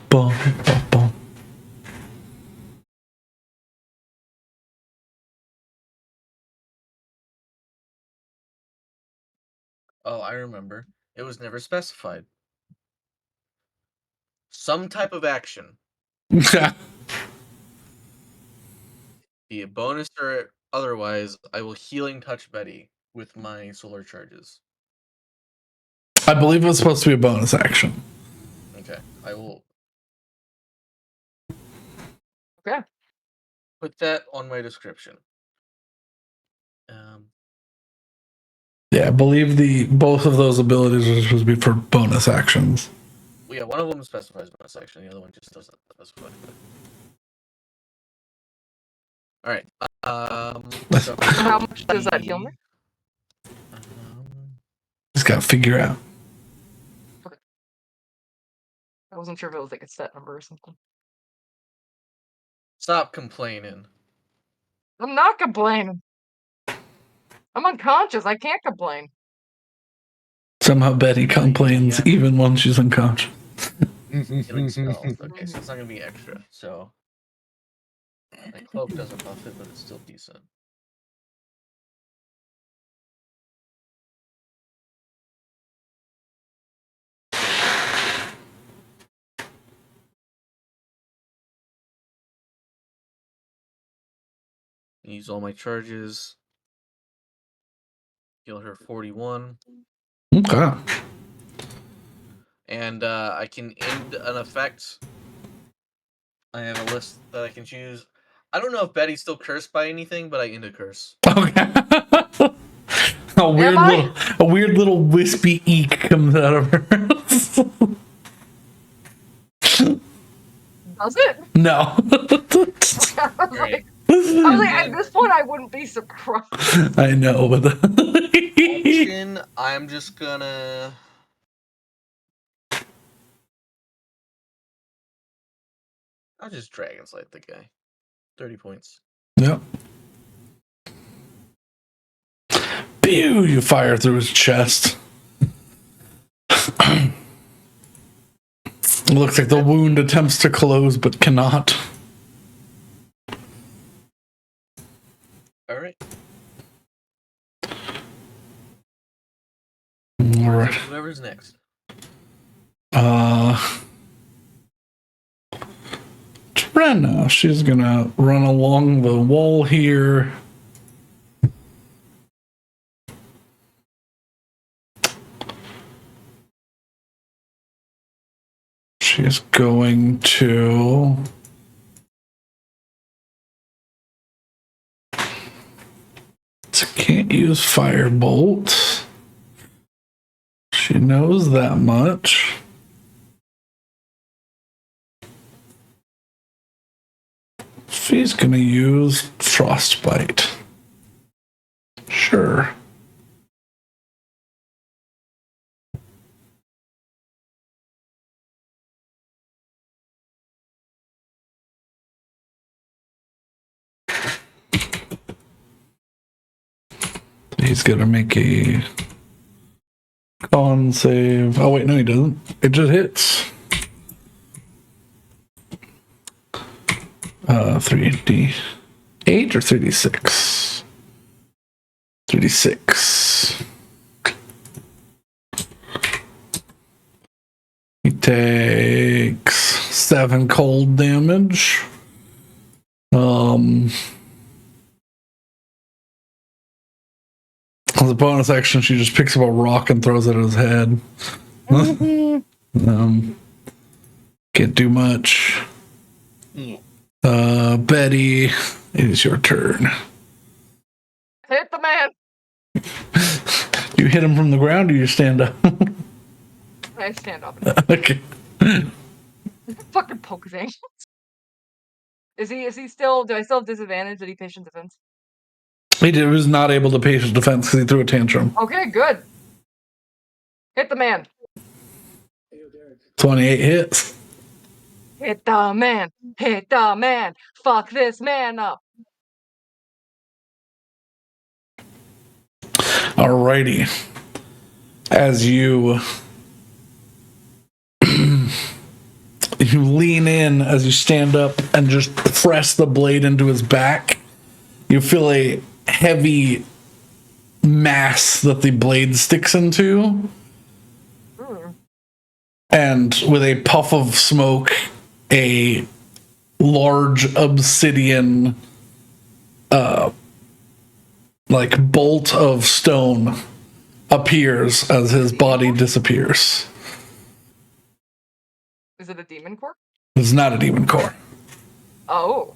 Boom, boom, boom. Oh, I remember. It was never specified. Some type of action, be it bonus or otherwise, I will healing touch Betty with my solar charges. I believe it was supposed to be a bonus action. Okay, I will Okay. put that on my description. Yeah, I believe both of those abilities are supposed to be for bonus actions. Well, yeah, one of them specifies bonus action, the other one just doesn't specify. All right. So How much does that heal me? Just gotta figure out. I wasn't sure if it was like a set number or something. Stop complaining. I'm not complaining. I'm unconscious. I can't complain. Somehow Betty complains Yeah. even when she's unconscious. Healing spells. Okay, so it's not gonna be extra. So my cloak doesn't buff it, but it's still decent. Use all my charges. Heal her 41. Okay. And I can end an effect. I have a list that I can choose. I don't know if Betty's still cursed by anything, but I end a curse. Okay. a weird little wispy eek comes out of her. Does it? No. I was like, at this point, I wouldn't be surprised. I know, but Option, I'm just gonna. I'll just Dragon Slide the guy. 30 points. Yep. Pew! You fire through his chest. It looks like the wound attempts to close but cannot. All right. All right. Whoever's next. Trenna, she's gonna run along the wall here. She's going to. So can't use Firebolt. She knows that much. She's going to use Frostbite. Sure. He's going to make a con save. Oh, wait, no, he doesn't. It just hits. 3d8 or 3d6? 3d6. He takes 7 cold damage. As a bonus action, she just picks up a rock and throws it at his head. Can't do much. Betty, it is your turn. Hit the man. You hit him from the ground or you stand up? I stand up. Okay. Fucking poke thing. Is he still? Do I still have disadvantage? Did he patient defense? He was not able to patient defense because he threw a tantrum. Okay, good. Hit the man. 28 hits. Hit the man. Hit the man. Fuck this man up. Alrighty. As you you lean in as you stand up and just press the blade into his back, you feel a heavy mass that the blade sticks into. And with a puff of smoke, a large obsidian like bolt of stone appears as his body disappears. Is it a demon core? It's not a demon core. Oh.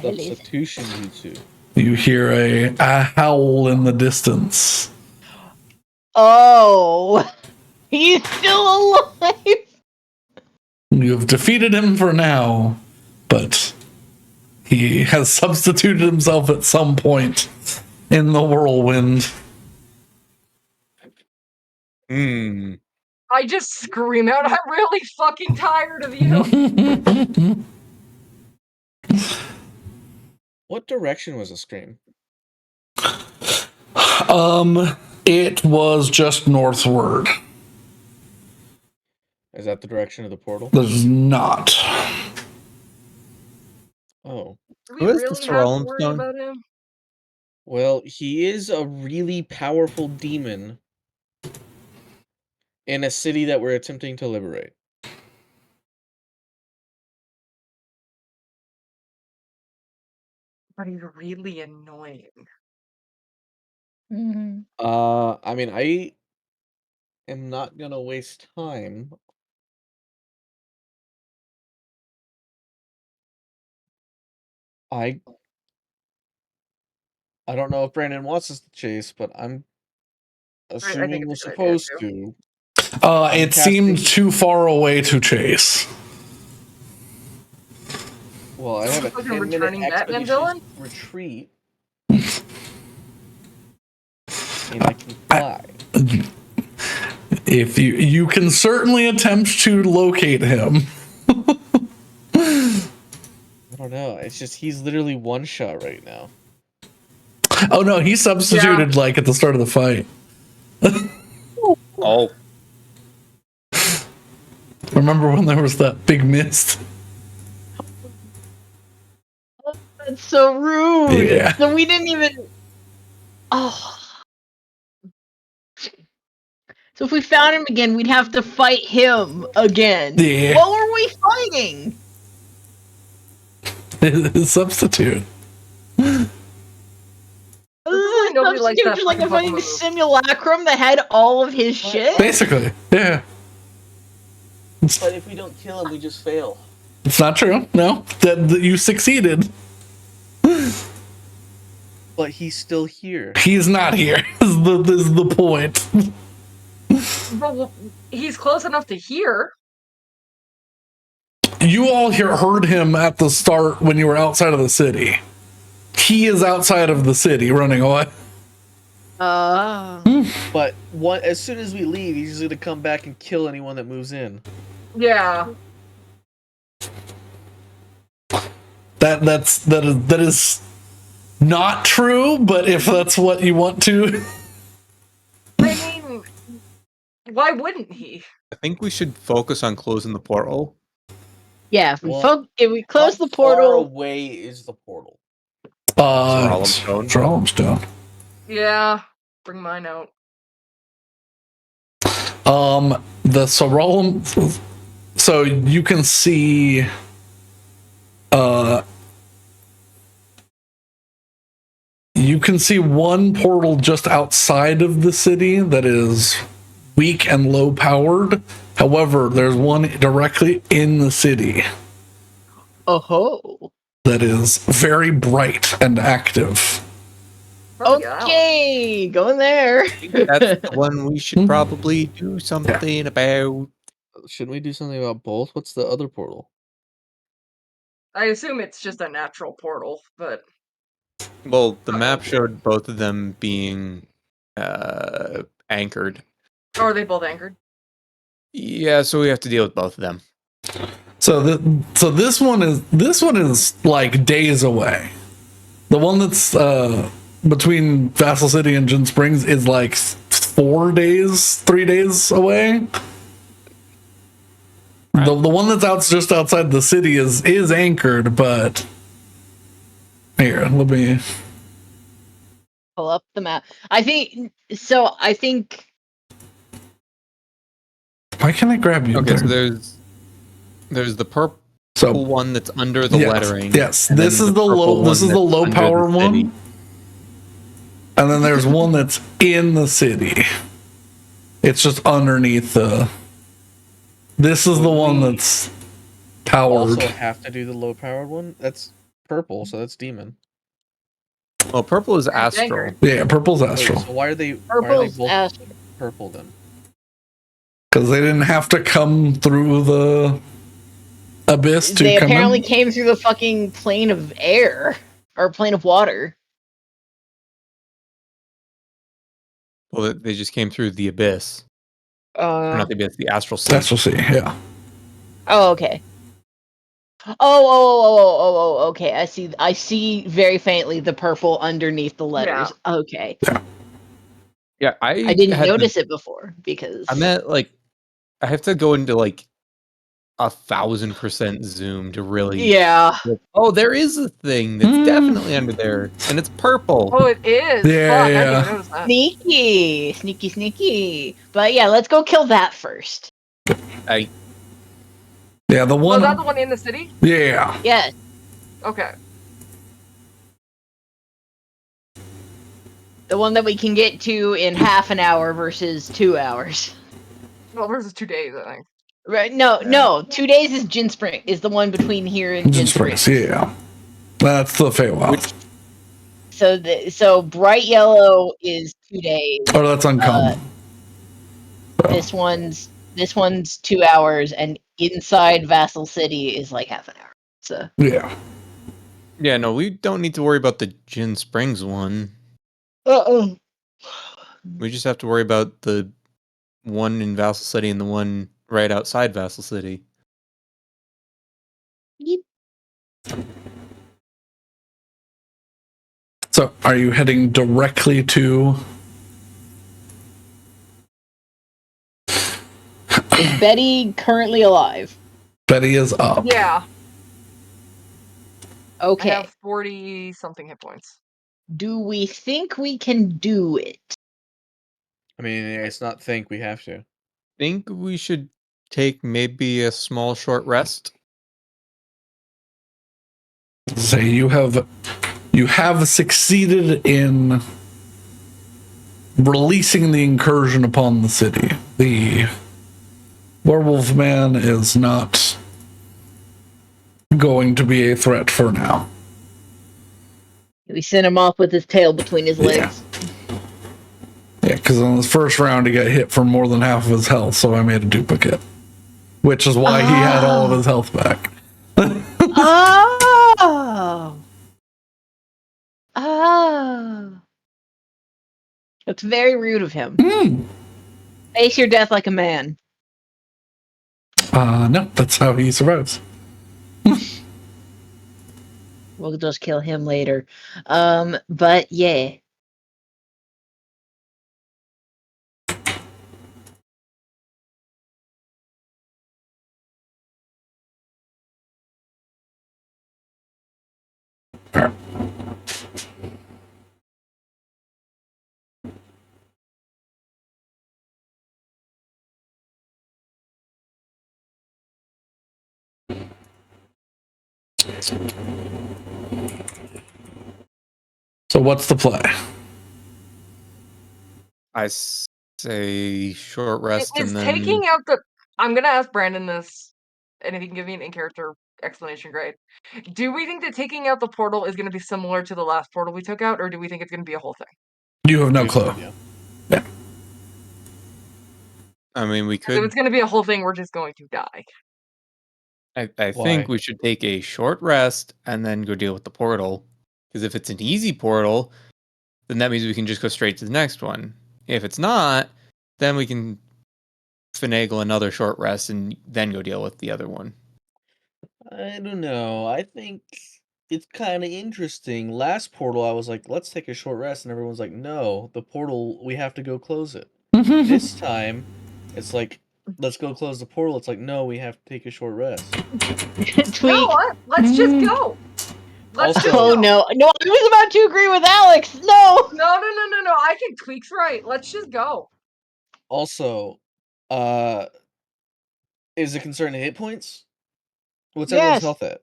Substitution jutsu. You hear a howl in the distance. Oh, he's still alive. You have defeated him for now, but he has substituted himself at some point in the whirlwind. I just scream out, I'm really fucking tired of you. What direction was the scream? It was just northward. Is that the direction of the portal? There's not. Oh. Do Who we is really this have to Roland worry Stone? about him? Well, he is a really powerful demon in a city that we're attempting to liberate. But he's really annoying. I mean, I am not gonna waste time. I don't know if Brandon wants us to chase, but I'm I think assuming we're it's a good idea, supposed to. It seemed too far away to chase. Well, I have a Fucking 10-minute returning Batman expedition villain? retreat. And I can fly. If you can certainly attempt to locate him. I don't know. It's just he's literally one shot right now. Oh no, he substituted like at the start of the fight. Oh. Remember when there was that big mist? Oh, that's so rude. Yeah. So we didn't even. Oh. So if we found him again, we'd have to fight him again. Yeah. What were we fighting? Substitute. This is why Nobody likes substitute that for like a fucking fucking Pokemon move. simulacrum that had all of his What? shit? Basically, yeah. But if we don't kill him, we just fail. It's not true. No, that you succeeded. But he's still here. He's not here. This is the point. But he's close enough to hear. You all heard him at the start when you were outside of the city. He is outside of the city running away. But as soon as we leave, he's going to come back and kill anyone that moves in. Yeah. That is not true, but if that's what you want to. I mean, why wouldn't he? I think we should focus on closing the portal. Yeah, if we, Well, if we close How the portal. far away is the portal? Solemn Stone. Yeah. Bring mine out. The Solemn. So you can see. You can see one portal just outside of the city that is weak and low powered. However, there's one directly in the city Oh. that is very bright and active. Probably get out. Okay, going there. That's the one we should probably do something about. Shouldn't we do something about both? What's the other portal? I assume it's just a natural portal, but Well, the map showed both of them being anchored. oh, are they both anchored? Yeah, so we have to deal with both of them. So this one is like days away. The one that's between Vassal City and Gin Springs is like 3 days away. Right. The one that's just outside the city is anchored, but here, let me Pull up the map. I think so. I think. why can't I grab you? Okay, there? so there's the purple So one that's under the yes, lettering. yes, and this then is the purple low. This one is the that's low under power the city. one, and then there's one that's in the city. It's just underneath the. This is the one that's powered. Also have to do the low powered one? That's purple, so that's demon. Well, purple is That's astral. anchored. Yeah, purple's Wait, astral so why are they Purple's both astral. purple then? because they didn't have to come through the abyss to They come apparently in. came through the fucking plane of air or plane of water. Well, they just came through the abyss. Or not the abyss, the astral sea. Astral Sea, yeah. Oh, okay. Oh, okay. I see very faintly the purple underneath the letters. Okay. Yeah, I didn't had to- notice it before because I meant like I have to go into like 1,000% zoom to really. yeah. Oh, there is a thing that's definitely under there, and it's purple. Oh, it is. Yeah, Fuck, I yeah. didn't even notice that. Sneaky. But yeah, let's go kill that first. Yeah, the Was one. that the one in the city? Yeah. Yes. Okay. The one that we can get to in half an hour versus 2 hours. Well, versus 2 days, I think. Right? No. 2 days is Gin Spring. Is the one between here and Gin Springs. Yeah. That's the Feywild. So bright yellow is 2 days. Oh, that's uncommon. This one's 2 hours, and inside Vassal City is like half an hour. So Yeah. Yeah, no, we don't need to worry about the Gin Springs one. We just have to worry about the one in Vassal City and the one right outside Vassal City. So, are you heading directly to? Is Betty currently alive? Betty is up. Yeah. Okay. I have 40 something hit points. Do we think we can do it? I mean, it's not think we have to. Think we should take maybe a small short rest. Say you have succeeded in releasing the incursion upon the city. The werewolf man is not going to be a threat for now. We sent him off with his tail between his legs. Yeah, because on the first round he got hit for more than half of his health, so I made a duplicate. Which is why he had all of his health back. Oh! That's very rude of him. Face your death like a man. No, that's how he survives. We'll just kill him later. But yeah. So what's the play? I say short rest Is and then taking out the. I'm gonna ask Brandon this, and if he can give me an in-character explanation, great. Do we think that taking out the portal is gonna be similar to the last portal we took out, or do we think it's gonna be a whole thing? You have no We have clue. idea. Yeah. I mean we If could it's gonna be a whole thing, we're just going to die. I think we should take a short rest and then go deal with the portal. Because if it's an easy portal, then that means we can just go straight to the next one. If it's not, then we can finagle another short rest and then go deal with the other one. I don't know. I think it's kind of interesting. Last portal, I was like, let's take a short rest, and everyone's like, no, the portal, we have to go close it. This time, it's like, let's go close the portal. It's like, no, we have to take a short rest. Tweak. You know what? Let's just go. Let's Also- just Oh go. no. No, I was about to agree with Alex. No. No. I think Tweak's right. Let's just go. Also, is it concerned hit points? What's everyone's Yes. health at?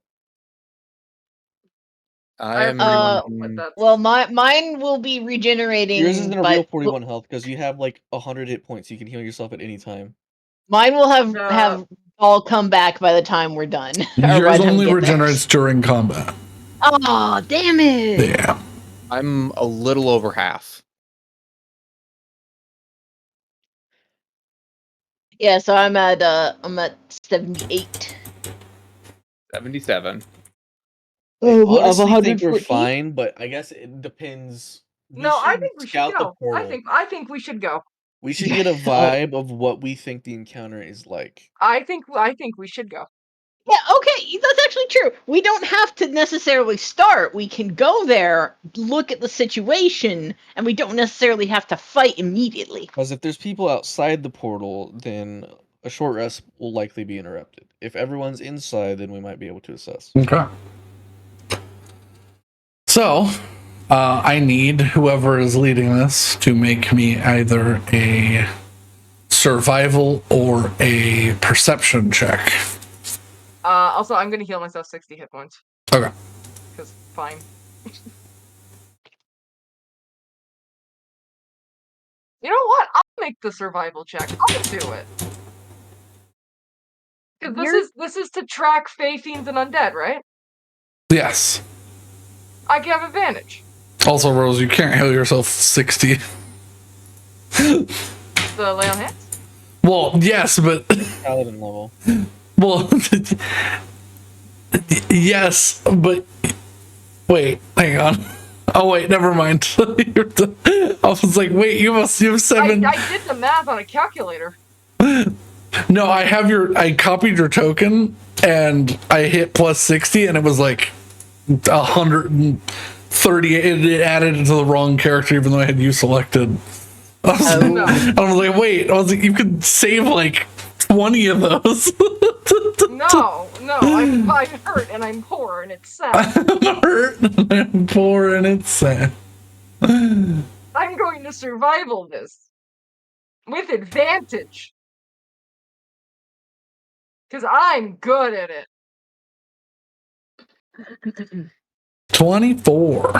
I have I'm 41 health, but that's Well, mine will be regenerating. Yours isn't a by- real 41 health because you have like 100 hit points. You can heal yourself at any time. Mine will have all come back by the time we're done. Or by Yours the time we only get there. regenerates during combat. Oh, damn it! Yeah. I'm a little over half. Yeah, so I'm at 78. 77. I Of honestly think we're 114? fine, but I guess it depends. no. I think we should scout the go. portal. I think we should go. We should get a vibe of what we think the encounter is like. I think we should go. Yeah, okay, that's actually true. We don't have to necessarily start. We can go there, look at the situation, and we don't necessarily have to fight immediately. Because if there's people outside the portal, then a short rest will likely be interrupted. If everyone's inside, then we might be able to assess. Okay. So, I need whoever is leading this to make me either a survival or a perception check. Also, I'm gonna heal myself 60 hit points. Okay. Because fine. You know what? I'll make the survival check. I'll do it. Because this is to track Fey Fiends and Undead, right? Yes. I can have advantage. Also, Rose, you can't heal yourself 60. The lay on hands? Well, yes, but Paladin level. well, yes, but wait, hang on. Oh wait, never mind. I was like, wait, you have 7. I did the math on a calculator. No, I copied your token and I hit plus 60 and it was like 130. It added it to the wrong character even though I had you selected. I was like, wait, I was like, you could save like 20 of those. No, I'm hurt and I'm poor and it's sad. I'm hurt and I'm poor and it's sad. I'm going to survival this. With advantage. Because I'm good at it. 24.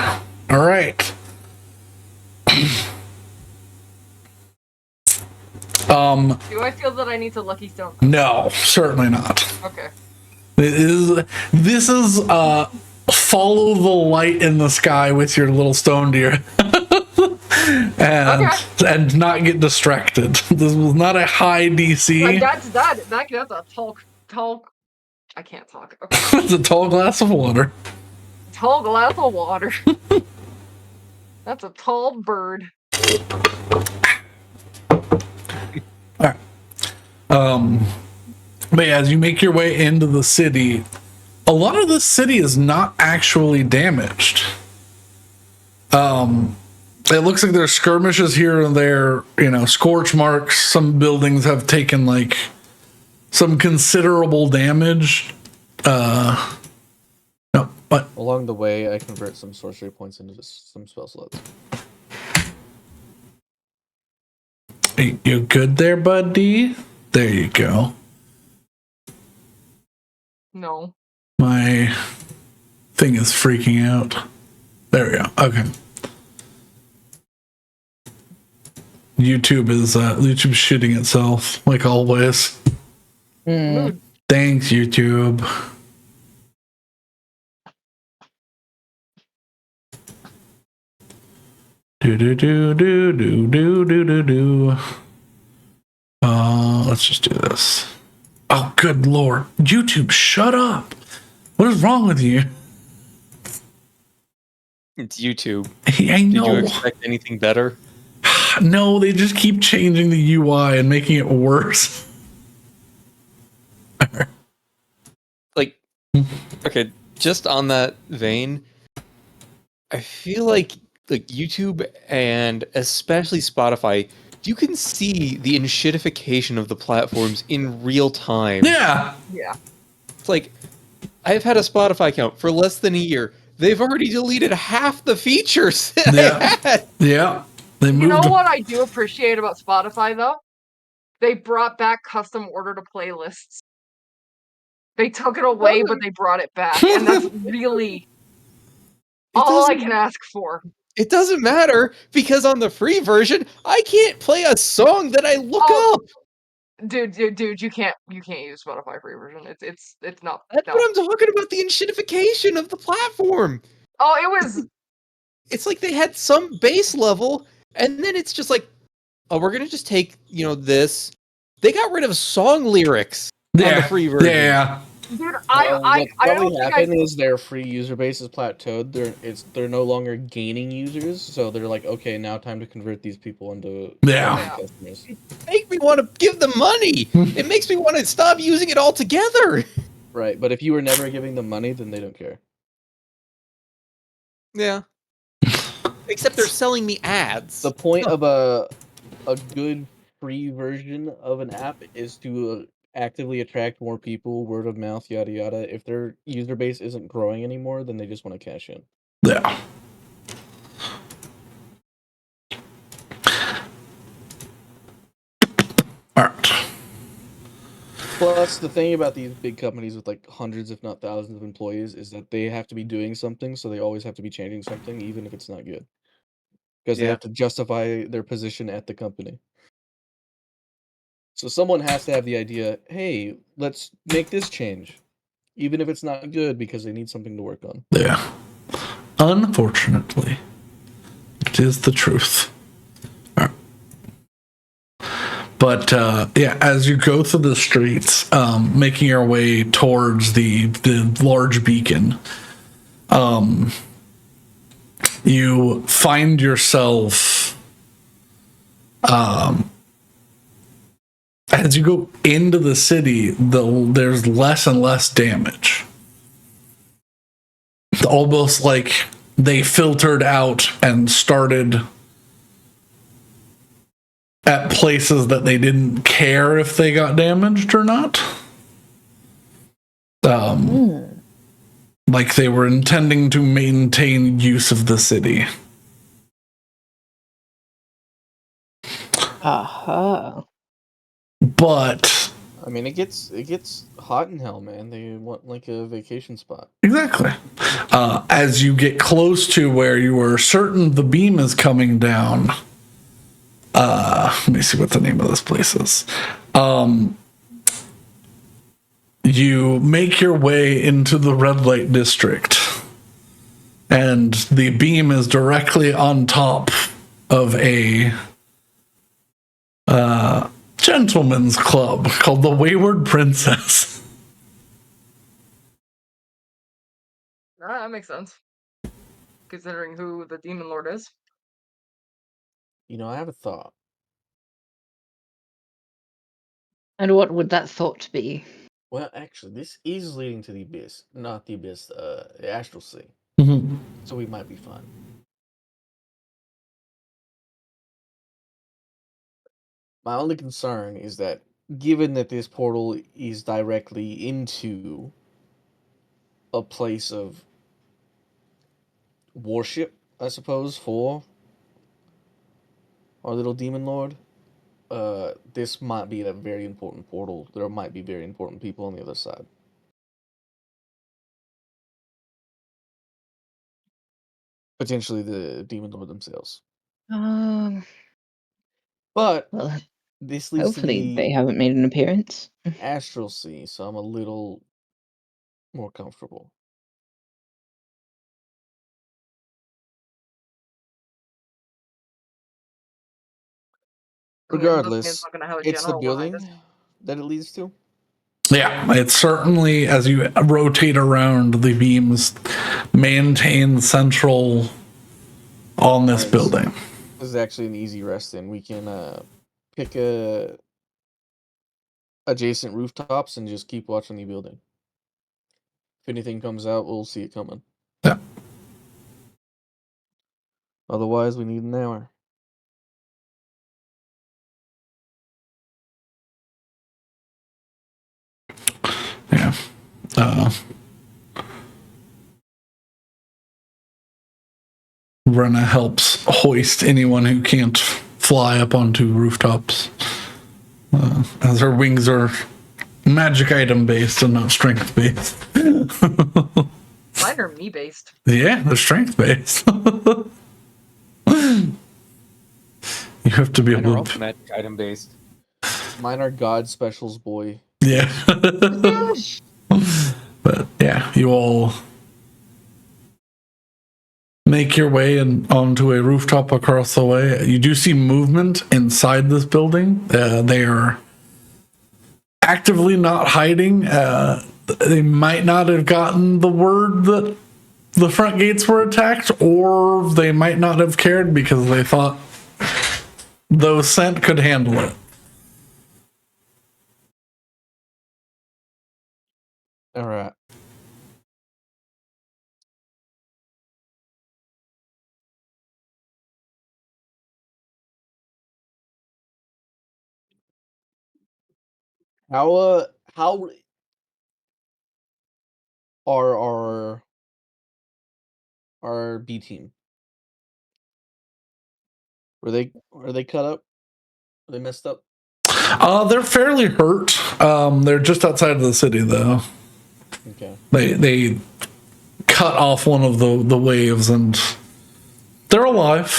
All right. Do I feel that I need to Lucky Stone? No, certainly not. Okay. This is follow the light in the sky with your little stone deer. and not get distracted. This was not a high DC. Like that's a tall. I can't talk. Okay. It's a tall glass of water. Tall glass of water. That's a tall bird. All right. But yeah, as you make your way into the city, a lot of the city is not actually damaged. It looks like there's skirmishes here and there, scorch marks. Some buildings have taken like some considerable damage. No, but Along the way, I convert some sorcery points into some spell slots. You good there, buddy? There you go. No. My thing is freaking out. There we go. Okay. YouTube's shitting itself like always. Thanks, YouTube. Let's just do this. Oh, good lord. YouTube, shut up. What is wrong with you? It's YouTube. I know. Did you expect anything better? No, they just keep changing the UI and making it worse. Like, okay, just on that vein, I feel like YouTube and especially Spotify, you can see the enshittification of the platforms in real time. Yeah. Yeah. It's like, I've had a Spotify account for less than a year. They've already deleted half the features that I had. Yeah. They moved. You know what I do appreciate about Spotify though? They brought back custom order to playlists. They took it away, but they brought it back, and that's really all I can ask for. It doesn't matter because on the free version, I can't play a song that I look up. Dude, you can't use Spotify free version. It's not. That's what I'm talking about. The enshittification of the platform. Oh, it was. It's like they had some base level, and then it's just like, oh, we're gonna just take this. They got rid of song lyrics on the free version. Yeah. Dude, What I probably don't happened is their free user base is plateaued. They're no longer gaining users, so they're like, okay, now time to convert these people into customers. It makes me want to give them money. It makes me want to stop using it altogether. Right, but if you were never giving them money, then they don't care. Yeah. Except they're selling me ads. The point of a good free version of an app is to actively attract more people, word of mouth, yada yada. If their user base isn't growing anymore, then they just want to cash in. Yeah. All right. Plus, the thing about these big companies with like hundreds, if not thousands of employees is that they have to be doing something, so they always have to be changing something, even if it's not good. Because they have to justify their position at the company. So someone has to have the idea, hey, let's make this change. Even if it's not good, because they need something to work on. Yeah. Unfortunately, it is the truth. All right. But as you go through the streets, making your way towards the large beacon, you find yourself as you go into the city, there's less and less damage. It's almost like they filtered out and started at places that they didn't care if they got damaged or not. Like they were intending to maintain use of the city. Aha. But I mean, it gets hot in hell, man. They want like a vacation spot. exactly. As you get close to where you were certain the beam is coming down, Let me see what the name of this place is. You make your way into the red light district, and the beam is directly on top of a gentleman's club called the Wayward Princess. That makes sense. Considering who the Demon Lord is. I have a thought. And what would that thought be? Well, actually, this is leading to the abyss, not the abyss, the astral sea. Mm-hmm. So we might be fine. My only concern is that, given that this portal is directly into a place of worship, I suppose, for our little demon lord, this might be a very important portal. There might be very important people on the other side. Potentially the demon lord themselves. Um, But well, this leads to hopefully they the haven't made an appearance. astral sea, so I'm a little more comfortable. I mean, I'm guessing it's Regardless, not gonna have a it's the general behind it. building that it leads to. Yeah, it's certainly, as you rotate around, the beams maintain central on this Alright, building. This is actually an easy rest in. We can pick a adjacent rooftops and just keep watching the building. If anything comes out, we'll see it coming. Yeah. Otherwise, we need an hour. Yeah. Brenna helps hoist anyone who can't fly up onto rooftops, as her wings are magic item based and not strength based. Mine are me based. Yeah, they're strength based. You have to be Mine are able also to. magic item based. Mine are God specials, boy. Yeah. But yeah, you all make your way and onto a rooftop across the way. You do see movement inside this building. They are actively not hiding. They might not have gotten the word that the front gates were attacked, or they might not have cared because they thought those sent could handle it. All right. How are our B team? Are they cut up? Are they messed up? They're fairly hurt. They're just outside of the city, though. Okay. They cut off one of the waves, and they're alive.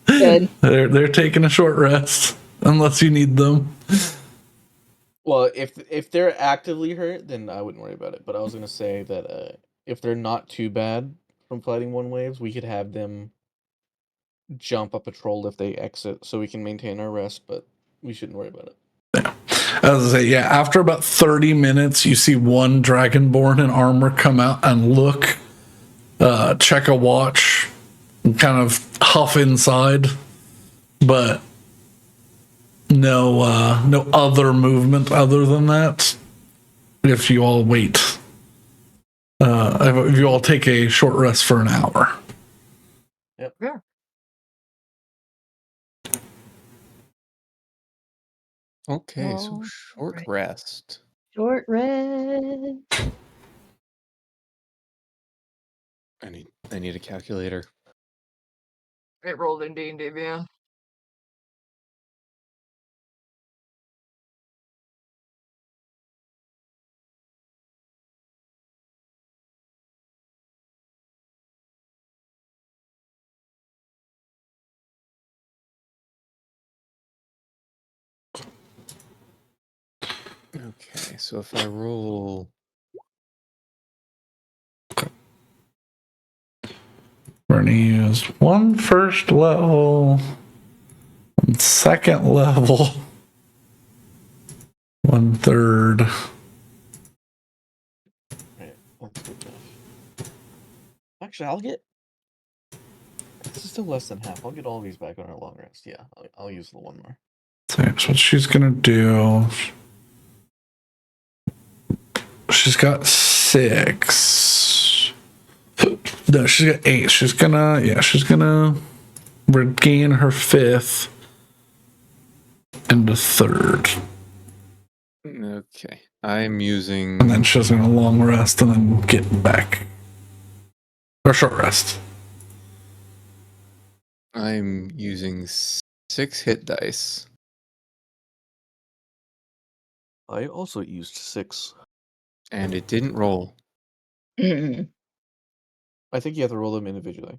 Good. They're taking a short rest, unless you need them. Well, if they're actively hurt, then I wouldn't worry about it. But I was gonna say that if they're not too bad from fighting one waves, we could have them jump a patrol if they exit, so we can maintain our rest. But we shouldn't worry about it. As I say, yeah, after about 30 minutes, you see one dragonborn in armor come out and look, check a watch, and kind of huff inside, but no other movement other than that. If you all wait, if you all take a short rest for an hour. Yep. Yeah. Okay, so All short right. rest. Short rest. I need a calculator. It rolled in D&D Beyond. Okay, so if I roll. We're gonna use one first level, one second level, one third. Right, that's good enough. Actually, I'll get. This is still less than half. I'll get all these back on our long rest. Yeah, I'll use the one more. So that's what she's gonna do. She's got 6. No, she's got 8. She's gonna regain her 5th and a 3rd. Okay, I'm using. And then she's gonna long rest and then get back. Or short rest. I'm using 6 hit dice. I also used 6. And it didn't roll. Mm. I think you have to roll them individually.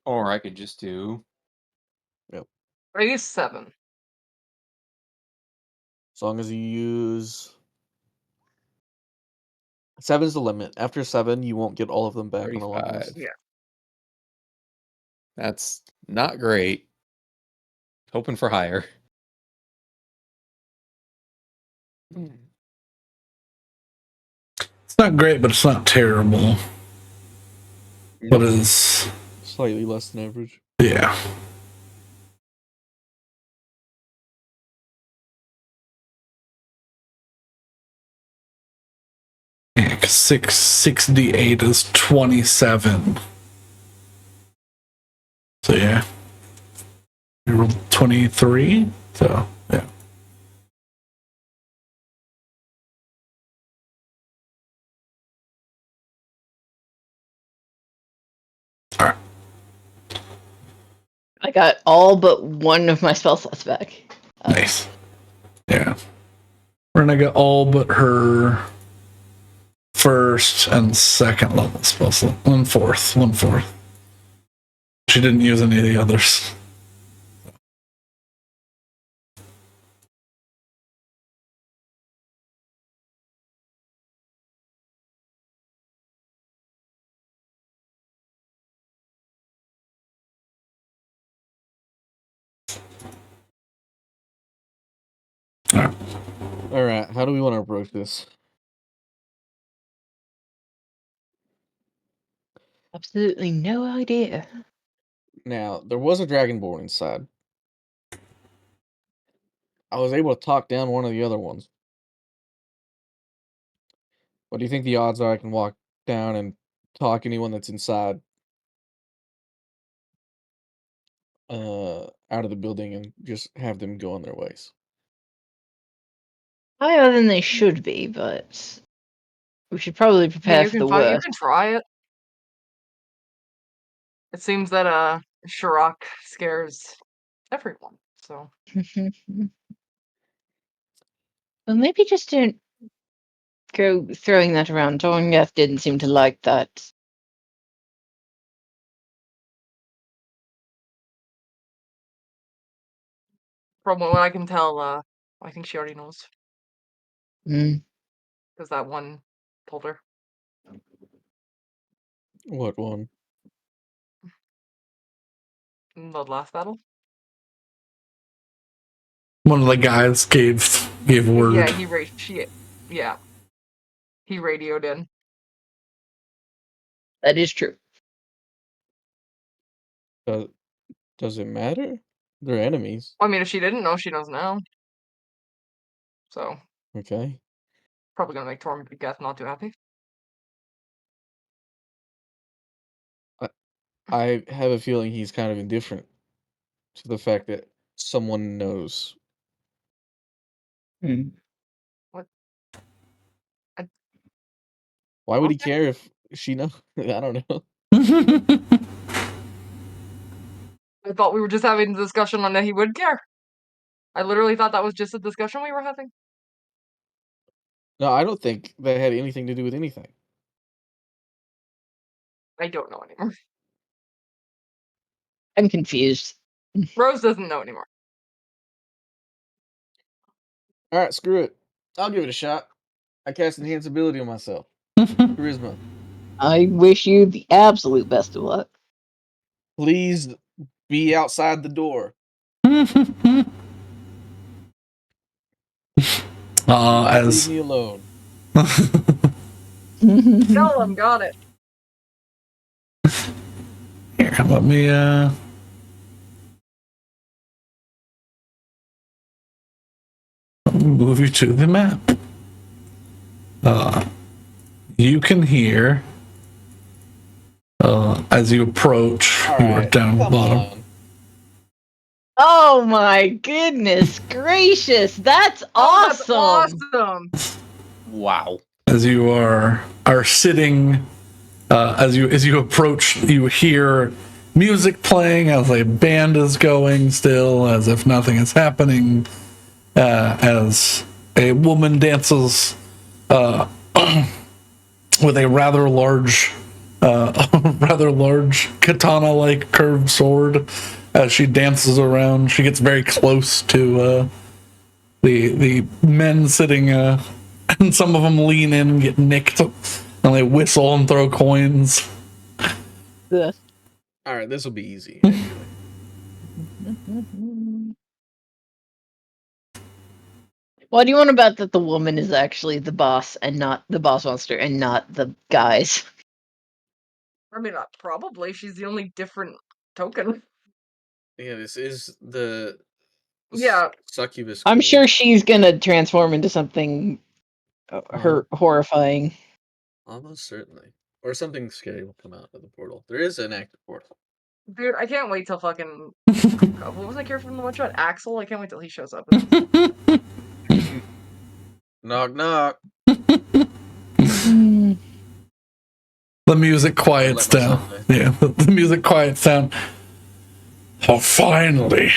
Or I could just do. I used 7. As long as you use 7's the limit. After 7, you won't get all of them back on a long rest. 35. Yeah. That's not great. Hoping for higher. It's not great, but it's not terrible. But Nope. it's Slightly less than average. yeah. Yeah, 'cause 6d8 is 27. So yeah. You rolled 23. So yeah. Alright. I got all but one of my spell slots back. Nice. Yeah. We're gonna get all but her first and second level spell slot. One fourth. She didn't use any of the others. Alright, how do we want to approach this? Absolutely no idea. Now, there was a dragonborn inside. I was able to talk down one of the other ones. What do you think the odds are I can walk down and talk anyone that's inside out of the building and just have them go on their ways? Higher than they should be, but we should probably I mean, prepare you for can the you worst. can try it. It seems that Shirok scares everyone. So Well, maybe just don't go throwing that around. Dorngeth didn't seem to like that. from what I can tell, I think she already knows Mm. because that one told her. What one? In the last battle. One of the guys gave word. Yeah, yeah, he radioed in. That is true. Does it matter? They're enemies. I mean, if she didn't know, she knows now. So Okay. probably gonna make Tormgeth not too happy. I have a feeling he's kind of indifferent to the fact that someone knows. Mm. What? Why would he Okay. care if she knows? I don't know. I thought we were just having a discussion on that he would care. I literally thought that was just a discussion we were having. No, I don't think that had anything to do with anything. I don't know anymore. I'm confused. Rose doesn't know anymore. All right, screw it. I'll give it a shot. I cast enhance ability on myself. Charisma. I wish you the absolute best of luck. Please be outside the door. Leave As me alone. Tell him, got it. here, let me move you to the map. You can hear as you approach. All You are right, down the come bottom. on. Oh my goodness gracious, that's Oh, that's awesome! awesome. Wow. As you are sitting, as you approach, you hear music playing as a band is going still, as if nothing is happening. As a woman dances with a rather large katana-like curved sword. As she dances around, she gets very close to the men sitting, and some of them lean in and get nicked, and they whistle and throw coins. Ugh. All right, this will be easy, actually. What do you want about that the woman is actually the boss and not the boss monster and not the guys? I mean, probably. She's the only different token. Yeah, this is the Yeah. succubus. I'm queen. sure she's gonna transform into something horrifying. Almost certainly. Or something scary will come out of the portal. There is an active portal. Dude, I can't wait till fucking... what was that character from the one shot? Axel? I can't wait till he shows up. In this. Knock, knock. Hmm. The music quiets Let down. myself Yeah, the music quiets down. Oh, finally.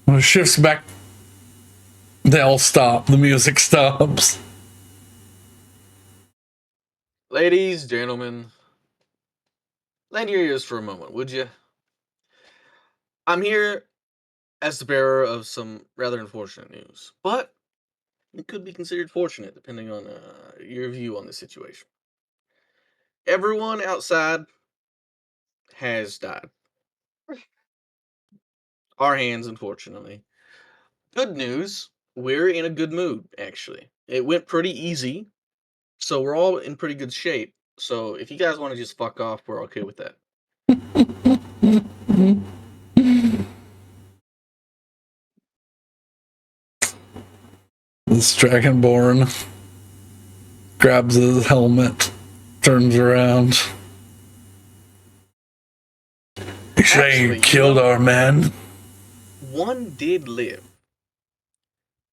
When it shifts back, they all stop. The music stops. Ladies, gentlemen, lend your ears for a moment, would you? I'm here as the bearer of some rather unfortunate news, but it could be considered fortunate depending on your view on the situation. Everyone outside has died. Our hands, unfortunately. Good news, we're in a good mood, actually. It went pretty easy, so we're all in pretty good shape. So if you guys want to just fuck off, we're okay with that. This Dragonborn grabs his helmet, turns around. Actually, They killed our man. One did live.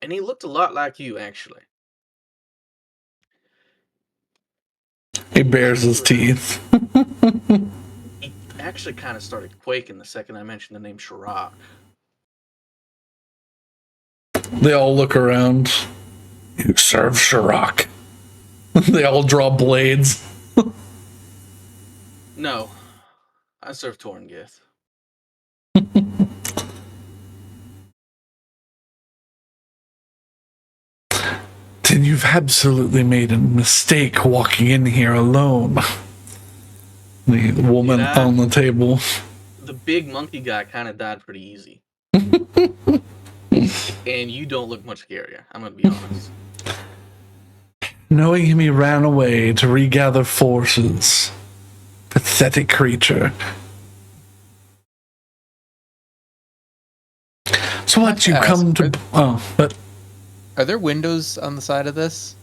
And he looked a lot like you, actually. He bares his teeth. He actually kind of started quaking the second I mentioned the name Shirak. They all look around. You serve Shirak. They all draw blades. No, I serve Torngith. Then you've absolutely made a mistake walking in here alone. The woman Yeah. on the table. The big monkey guy kind of died pretty easy. And you don't look much scarier, I'm gonna be honest. Knowing him, he ran away to regather forces. Pathetic creature. So what, you come to... Oh, but... Are there windows on the side of this?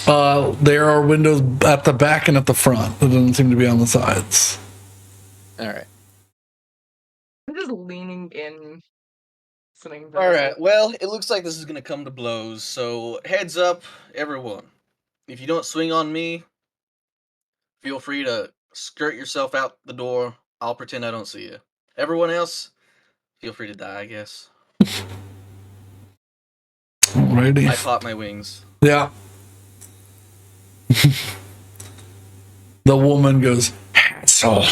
There are windows at the back and at the front. There doesn't seem to be on the sides. All right. I'm just leaning in, listening to Alright, well, it looks like this is gonna come to blows, so heads up, everyone. If you don't swing on me, feel free to skirt yourself out the door. I'll pretend I don't see you. Everyone else, feel free to die, I guess. Alrighty. I pop my wings. Yeah. The woman goes, Hassle.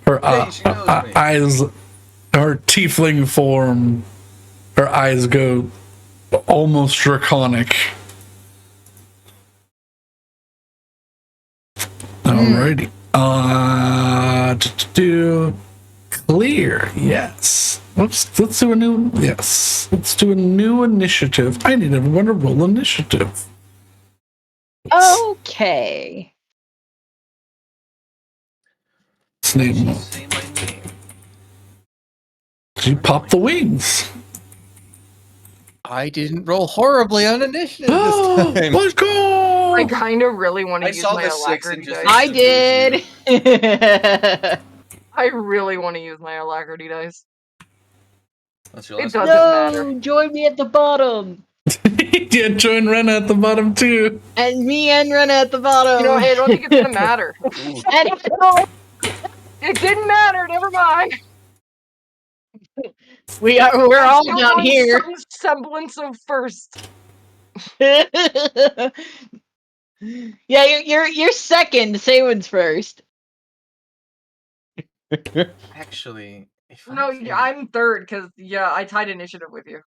Her Hey, she knows me. eyes, her tiefling form, Her eyes go almost draconic. Alrighty. Do clear. Yes. Let's do a new. Yes. Let's do a new initiative. I need everyone to roll initiative. Okay. Let's name them. Say my name. She popped the wings. I didn't roll horribly on initiative this Oh, time. let's go! I kind of really want to I use saw my the 6 and alacrity just- dice. I did. I really want to use my alacrity dice. That's your It last doesn't matter. No, join me at the bottom. Yeah, join Ren at the bottom too. And me and Rena at the bottom. You know, I don't think it's gonna matter. Ooh, And no, It didn't matter. Never mind. we're I all still down got here. some semblance of first. Yeah, you're second. Saywan's first. actually, if I No, can- I'm third because I tied initiative with you,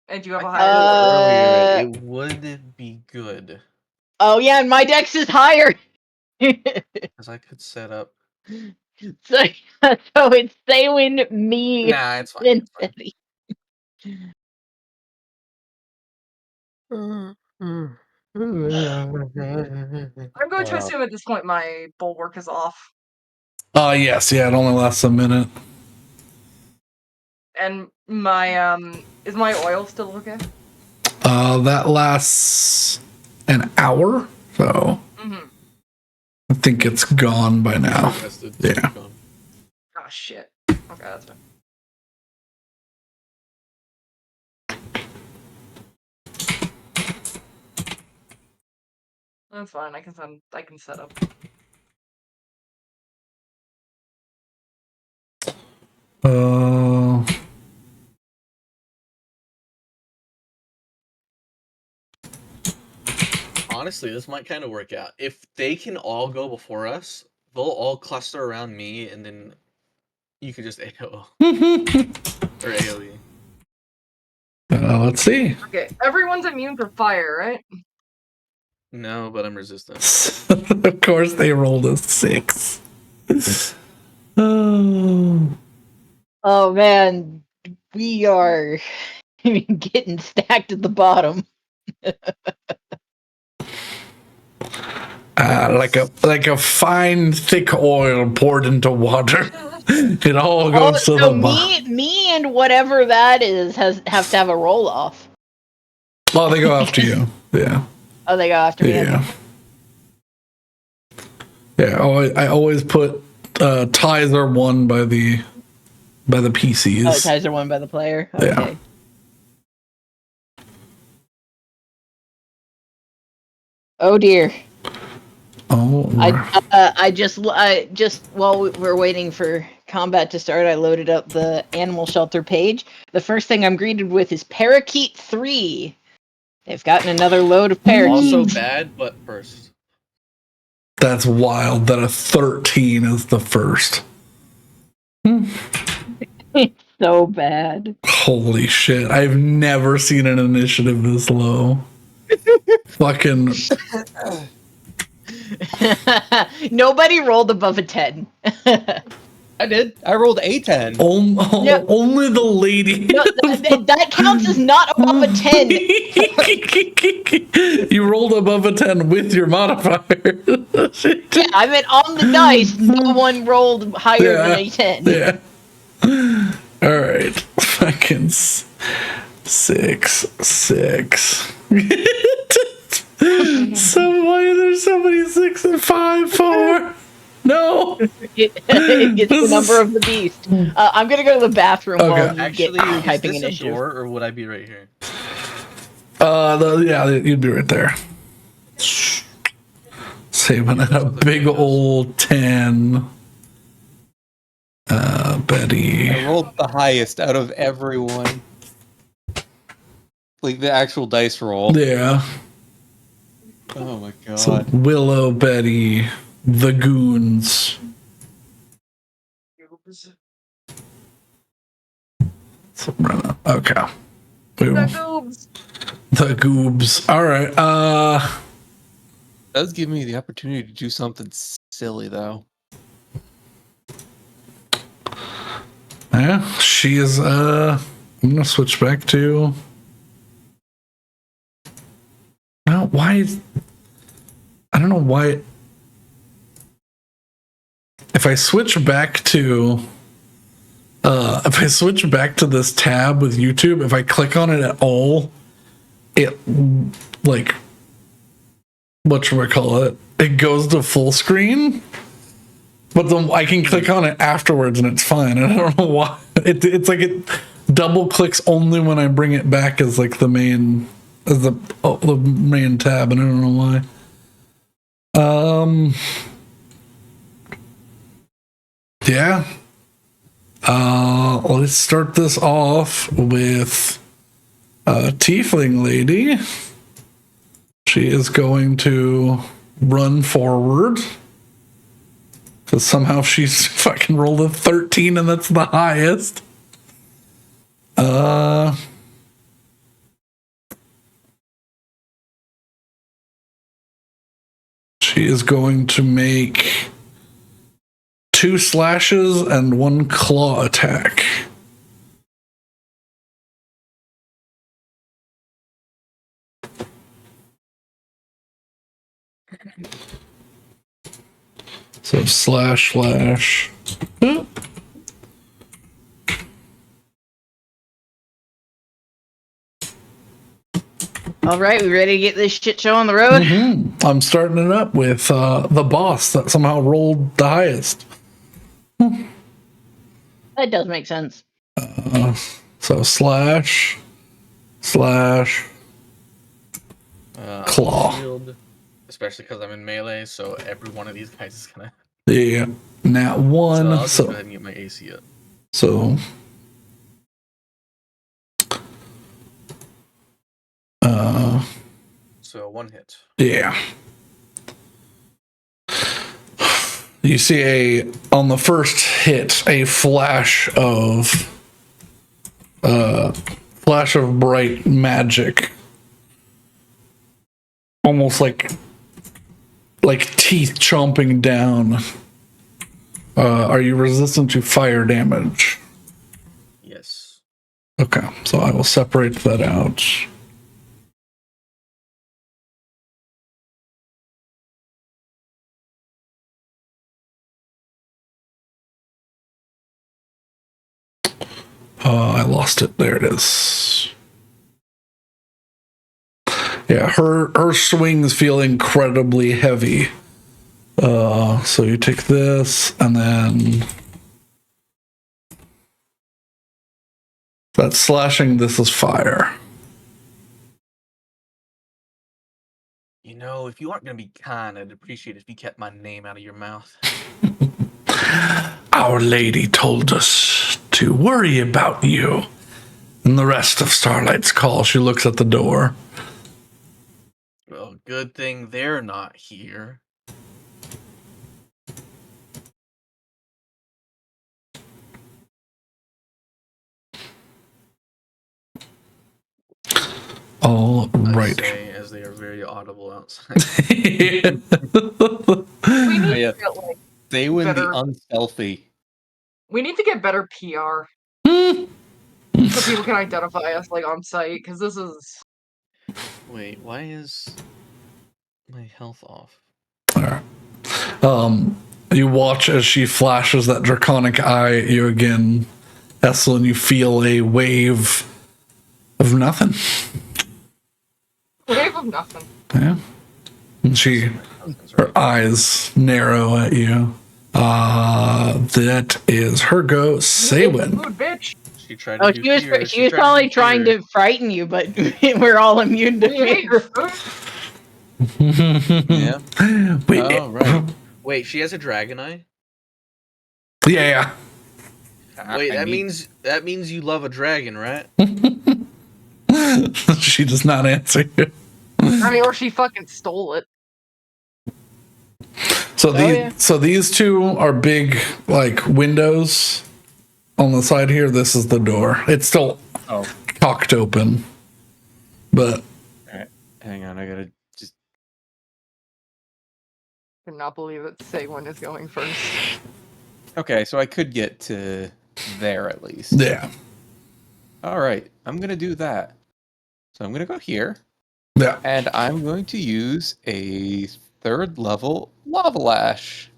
and you have a I higher. could Uh, score. earlier, it would be good Oh yeah, and my dex is higher. because I could set up. so it's Saywan, me, Nah, it's fine. and It's fine. Teddy. I'm going to assume at this point my bulwark is off, Yes, yeah, it only lasts a minute. and my is my oil still okay? That lasts an hour, so Mm-hmm. I think it's gone by now. Rested, Yeah. it's gone. Oh shit. Okay, that's fine. That's fine. I can set up. Uh, Honestly, this might kind of work out. If they can all go before us, they'll all cluster around me, and then you could just AO or AOE. let's see. Okay, everyone's immune for fire, right? No, but I'm resistant. Of course, they rolled a 6. Oh. Oh man, we are getting stacked at the bottom. Like a fine thick oil poured into water. It all goes to so the bottom. me and whatever that is have to have a roll off. Oh, they go after you. Yeah. Oh, they go after me. Yeah. Yeah. I always put ties are won by the PCs. Oh, ties are won by the player. Okay. Yeah. Oh dear. Oh. I just while we're waiting for combat to start, I loaded up the animal shelter page. The first thing I'm greeted with is Parakeet 3. They've gotten another load of parakeets. Also bad, but first. That's wild that a 13 is the first. It's so bad. Holy shit. I've never seen an initiative this low. Fucking. Nobody rolled above a 10. I did. I rolled a 10. Only the lady. No, that counts as not above a 10. You rolled above a 10 with your modifier. Yeah, I meant on the dice, no one rolled higher than a 10. Yeah. All right. Fucking 6. So why there's so many 6 and 5, 4? No. It's the number of the beast. I'm gonna go to the bathroom Okay. while you Actually, get is typing this a initiative. door, or would I be right here? Yeah, you'd be right there. Saving at a big old 10. Betty. I rolled the highest out of everyone. Like the actual dice roll. Yeah. Oh my god. So Willow, Betty, the goons. So Brenna. Okay. We The will- goobs. The goobs. All right. Does give me the opportunity to do something silly though. Yeah, she is. I'm gonna switch back to. No, why? I don't know why. If I switch back to. If I switch back to this tab with YouTube, if I click on it at all, it like whatchamacallit, it goes to full screen. But then I can click on it afterwards and it's fine. And I don't know why. It's like it double clicks only when I bring it back as like the main the main tab, and I don't know why. Yeah. Let's start this off with Tiefling Lady. She is going to run forward. Because somehow she's fucking rolled a 13 and that's the highest. She is going to make 2 slashes and 1 claw attack. So slash. Oh. All right, we ready to get this shit show on the road? Mm-hmm. I'm starting it up with the boss that somehow rolled the highest. That does make sense. So slash, claw. Shield, especially because I'm in melee, so every one of these guys is gonna. Yeah, nat 1. So I'll just So, go ahead and get my AC up. so So 1 hit. yeah. You see on the first hit a flash of bright magic, almost like teeth chomping down. Are you resistant to fire damage? Yes. Okay, so I will separate that out. I lost it. There it is. Yeah, her swings feel incredibly heavy. So you take this, and then that's slashing. This is fire. You know, if you aren't gonna be kind, I'd appreciate it if you kept my name out of your mouth. Our lady told us to worry about you. And the rest of Starlight's call, she looks at the door. Well, good thing they're not here. All I right. say, as they are very audible outside. We need Yeah. to get like They win better. the unstealthy. We need to get better PR so people can identify us like on site because this is. Wait, why is my health off? You watch as she flashes that draconic eye at you again, Essel, and you feel a wave of nothing. Wave of nothing. Yeah. And her eyes narrow at you. That is her go, Saywin. Food, bitch. She tried to Oh, do she was fear. she was tried to probably do trying fear. to frighten you, but we're all immune to We hate fear. your food. Yeah. Wait, Oh, right. Wait, she has a dragon eye? yeah. Wait, I that need- means you love a dragon, right? She does not answer you. I mean, or she fucking stole it. So Oh, yeah. these two are big like windows on the side here, this is the door. It's still cocked open, but All right, hang on. I gotta just. Cannot believe that Seguin is going first. Okay, so I could get to there at least. yeah, All right, I'm gonna do that. So I'm gonna go here, yeah. and I'm going to use a 3rd level lava lash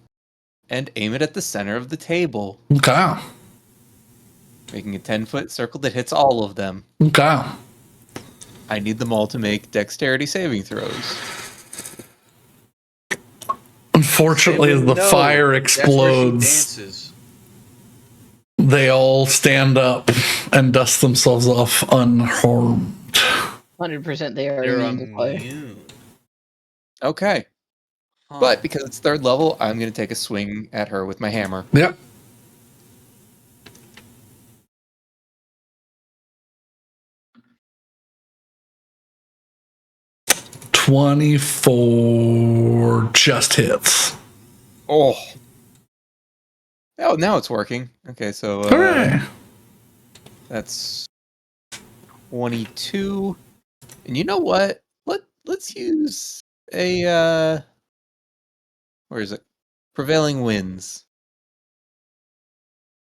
and aim it at the center of the table, Okay, making a 10-foot circle that hits all of them. okay. I need them all to make dexterity saving throws. Unfortunately, as the No, fire that's where she explodes, dances. they all stand up and dust themselves off unharmed. 100% they are They're immune to fire. immune. Okay, Huh. but because it's 3rd level, I'm going to take a swing at her with my hammer. Yep. $24 just hits. Oh, now it's working. Okay, so Hooray! that's 22. And you know what? Let's use a where is it? Prevailing winds.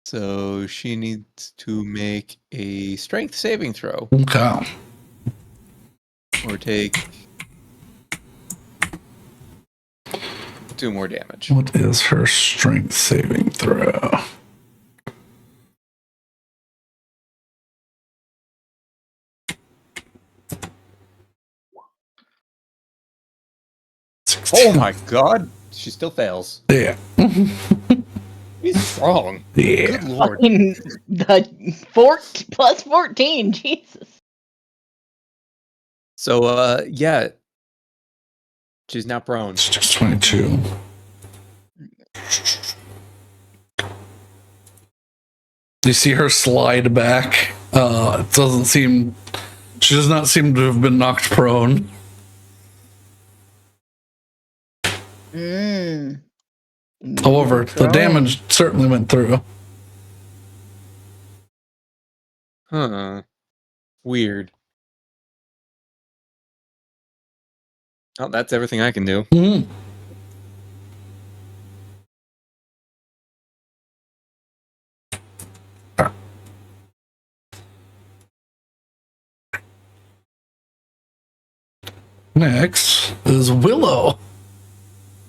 So she needs to make a strength saving throw Okay. or take 2 more damage. What is her strength saving throw? Oh my god, she still fails. Yeah. She's strong. Yeah. Good lord. Fucking the plus 14, Jesus. So yeah, she's now prone. It's just 22. You see her slide back. It doesn't seem. She does not seem to have been knocked prone. However, the damage certainly went through. Huh. Weird. Oh, that's everything I can do. Mhm. Next is Willow.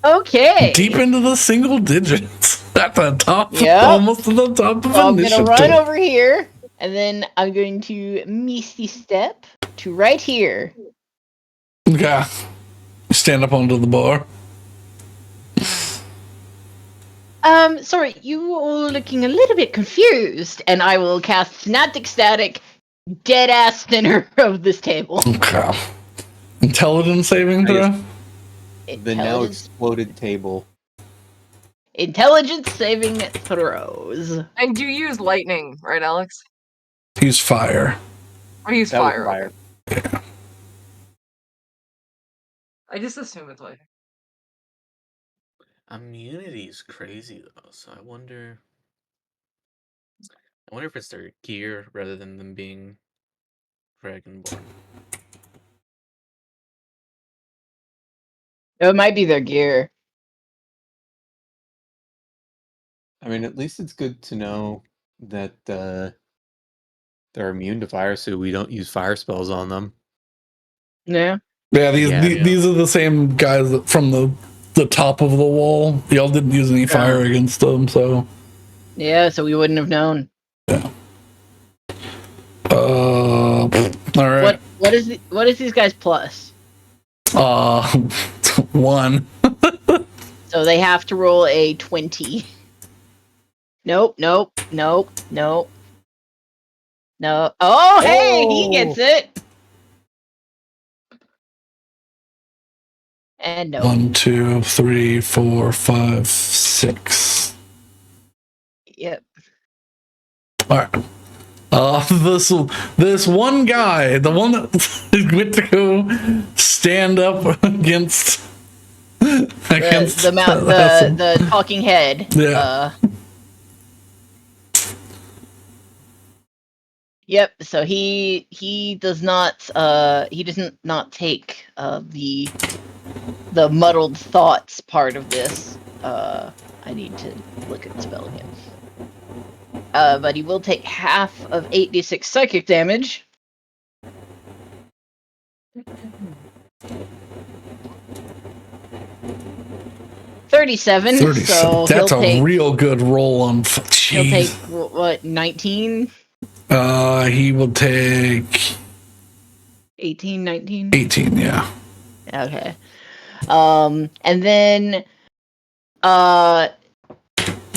Okay. Deep into the single digits. At the top, Yep. almost at the top of So I'm initiative. gonna run over here, and then I'm going to Misty Step to right here. Okay. Stand up onto the bar. Sorry, you are looking a little bit confused, and I will cast Synaptic Static, dead ass center of this table. Okay. Intelligence saving throw? The now exploded table. Intelligence saving throws. And you use lightning, right, Alex? Use fire. I use That was fire. fire. Okay. I just assume it's lightning. Immunity is crazy though, so I wonder if it's their gear rather than them being dragonborn. It might be their gear. I mean, at least it's good to know that they're immune to fire, so we don't use fire spells on them. Yeah. Yeah, Yeah. these are the same guys that from the top of the wall. Y'all didn't use any fire against them, so. Yeah, so we wouldn't have known. Yeah. All right. What is these guys plus? 1. So they have to roll a 20. Nope. No. Oh, hey, he gets it. And no. 1, 2, 3, 4, 5, 6. Yep. All right. This one guy, the one that went to go stand up against the talking head. Yeah. Yep. So he does not take the muddled thoughts part of this. I need to look at the spell again. But he will take half of 8d6 psychic damage. $37. So That's he'll take, real good roll on. he'll take what, 19? He will take 18, 19? 18. Yeah. Okay. And then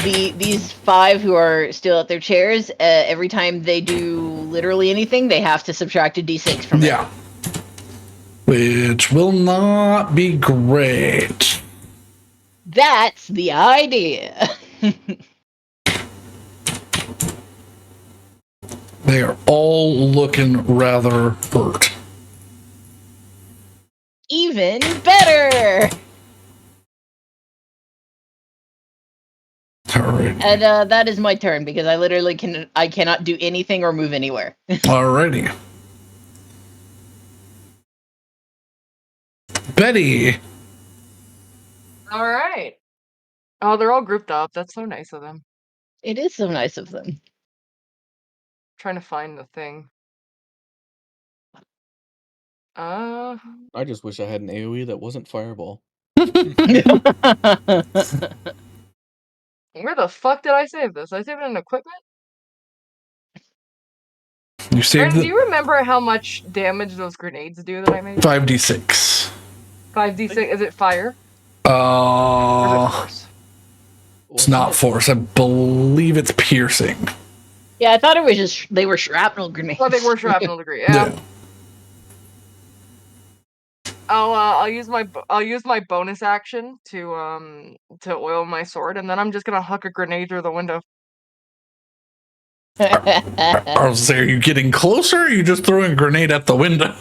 these 5 who are still at their chairs, every time they do literally anything, they have to subtract a d6 from it. Yeah. Which will not be great. That's the idea. They are all looking rather hurt. Even better. All right. And that is my turn because I literally cannot do anything or move anywhere. Alrighty. Betty. All right. Oh, they're all grouped up. That's so nice of them. It is so nice of them. Trying to find the thing. I just wish I had an AoE that wasn't fireball. Where the fuck did I save this? I saved it in equipment? You saved Brandon, it. do you remember how much damage those grenades do that I made? 5d6. 5d6. Is it fire? Or is it force? It's not force. I believe it's piercing. Yeah, I thought it was just they were shrapnel grenades. Oh, they were shrapnel degree. Yeah. I'll use my bonus action to oil my sword, and then I'm just gonna huck a grenade through the window. I was there. Are you getting closer? Or are you just throwing a grenade at the window?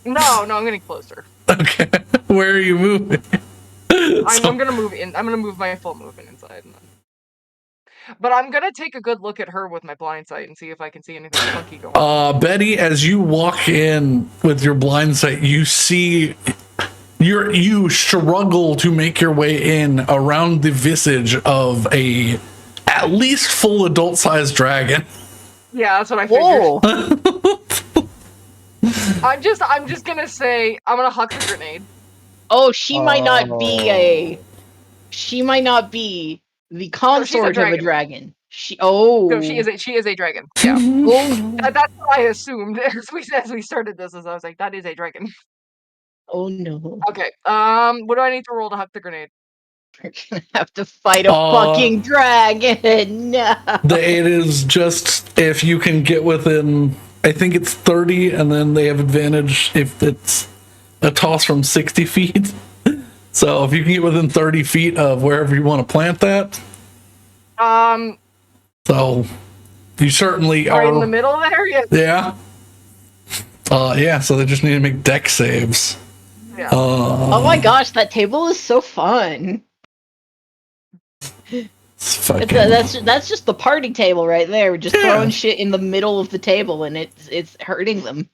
No, I'm getting closer. Okay. Where are you moving? I'm gonna move in. I'm gonna move my full movement inside. But I'm gonna take a good look at her with my blind sight and see if I can see anything funky going on. Betty, as you walk in with your blind sight, you see you struggle to make your way in around the visage of a at least full adult-sized dragon. Yeah, that's what I figured. Whoa. I'm just gonna say I'm gonna huck the grenade. Oh, she might not be the consort of a dragon. She is a dragon. Yeah. Oh no. That's what I assumed as we started this. As I was like, that is a dragon. Oh no. Okay. What do I need to roll to huck the grenade? We're gonna have to fight a fucking dragon. No. It is just if you can get within, I think it's 30, and then they have advantage if it's a toss from 60 feet. So if you can get within 30 feet of wherever you want to plant that. So you certainly are in the middle there. Yeah. Yeah. So they just need to make deck saves. Yeah. Oh my gosh, that table is so fun. That's just the party table right there. We're just throwing shit in the middle of the table, and it's hurting them.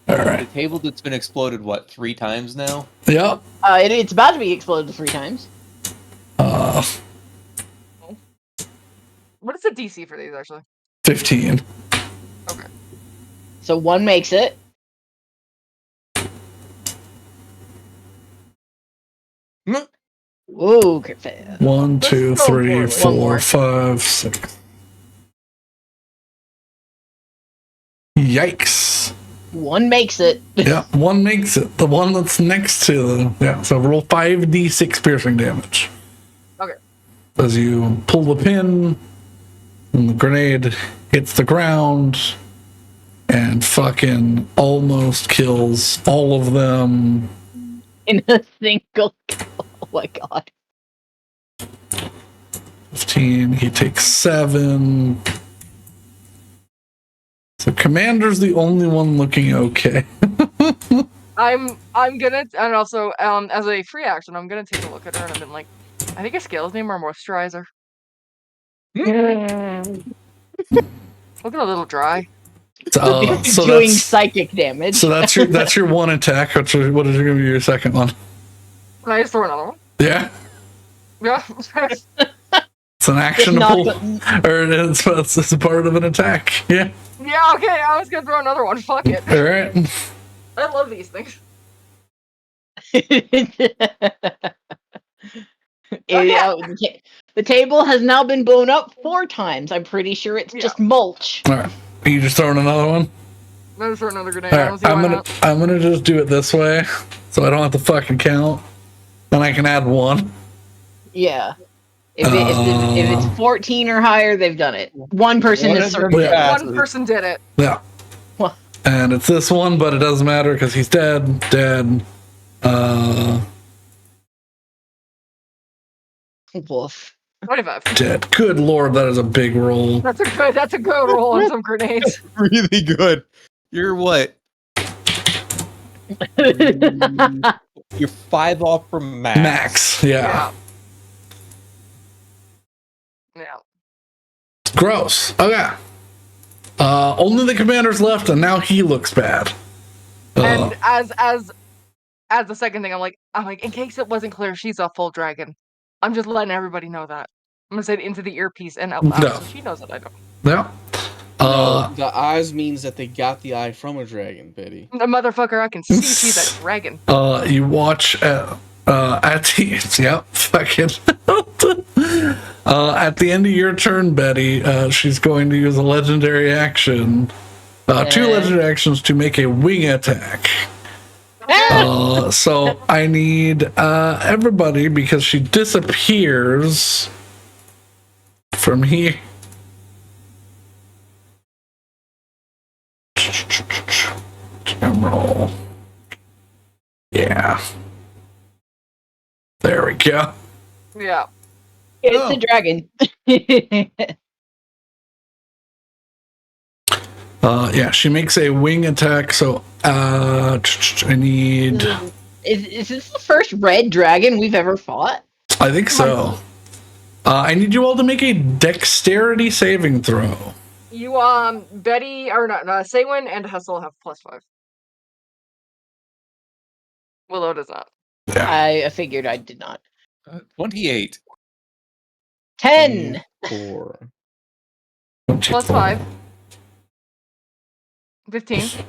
All right. The table that's been exploded, what, 3 times now? Yep. It's about to be exploded 3 times. What is the DC for these, actually? 15. Okay. So 1 makes it. Whoa, 1, 2, 3, 4, 5, 6. Yikes. 1 makes it. Yeah, 1 makes it. The one that's next to them. Yeah, so roll 5d6 piercing damage. Okay. As you pull the pin, and the grenade hits the ground, and fucking almost kills all of them. In a single kill. Oh my god. 15, he takes 7. So Commander's the only one looking okay. I'm gonna, and also as a free action, I'm gonna take a look at her and I've been like, I think a scales name or moisturizer. Looking a little dry. So doing that's psychic damage. so that's your one attack. What is going to be your second one? Can I just throw another one? Yeah, Yeah. it's an action to pull, or it's a part of an attack. Yeah. Yeah, okay, I was gonna throw another one. Fuck it. All right. I love these things. The table has now been blown up 4 times. I'm pretty sure it's just mulch. All right. Are you just throwing another one? I'm gonna throw another grenade. All I right. don't see why not. I'm gonna just do it this way, so I don't have to fucking count, and I can add one. Yeah. If it's 14 or higher, they've done it. One person is certain. Yeah. One person did it. Yeah. Well. And it's this one, but it doesn't matter because he's dead. Dead. Wolf. 25. Dead. Good lord, that is a big roll. That's a good roll on some grenades. Really good. You're what? You're 5 off from max. Max. Yeah. Yeah. Gross. Okay. Only the commander's left, and now he looks bad. And as the second thing, I'm like, in case it wasn't clear, she's a full dragon. I'm just letting everybody know that. I'm gonna say it into the earpiece and out loud, so she knows that I don't. Yeah. The eyes means that they got the eye from a dragon, Betty. The motherfucker, I can see she's a dragon. You watch at the yep, fucking at the end of your turn, Betty, she's going to use a legendary action. 2 legendary actions to make a wing attack. So I need everybody, because she disappears from here. Roll. Yeah. There we go. Yeah. It's a dragon. Yeah, she makes a wing attack, so I need... Is this the first red dragon we've ever fought? I think so. I need you all to make a dexterity saving throw. You Betty or not Saywin and Hustle have +5. Willow does not. Yeah. I figured I did not. 28. 10. 4. +5. 15.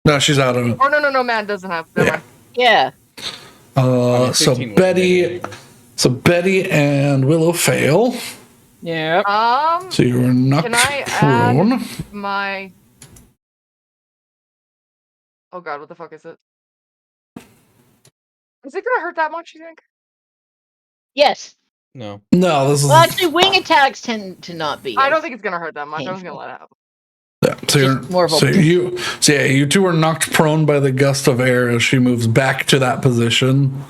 No, she's out of it. Oh no, Matt doesn't have. Never mind. Yeah. So 15 Betty and Willow fail. Yeah. So you were knocked Can I prone. add my? Oh god, what the fuck is it? Is it gonna hurt that much? You think? Yes. No. No, this is. Well, actually, wing attacks tend to not be. I don't think it's gonna hurt that much. I'm just gonna let it happen. Yeah, so you two are knocked prone by the gust of air as she moves back to that position,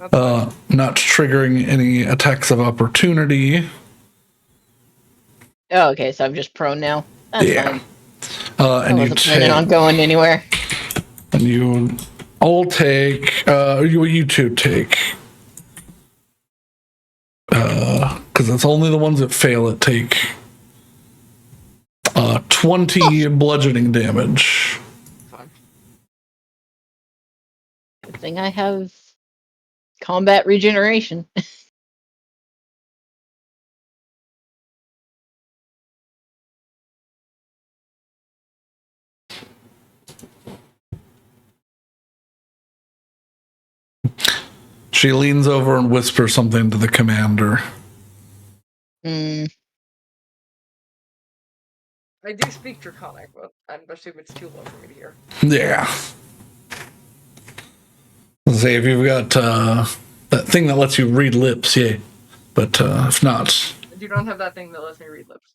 not triggering any attacks of opportunity. Oh, okay, so I'm just prone now. That's fine. I And wasn't planning on going anywhere. And you all take. You two take. Because it's only the ones that fail it take 20 bludgeoning damage. Fine. Good thing I have combat regeneration. She leans over and whispers something to the commander. Hmm. I do speak Draconic, but I assume it's too low for me to hear. Yeah. Say if you've got that thing that lets you read lips, yeah. But if not, I do not have that thing that lets me read lips.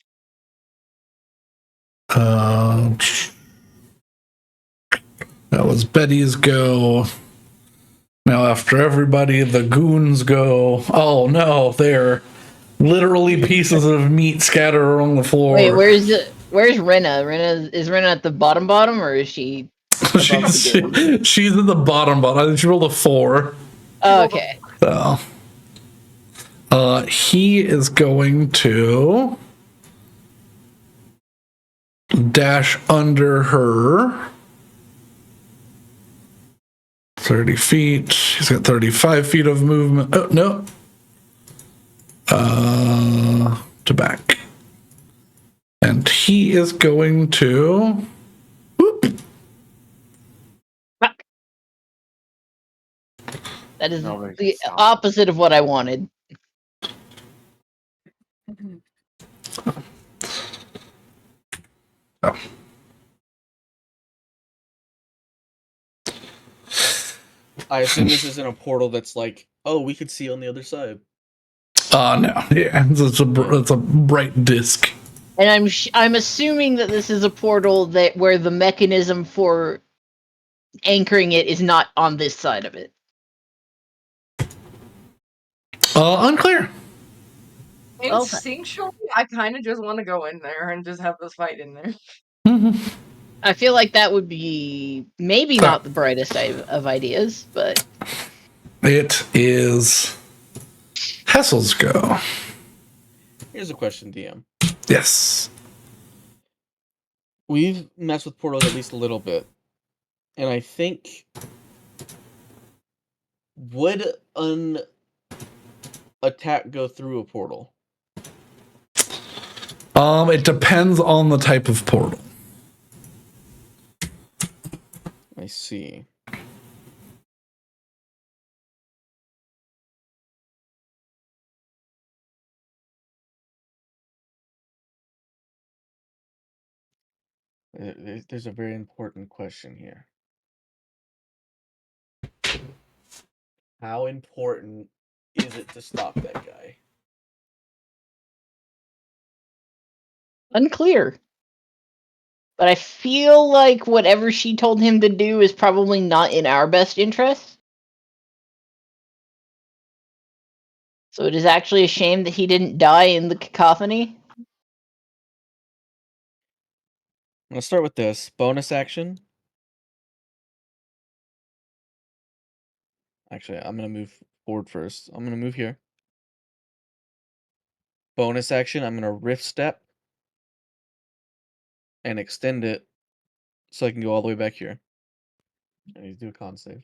That was Betty's go. Now after everybody, the goons go. Oh no, they're literally pieces of meat scattered along the floor. Wait, where's Rena? Is Rena at the bottom, or is she? she's at the bottom. I think she rolled a 4. Oh, okay. So, he is going to dash under her. 30 feet. He's got 35 feet of movement. Oh, no. To back. And he is going to. Whoop. Fuck. That is Nobody can the stop him. opposite of what I wanted. Oh. I assume this isn't a portal that's like, oh, we could see on the other side. No. Yeah, it's a bright disc. And I'm assuming that this is a portal that where the mechanism for anchoring it is not on this side of it. Unclear. Well, Instinctually, I kind of just want to go in there and just have this fight in there. I feel like that would be maybe not the brightest of ideas, but It is Hessel's go. Here's a question, DM. Yes. We've messed with portals at least a little bit, and I think would an attack go through a portal? It depends on the type of portal. I see. There's a very important question here. How important is it to stop that guy? unclear. But I feel like whatever she told him to do is probably not in our best interest. So it is actually a shame that he didn't die in the cacophony. Let's start with this. Bonus action. Actually, I'm going to move forward first. I'm going to move here. Bonus action, I'm going to rift step and extend it so I can go all the way back here. I need to do a con save.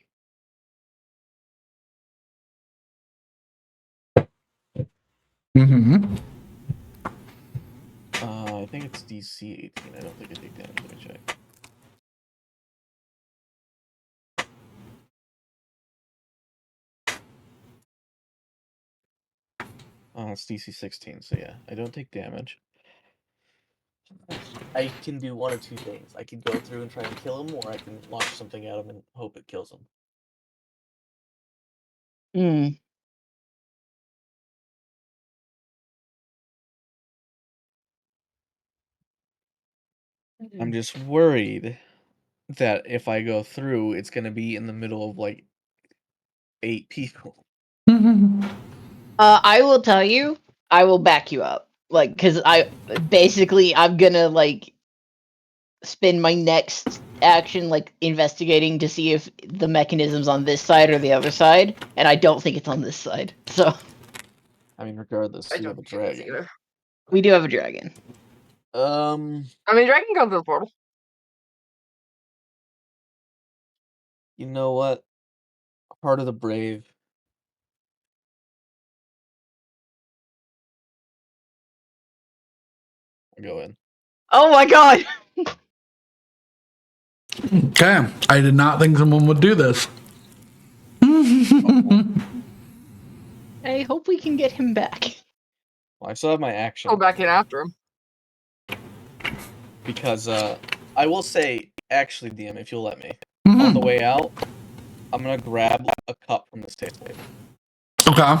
Mm-hmm. I think it's DC 18. I don't think I take damage. Let me check. It's DC 16, so yeah, I don't take damage. I can do one of two things. I can go through and try and kill him, or I can launch something at him and hope it kills him. Hmm. I'm just worried that if I go through, it's going to be in the middle of like 8 people. I will tell you, I will back you up. Like, because I'm gonna like spend my next action like investigating to see if the mechanism's on this side or the other side, and I don't think it's on this side. So I mean, regardless, I you have don't a think it is dragon. either. we do have a dragon. I mean, dragon comes to the portal. You know what? Heart of the Brave. I go in. Oh my god! Okay. I did not think someone would do this. I hope we can get him back. Well, I still have my action. Go back in after him. Because I will say, actually, DM, if you'll let me, on the way out, I'm gonna grab a cup from this table, Okay.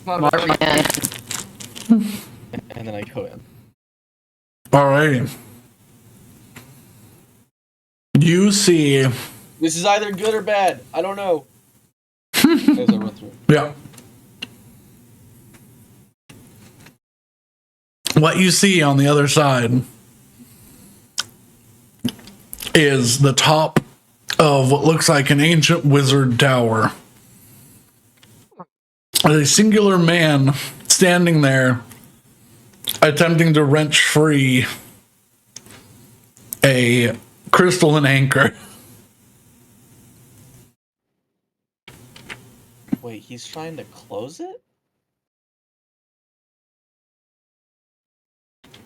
Smart man. and then I go in. Alrighty. You see. This is either good or bad. I don't know. As I run through. Yeah. What you see on the other side is the top of what looks like an ancient wizard tower. A singular man standing there attempting to wrench free a crystalline anchor. Wait, he's trying to close it?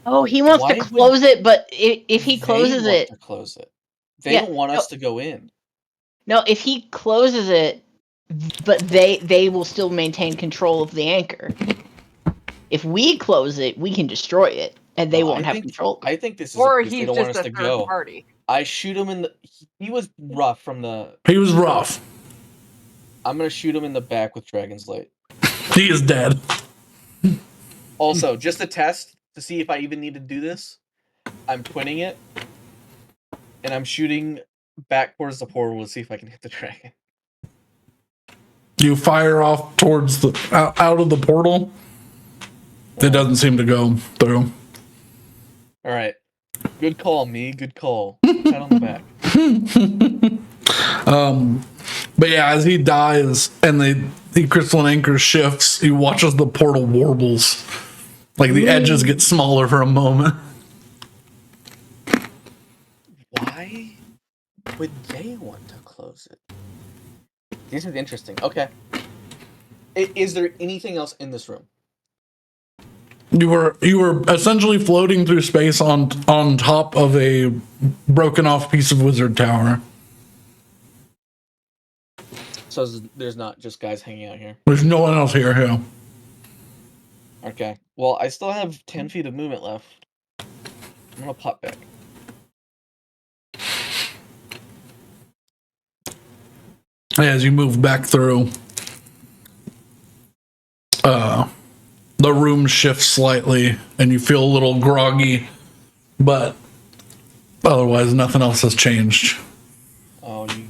Oh, he wants Why to would close it, but if he They closes want it, to close it. They Yeah, don't want us to go in. no, if he closes it, but they will still maintain control of the anchor. If we close it, we can destroy it, and they No, won't have control. I think this is Or because they he's don't want just us a to third go. party. I shoot him in the. He was rough from the. He was rough. I'm gonna shoot him in the back with Dragon's Light. He is dead. Also, just a test to see if I even need to do this. I'm twinning it, and I'm shooting back towards the portal to see if I can hit the dragon. You fire off towards the out of the portal. It doesn't seem to go through. All right, good call, me. Good call. Pat on the back. But yeah, as he dies and the crystalline anchor shifts, he watches the portal warbles. Like the edges get smaller for a moment. Why would they want to close it? This is interesting. Okay. Is there anything else in this room? You were essentially floating through space on top of a broken off piece of wizard tower. So there's not just guys hanging out here. There's no one else here. Yeah. Okay. Well, I still have 10 feet of movement left. I'm gonna pop back. As you move back through, the room shifts slightly, and you feel a little groggy, but otherwise nothing else has changed. Oh, you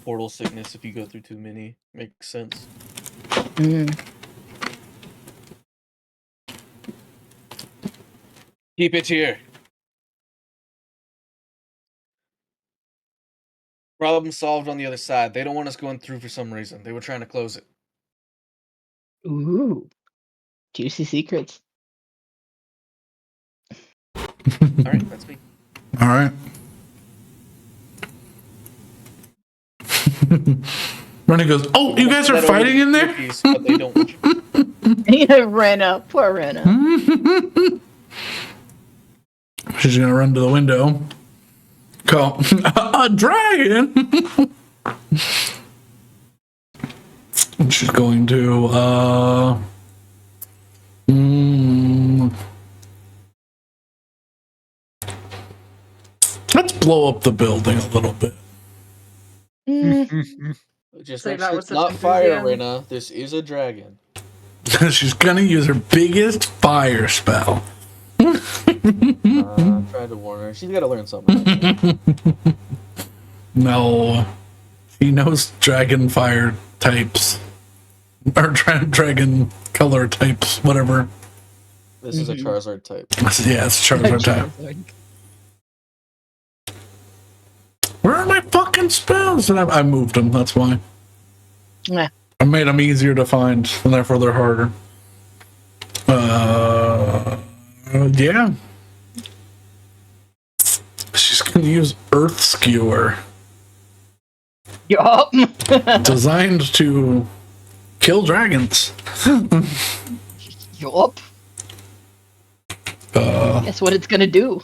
portal sickness if you go through too many. Makes sense. Keep it here. Problem solved on the other side. They don't want us going through for some reason. They were trying to close it. Ooh, juicy secrets. All right, that's me. All right. Rennie goes, "Oh, you guys are fighting in there?" Piece, but they don't want you. Renna, poor Renna. She's gonna run to the window. Call a dragon. And she's going to let's blow up the building a little bit. Just Say make that sure with it's such not fire, enthusiasm. Rena. This is a dragon. She's gonna use her biggest fire spell. Tried to warn her. She's got to learn something. No, she knows dragon fire types or dragon color types, whatever. This is a Charizard type. Yeah, it's Charizard type. Where are my fucking spells? And I moved them. That's why. Nah. I made them easier to find, and therefore they're harder. Yeah. She's gonna use Earth Skewer, Yup. designed to kill dragons. Yup. Guess what it's gonna do.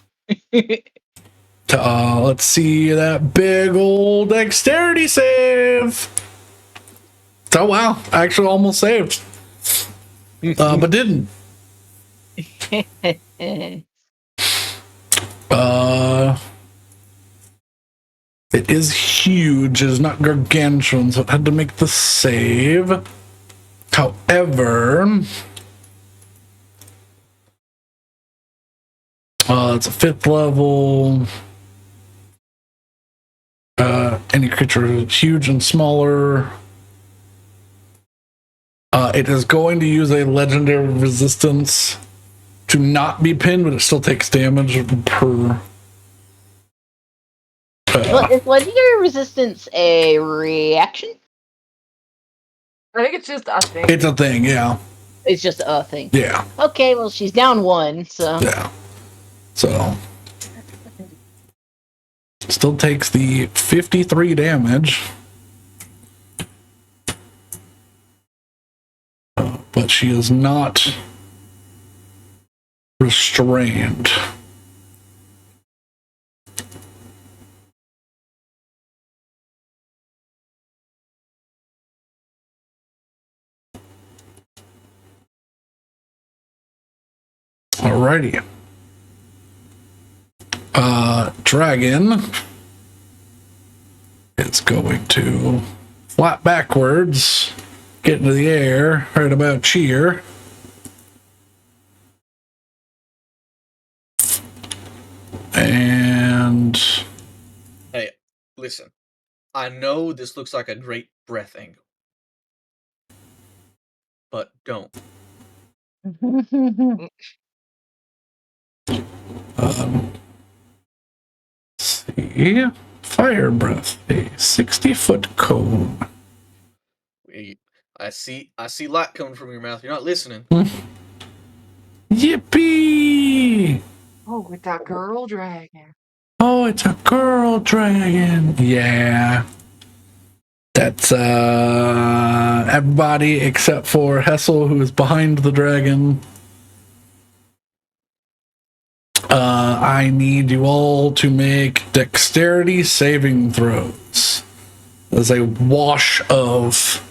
Let's see that big old dexterity save. Oh wow, actually almost saved, but didn't. It is huge. It is not gargantuan, so it had to make the save. However, it's a 5th level. Any creature is huge and smaller. It is going to use a legendary resistance to not be pinned, but it still takes damage per. Well, is legendary resistance a reaction? I think it's just a thing. It's a thing, yeah. It's just a thing. Yeah. Okay, well she's down 1, so Yeah. So Still takes the 53 damage. But she is not restrained. Alrighty. Dragon is going to flap backwards, get into the air, right about here. And Hey, listen. I know this looks like a great breath angle, but don't. Let's see. Fire breath, a 60-foot cone. I see light coming from your mouth. You're not listening. Yippee! Oh, with that girl dragon. Oh, it's a girl dragon. Yeah. That's everybody except for Hessel, who is behind the dragon. I need you all to make dexterity saving throws. As a wash of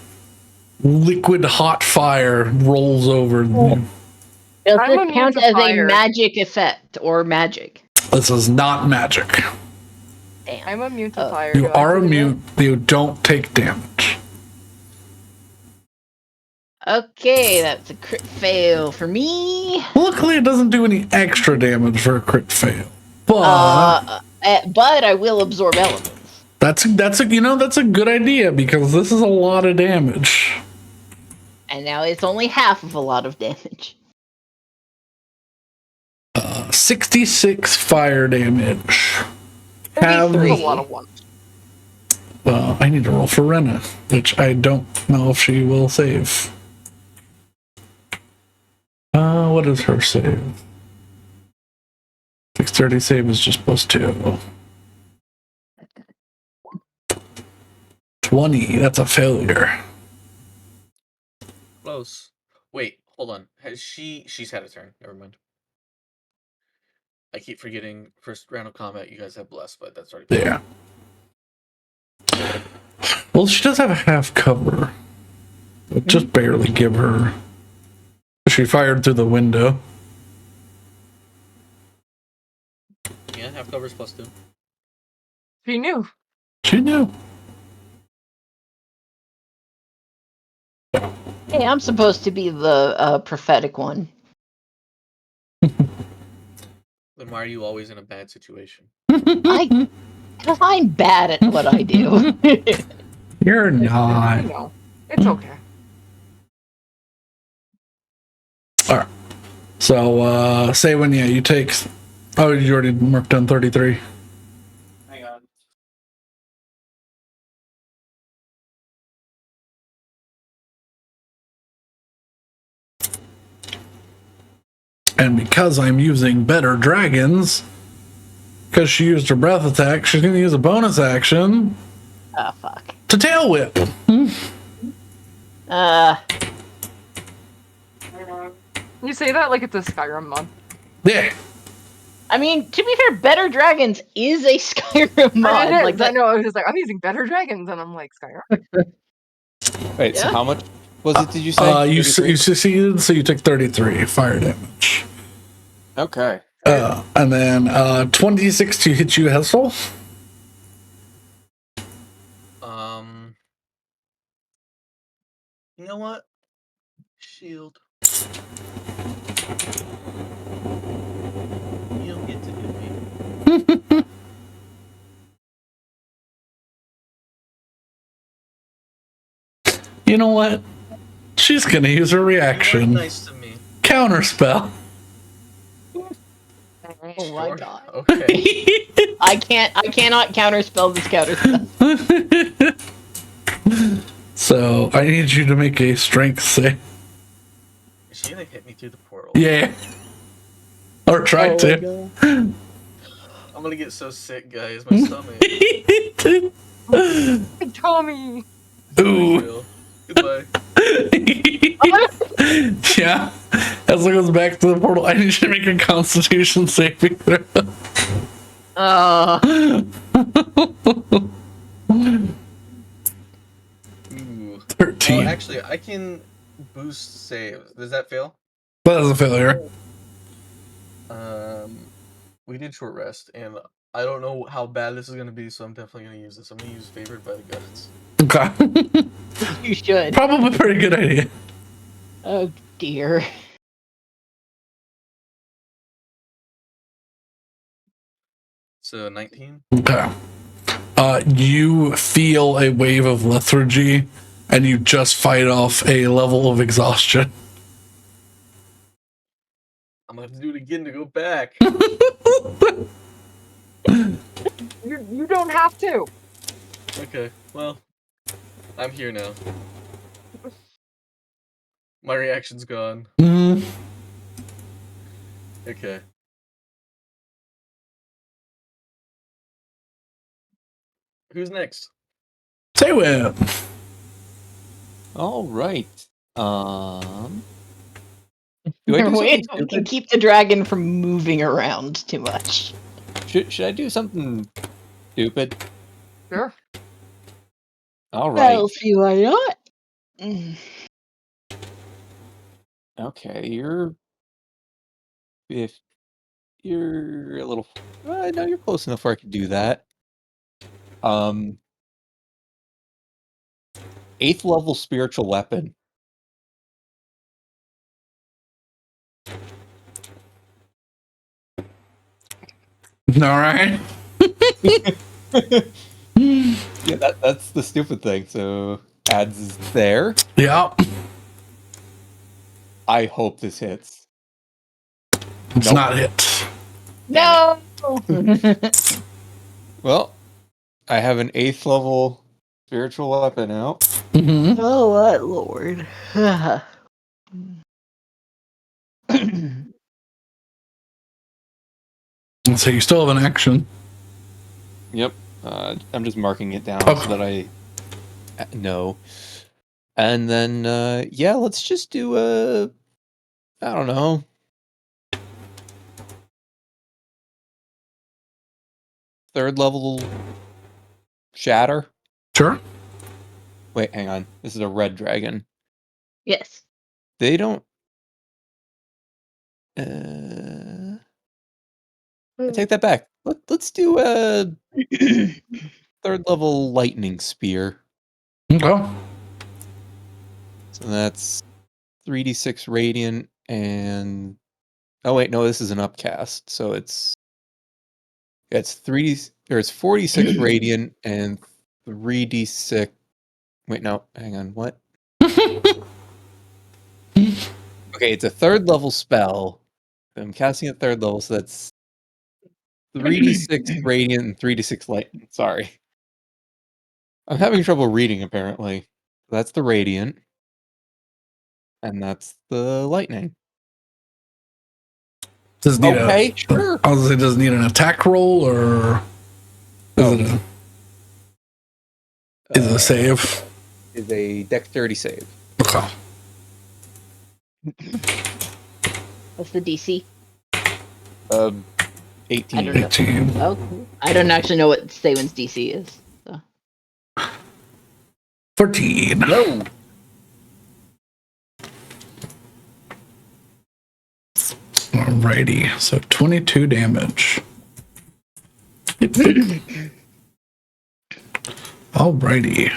liquid hot fire rolls over them. Does I'm this immune count to as fire. a magic effect or magic? This is not magic. Damn. I'm immune to fire. You Do I are have to do immune. You don't take damage. Okay, that's a crit fail for me. Luckily, it doesn't do any extra damage for a crit fail. But But I will absorb elements. that's a good idea because this is a lot of damage. And now it's only half of a lot of damage. 66 fire damage. that? Have That's a lot of ones. I need to roll for Renna, which I don't know if she will save. What is her save? 630 save is just +2. 20. That's a failure. Close. Wait, hold on. She's had a turn. Never mind. I keep forgetting first round of combat. You guys have blessed, but that's already. Yeah. Well, she does have a half cover. But just barely give her. She fired through the window. Yeah, half covers +2. She knew. She knew. Hey, I'm supposed to be the prophetic one. Then why are you always in a bad situation? Because I'm bad at what I do. You're You not. know, it's okay. Alright. So, say when you take. Oh, you already marked down 33. Hang on. And because I'm using better dragons, because she used her breath attack, she's going to use a bonus action Oh, fuck. to tail whip. You say that like it's a Skyrim month. Yeah. I mean, to be fair, Better Dragons is a Skyrim mod. It is. Like I that. know. I was just like, I'm using better dragons, and I'm like Skyrim. Wait, so Yeah. how much was it? Did you say? You 33? succeeded, so you took 33 fire damage. Okay. And then 26 to hit you, Hessel. You know what? Shield. You don't get to hit me. You know what? She's going to use her You weren't reaction. nice to me. Counterspell. Oh my Sure. god. Okay. I cannot counterspell this counterspell. So I need you to make a strength save. Is she gonna hit me through the portal? Yeah. Or try to. I'm gonna get so sick, guys. My stomach. Tommy! Ooh. Goodbye. Yeah. As it goes back to the portal, I need you to make a Constitution saving throw. Ooh. 13. Actually, I can boost saves. Does that fail? That is a failure. We did short rest, and I don't know how bad this is gonna be, so I'm definitely gonna use this. I'm gonna use Favored by the Gods. Okay. You should. Probably a pretty good idea. Oh dear. So 19. Okay. You feel a wave of lethargy, and you just fight off a level of exhaustion. I'm gonna have to do it again to go back. You don't have to! Okay, well, I'm here now. My reaction's gone. Mm. Okay. Who's next? Say what? All right. Do I do We something can stupid? keep the dragon from moving around too much. Should I do something stupid? Sure. All right. I'll see why not. Mm. Okay, you're a little. No, you're close enough where I could do that. 8th level spiritual weapon. All right. Yeah, that's the stupid thing. So adds is there. Yeah. I hope this hits. It's Nope. not hit. No. Well, I have an 8th level spiritual weapon out. Mm-hmm. Oh, what lord. So you still have an action. Yep. I'm just marking it down Okay. so that I know. And then yeah, let's just do I don't know. Third level shatter. Sure. Wait, hang on. This is a red dragon. Yes. They don't I take that back. Let's do a third level lightning spear. Okay. So that's 3d6 radiant and oh wait, no, this is an upcast. So it's 3d or it's 46 radiant and 3d6. Wait, no, hang on. What? Okay, it's a third level spell. I'm casting at third level, so that's 3d6 radiant and 3d6 lightning. Sorry. I'm having trouble reading apparently. That's the radiant. And that's the lightning. Does it need Okay, sure. I was gonna say, does it need an attack roll or is it a save? Is a dexterity save. Okay. What's the DC? 18. I don't know. 18. Oh, cool. I don't actually know what Sawen's DC is. So. 14. No. Alrighty. So 22 damage. Alrighty.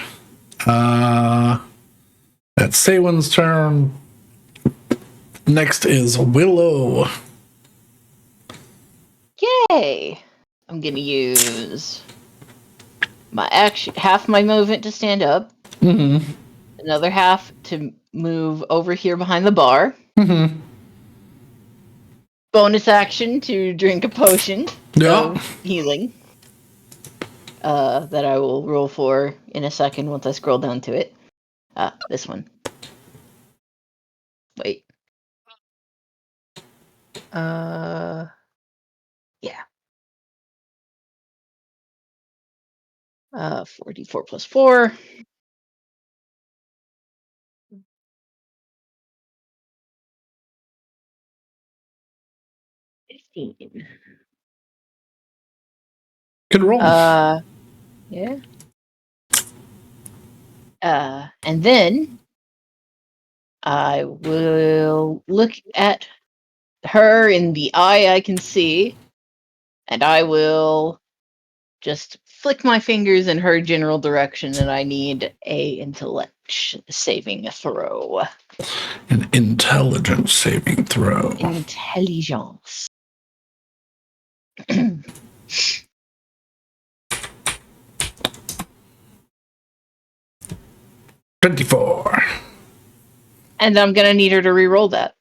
That's Sawen's turn. Next is Willow. Yay! I'm gonna use my action, half my movement to stand up, Mm-hmm. another half to move over here behind the bar. Mm-hmm. Bonus action to drink a potion Yeah. of healing. That I will roll for in a second once I scroll down to it. This one. Wait. Yeah. 4d4 plus 4. $15. Good roll. Yeah. And then I will look at her in the eye I can see, and I will just flick my fingers in her general direction, and I need a intellect saving throw. An intelligence saving throw. Intelligence. 24. And I'm gonna need her to re-roll that.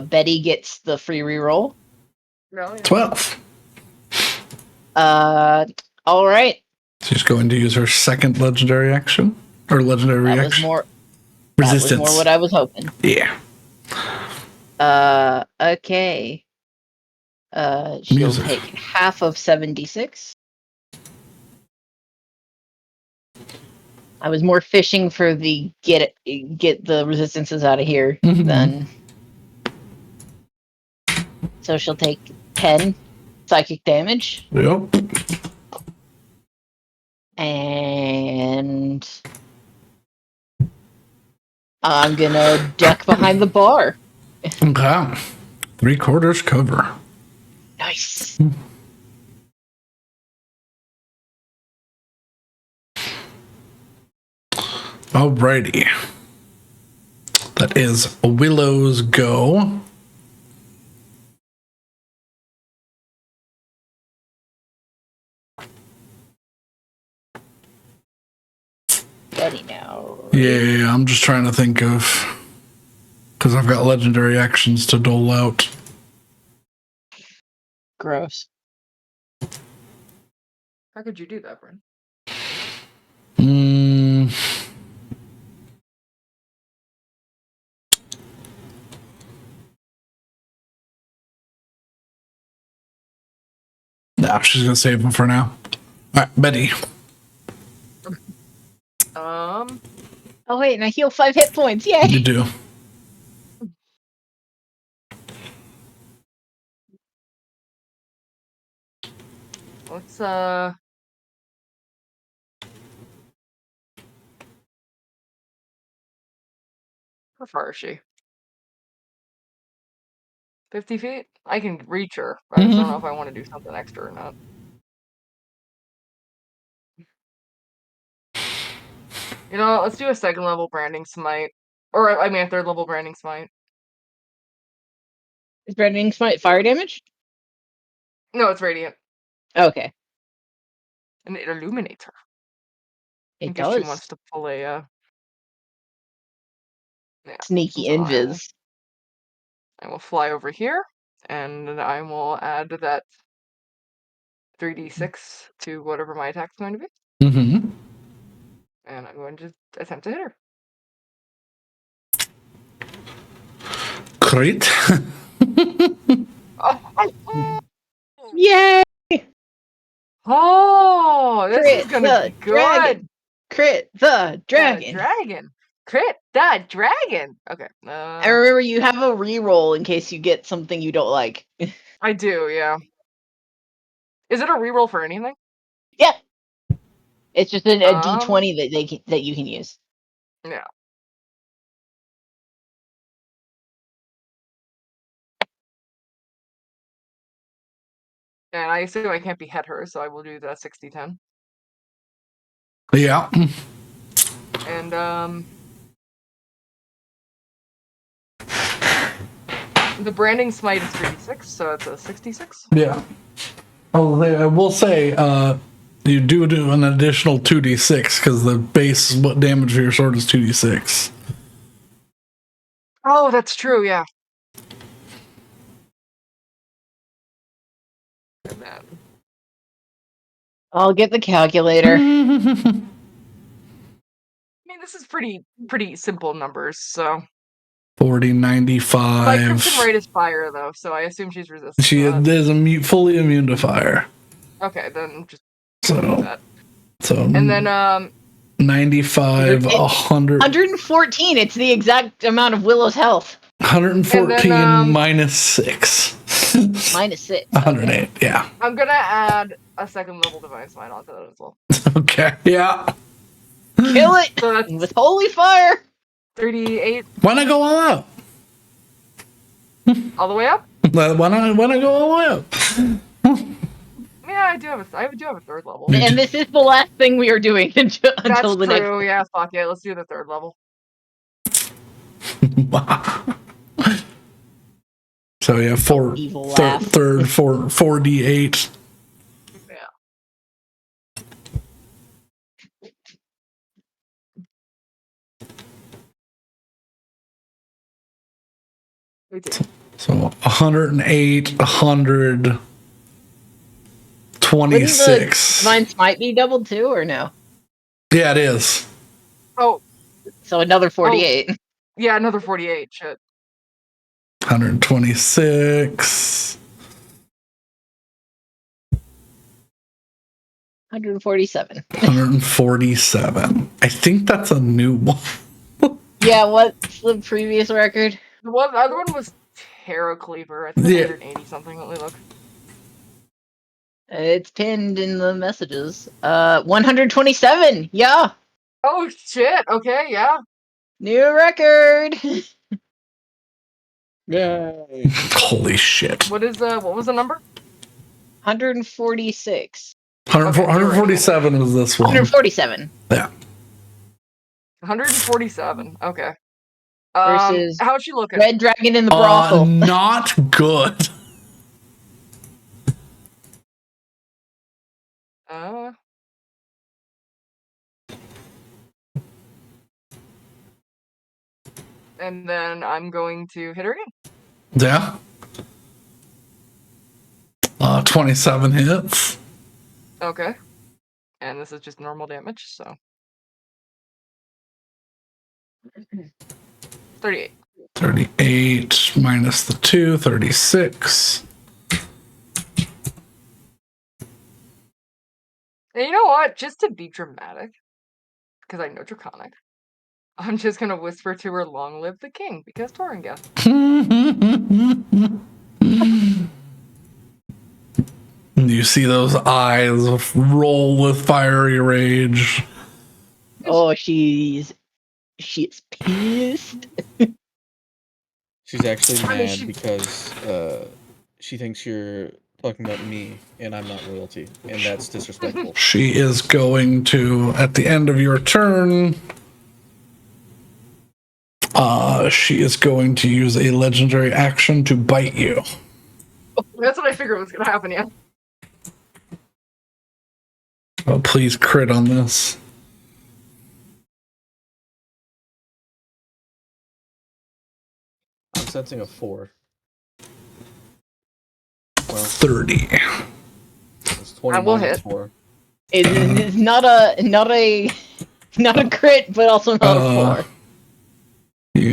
Betty gets the free re-roll. No, yeah. 12. All right. She's going to use her second legendary action. Or legendary That was reaction. more. Resistance. That was more what I was hoping. Yeah. Okay. She'll Music. take half of 76. I was more fishing for the get the resistances out of here than. So she'll take 10 psychic damage. Yep. And I'm gonna duck behind the bar. Okay. 3/4 cover. Nice. Alrighty. That is Willow's go. Betty now. Yeah, I'm just trying to think of, because I've got legendary actions to dole out. Gross. How could you do that, Bryn? Nah, she's gonna save him for now. All right, Betty. Oh wait, and I heal 5 hit points. Yay! You do. Let's how far is she? 50 feet? I can reach her. I just don't know if I want to do something extra or not. You know, let's do a second level branding smite. Or, I mean, a third level branding smite. Is branding smite fire damage? No, it's radiant. Okay. And it illuminates her. It In case she does. wants to pull a, yeah. Sneaky So invis. I will fly over here, and I will add that 3d6 to whatever my attack's going to be. Mm-hmm. And I'm going to attempt to hit her. Crit. Yay! Oh, this Crit is gonna be good. dragon. Crit the dragon. Dragon. Crit the dragon. Okay. And remember, you have a reroll in case you get something you don't like. I do, yeah. Is it a reroll for anything? Yeah. It's just a d20 that you can use. Yeah. And I assume I can't behead her, so I will do the 60-10. Yeah. And the branding smite is 36, so it's a 66. Yeah. Oh, I will say, you do an additional 2d6 because the base what damage for your sword is 2d6. Oh, that's true, yeah. And then I'll get the calculator. I mean, this is pretty simple numbers, so 40, my 95. krypton rate is fire though, so I assume she's resistant. She to that. is fully immune to fire. Okay, then just So, that. so And then 95, 100, 114. It's the exact amount of Willow's health. 114 And then, minus 6. Minus 6. 108, Okay. yeah. I'm gonna add a second level Divine Smite onto that as well. Okay, yeah. Kill it So that's with holy fire. 38 Why not go all out? all the way up. Why not go all the way up? Yeah, I do have a third level. Me And too. this is the last thing we are doing until That's the true. next. Yeah, fuck it. Let's do the third level. So yeah, Evil laugh. third 4d8. Yeah. Me too. So 108, 100, Wouldn't 26. Divine Smite be doubled too, or no? Yeah, it is. Oh, So another 48. yeah, another 48. Shit. 126. 147. 147. I think that's a new one. Yeah, what's the previous record? The other one was Terra Cleaver. I think Yeah. 180 something. Let me look. It's pinned in the messages. 127. Yeah, Oh shit. Okay, yeah. new record. Yay! Holy shit. What was the number? 146. 147 is this one. 147 Yeah. 147. Okay. versus How's she looking? Red Dragon in the brothel. Not good. And then I'm going to hit her again. Yeah. 27 hits. Okay. And this is just normal damage, so 38. 38 minus the 2, 36. And you know what? Just to be dramatic, because I know Draconic, I'm just gonna whisper to her, "Long live the king," because Torringa. You see those eyes roll with fiery rage. Oh, she is pissed. She's actually I mean, mad she- because she thinks you're talking about me and I'm not royalty, and that's disrespectful. She is going to, at the end of your turn, she is going to use a legendary action to bite you. That's what I figured was gonna happen. Yeah. Oh, please crit on this. I'm sensing a 4. Well, 30. it's 20 I will minus hit. 4. It's not a crit, but also not a 4.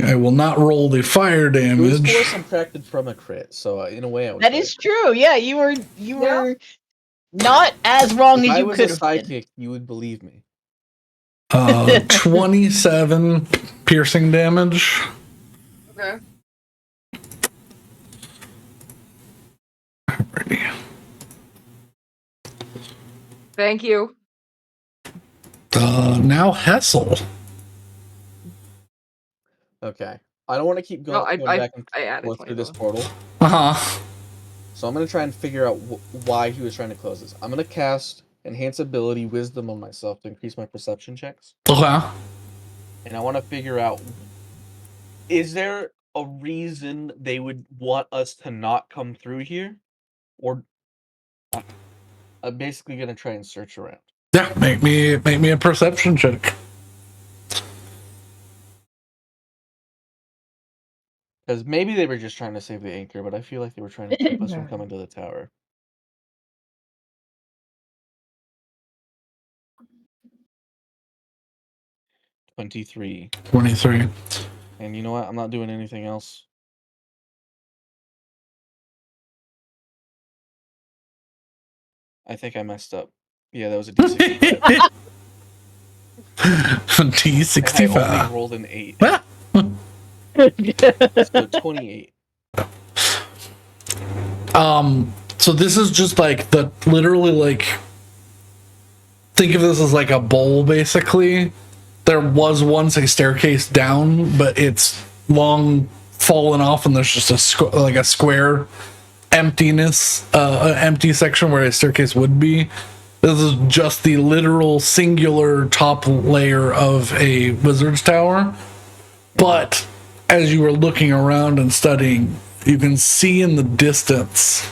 I will not roll the fire It was 4 damage. subtracted from a crit, so in a way I was That right. is true. Yeah, you were Yeah. not as wrong If as I you was a could have been. psychic, you would believe me. 27 piercing damage. Okay. Alrighty. Thank you. Now Hessel. Okay. I don't want to keep No, going back and I added forth 20 through this though. portal, Uh-huh. so I'm going to try and figure out why he was trying to close this. I'm going to cast Enhance Ability Wisdom on myself to increase my perception checks. Okay. And I want to figure out, is there a reason they would want us to not come through here? Or I'm basically going to try and search around. Yeah, make me a perception check. Because maybe they were just trying to save the anchor, but I feel like they were trying to keep us from coming to the tower. $23. 23. And you know what? I'm not doing anything else. I think I messed up. Yeah, that was a D65. D65. I only rolled an 8. Ah. So 28. So this is just like literally like, think of this as like a bowl basically. There was once a staircase down, but it's long fallen off, and there's just a square emptiness, empty section where a staircase would be. This is just the literal singular top layer of a wizard's tower. But as you were looking around and studying, you can see in the distance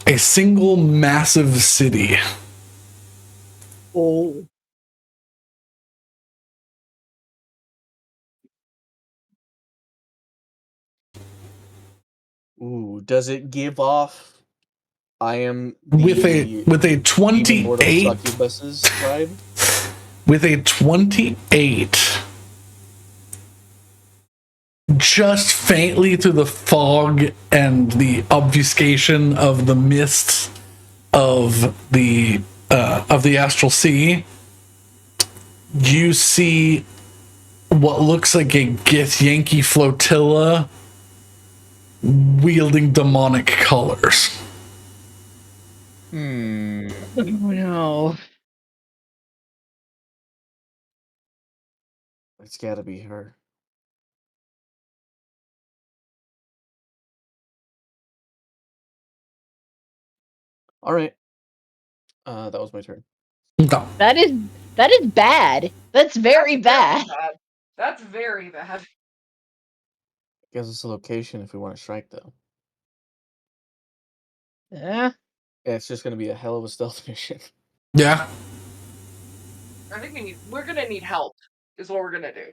a single massive city. Oh. Ooh, does it give off I am With a Demon Lord of 28 Succubus's vibe? with a 28, just faintly through the fog and the obfuscation of the mist of the astral sea, you see what looks like a Githyanki flotilla wielding demonic colors. Oh no. It's gotta be her. Alright. That was my turn. No. That is bad. That's very bad. That's very bad. Gives us a location if we want to strike, though. Yeah. Yeah, it's just gonna be a hell of a stealth mission. Yeah. I think we're gonna need help, is what we're gonna do.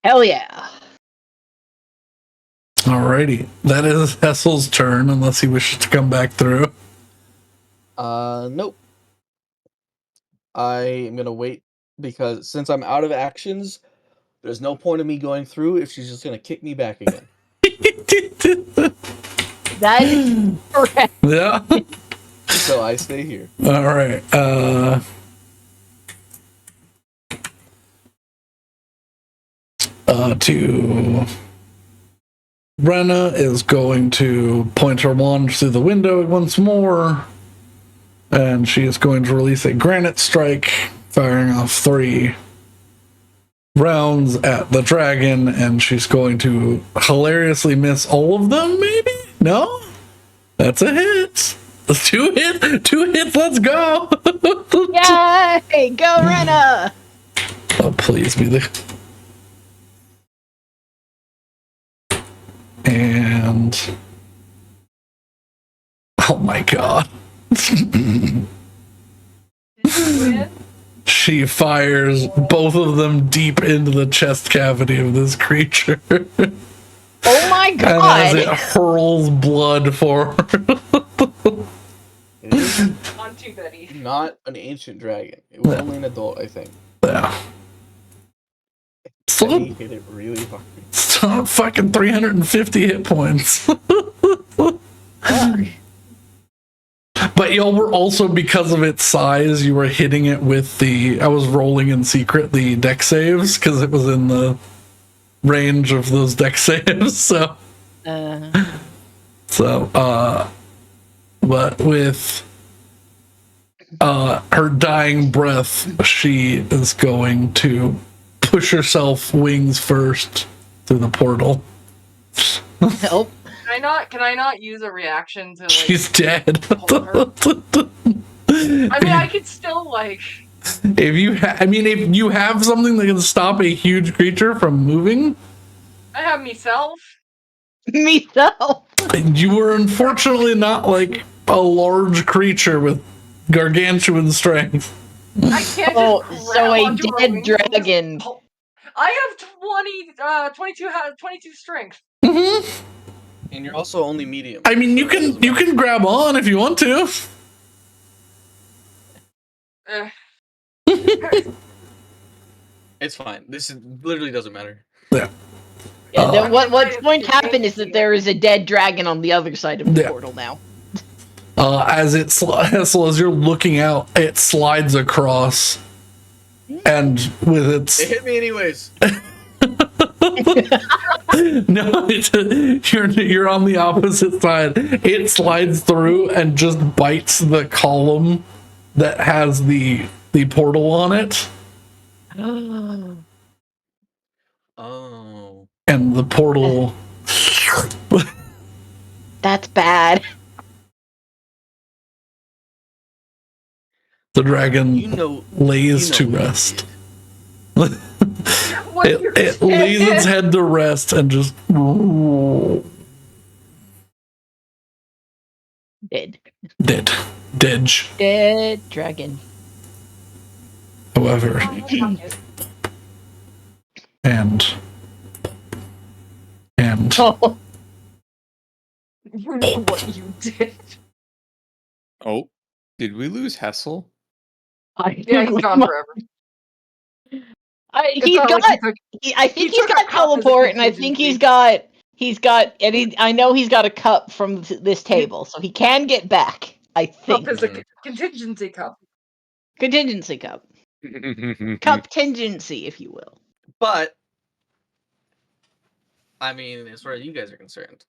Hell yeah. Alrighty. That is Hessel's turn, unless he wishes to come back through. Nope. I am gonna wait because since I'm out of actions, there's no point in me going through if she's just gonna kick me back again. That is correct. Yeah. So I stay here. All right. To Brenna is going to point her wand through the window once more, and she is going to release a granite strike, firing off 3 rounds at the dragon, and she's going to hilariously miss all of them. Maybe no, that's a hit. 2 hits. Let's go. Yay! Go Rena! Oh, please be the. And oh my god. She fires both of them deep into the chest cavity of this creature. Oh my And as it god! hurls blood forward. It is On to Betty. not an ancient dragon. It was only an adult, I think. Yeah. He hit it really hard. Still fucking 350 hit points. But y'all were also, because of its size, you were hitting it with I was rolling in secret the deck saves, because it was in the range of those deck saves, so. But with her dying breath, she is going to push herself wings first through the portal. Help. Can I not use a reaction to like She's dead. hold her? I mean, I could still like. If you have something that can stop a huge creature from moving, I have myself. Myself. you were unfortunately not like a large creature with gargantuan strength. I can't Oh, just so grab a onto her dead wings and just dragon. pull- I have 22 strength. Mm-hmm. And you're also only medium. I mean, you can grab on if you want to. It's fine. Literally doesn't matter. Yeah. Yeah, what's going to happen is that there is a dead dragon on the other side of the portal now. as you're looking out, it slides across, and with It its hit me anyways. no, you're on the opposite side. It slides through and just bites the column that has the portal on it, Oh. and the portal. That's bad. The dragon You know, lays to what you rest. did. What you It lays its head to rest and just. Dead. Dead. Dragon. However, and Oh, You know what you did. Oh, did we lose Hessel? Yeah, he's gone forever. He's not got. like he took- I think he he's took a got cup as a teleport, and I think he's got. I know he's got a cup from this table, so he can get back. I think cup is a contingency cup. contingency cup, cup contingency, if you will. But I mean, as far as you guys are concerned,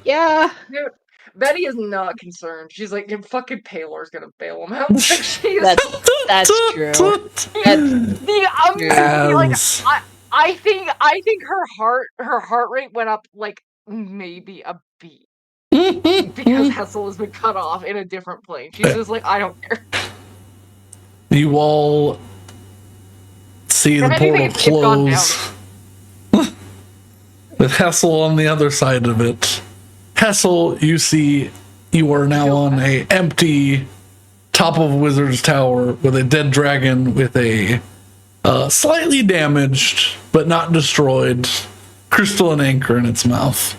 Yeah. Dude, Betty is not concerned. She's like, your fucking Paylor's gonna bail him out. Like, she's That's true. That's like, As I think her heart rate went up like maybe a beat because Hessel has been cut off in a different plane. She's just like, I don't care. you all see the If anything, portal it's gone down. close, with Hessel on the other side of it. Hessel, you see, you are now on a empty top of Wizard's Tower with a dead dragon with a slightly damaged but not destroyed crystalline anchor in its mouth.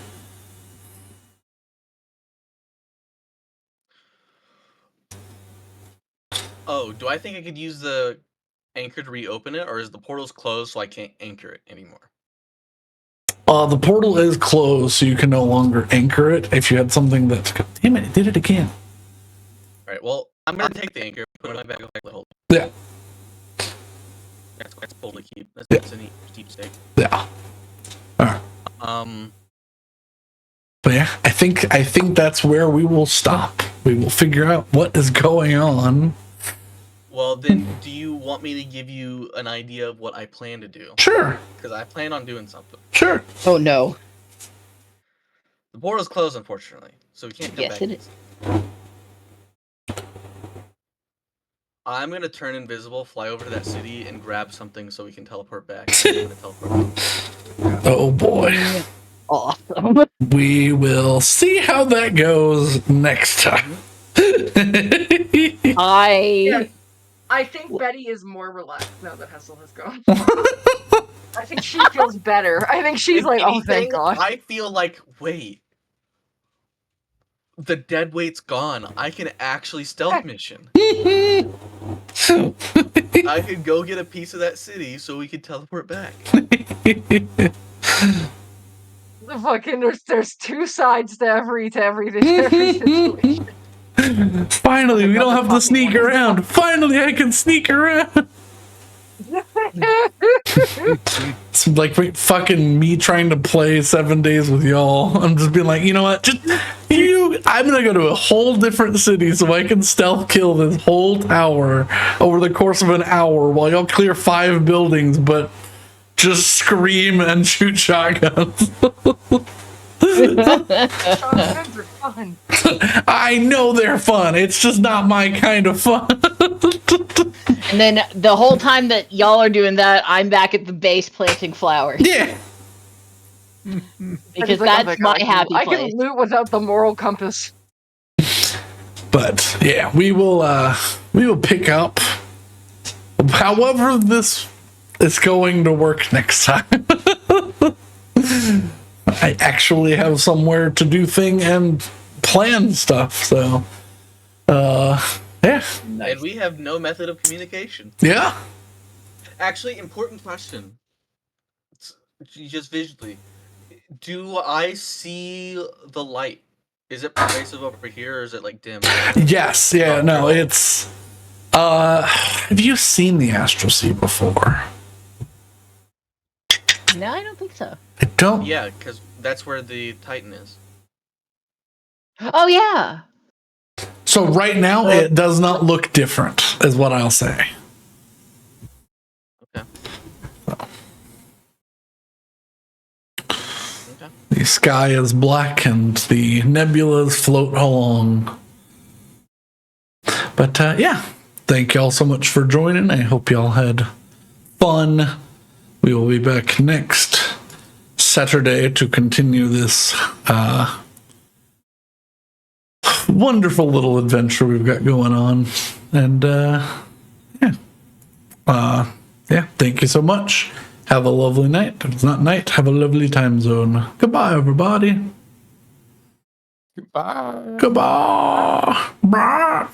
oh, do I think I could use the anchor to reopen it, or is the portal's closed so I can't anchor it anymore? The portal is closed, so you can no longer anchor it. If you had something that's... Damn it, it did it again. Alright, well, I'm gonna take the anchor, put it in my bag of hold. Yeah. That's cool to keep. That's Yeah. a neat keepsake. Yeah. All right. But yeah, I think that's where we will stop. We will figure out what is going on. Well, then, do you want me to give you an idea of what I plan to do? Sure. Because I plan on doing something. Sure. Oh no. The portal's closed, unfortunately, so we can't come Yes, back. it is. I'm gonna turn invisible, fly over to that city, and grab something so we can teleport back. I'm gonna teleport back. Oh boy. Awesome. We will see how that goes next time. I think Betty is more relaxed now that Hessel has gone. I think she feels better. I think she's If like, oh, anything, thank God. I feel like, wait, the dead weight's gone. I can actually stealth mission. I could go get a piece of that city so we could teleport back. There's two sides to every situation. Finally, we don't have to sneak around. Finally, I can sneak around. It's like fucking me trying to play 7 days with y'all. I'm just being like, you know what? I'm gonna go to a whole different city so I can stealth kill this whole tower over the course of an hour while y'all clear 5 buildings, but just scream and shoot shotguns. Shotguns are fun. I know they're fun. It's just not my kind of fun. And then the whole time that y'all are doing that, I'm back at the base planting flowers. Yeah. Because that's my happy I place. can loot without the moral compass. But yeah, we will pick up however this is going to work next time. I actually have somewhere to do thing and plan stuff, so yeah. And we have no method of communication. Yeah. Actually, important question. Just visually, do I see the light Is it pervasive over here, or is it like dim? Yes, yeah, no, it's. Have you seen the Astral Sea before? No, I don't think so. I don't. Yeah, because that's where the Titan is. Oh yeah. So right now, it does not look different, is what I'll say. Okay. Okay. The sky is black and the nebulas float along. But yeah, thank y'all so much for joining. I hope y'all had fun. We will be back next Saturday to continue this wonderful little adventure we've got going on. And yeah, thank you so much. Have a lovely night. If it's not night, have a lovely time zone. Goodbye, everybody. Goodbye. Goodbye. Bye.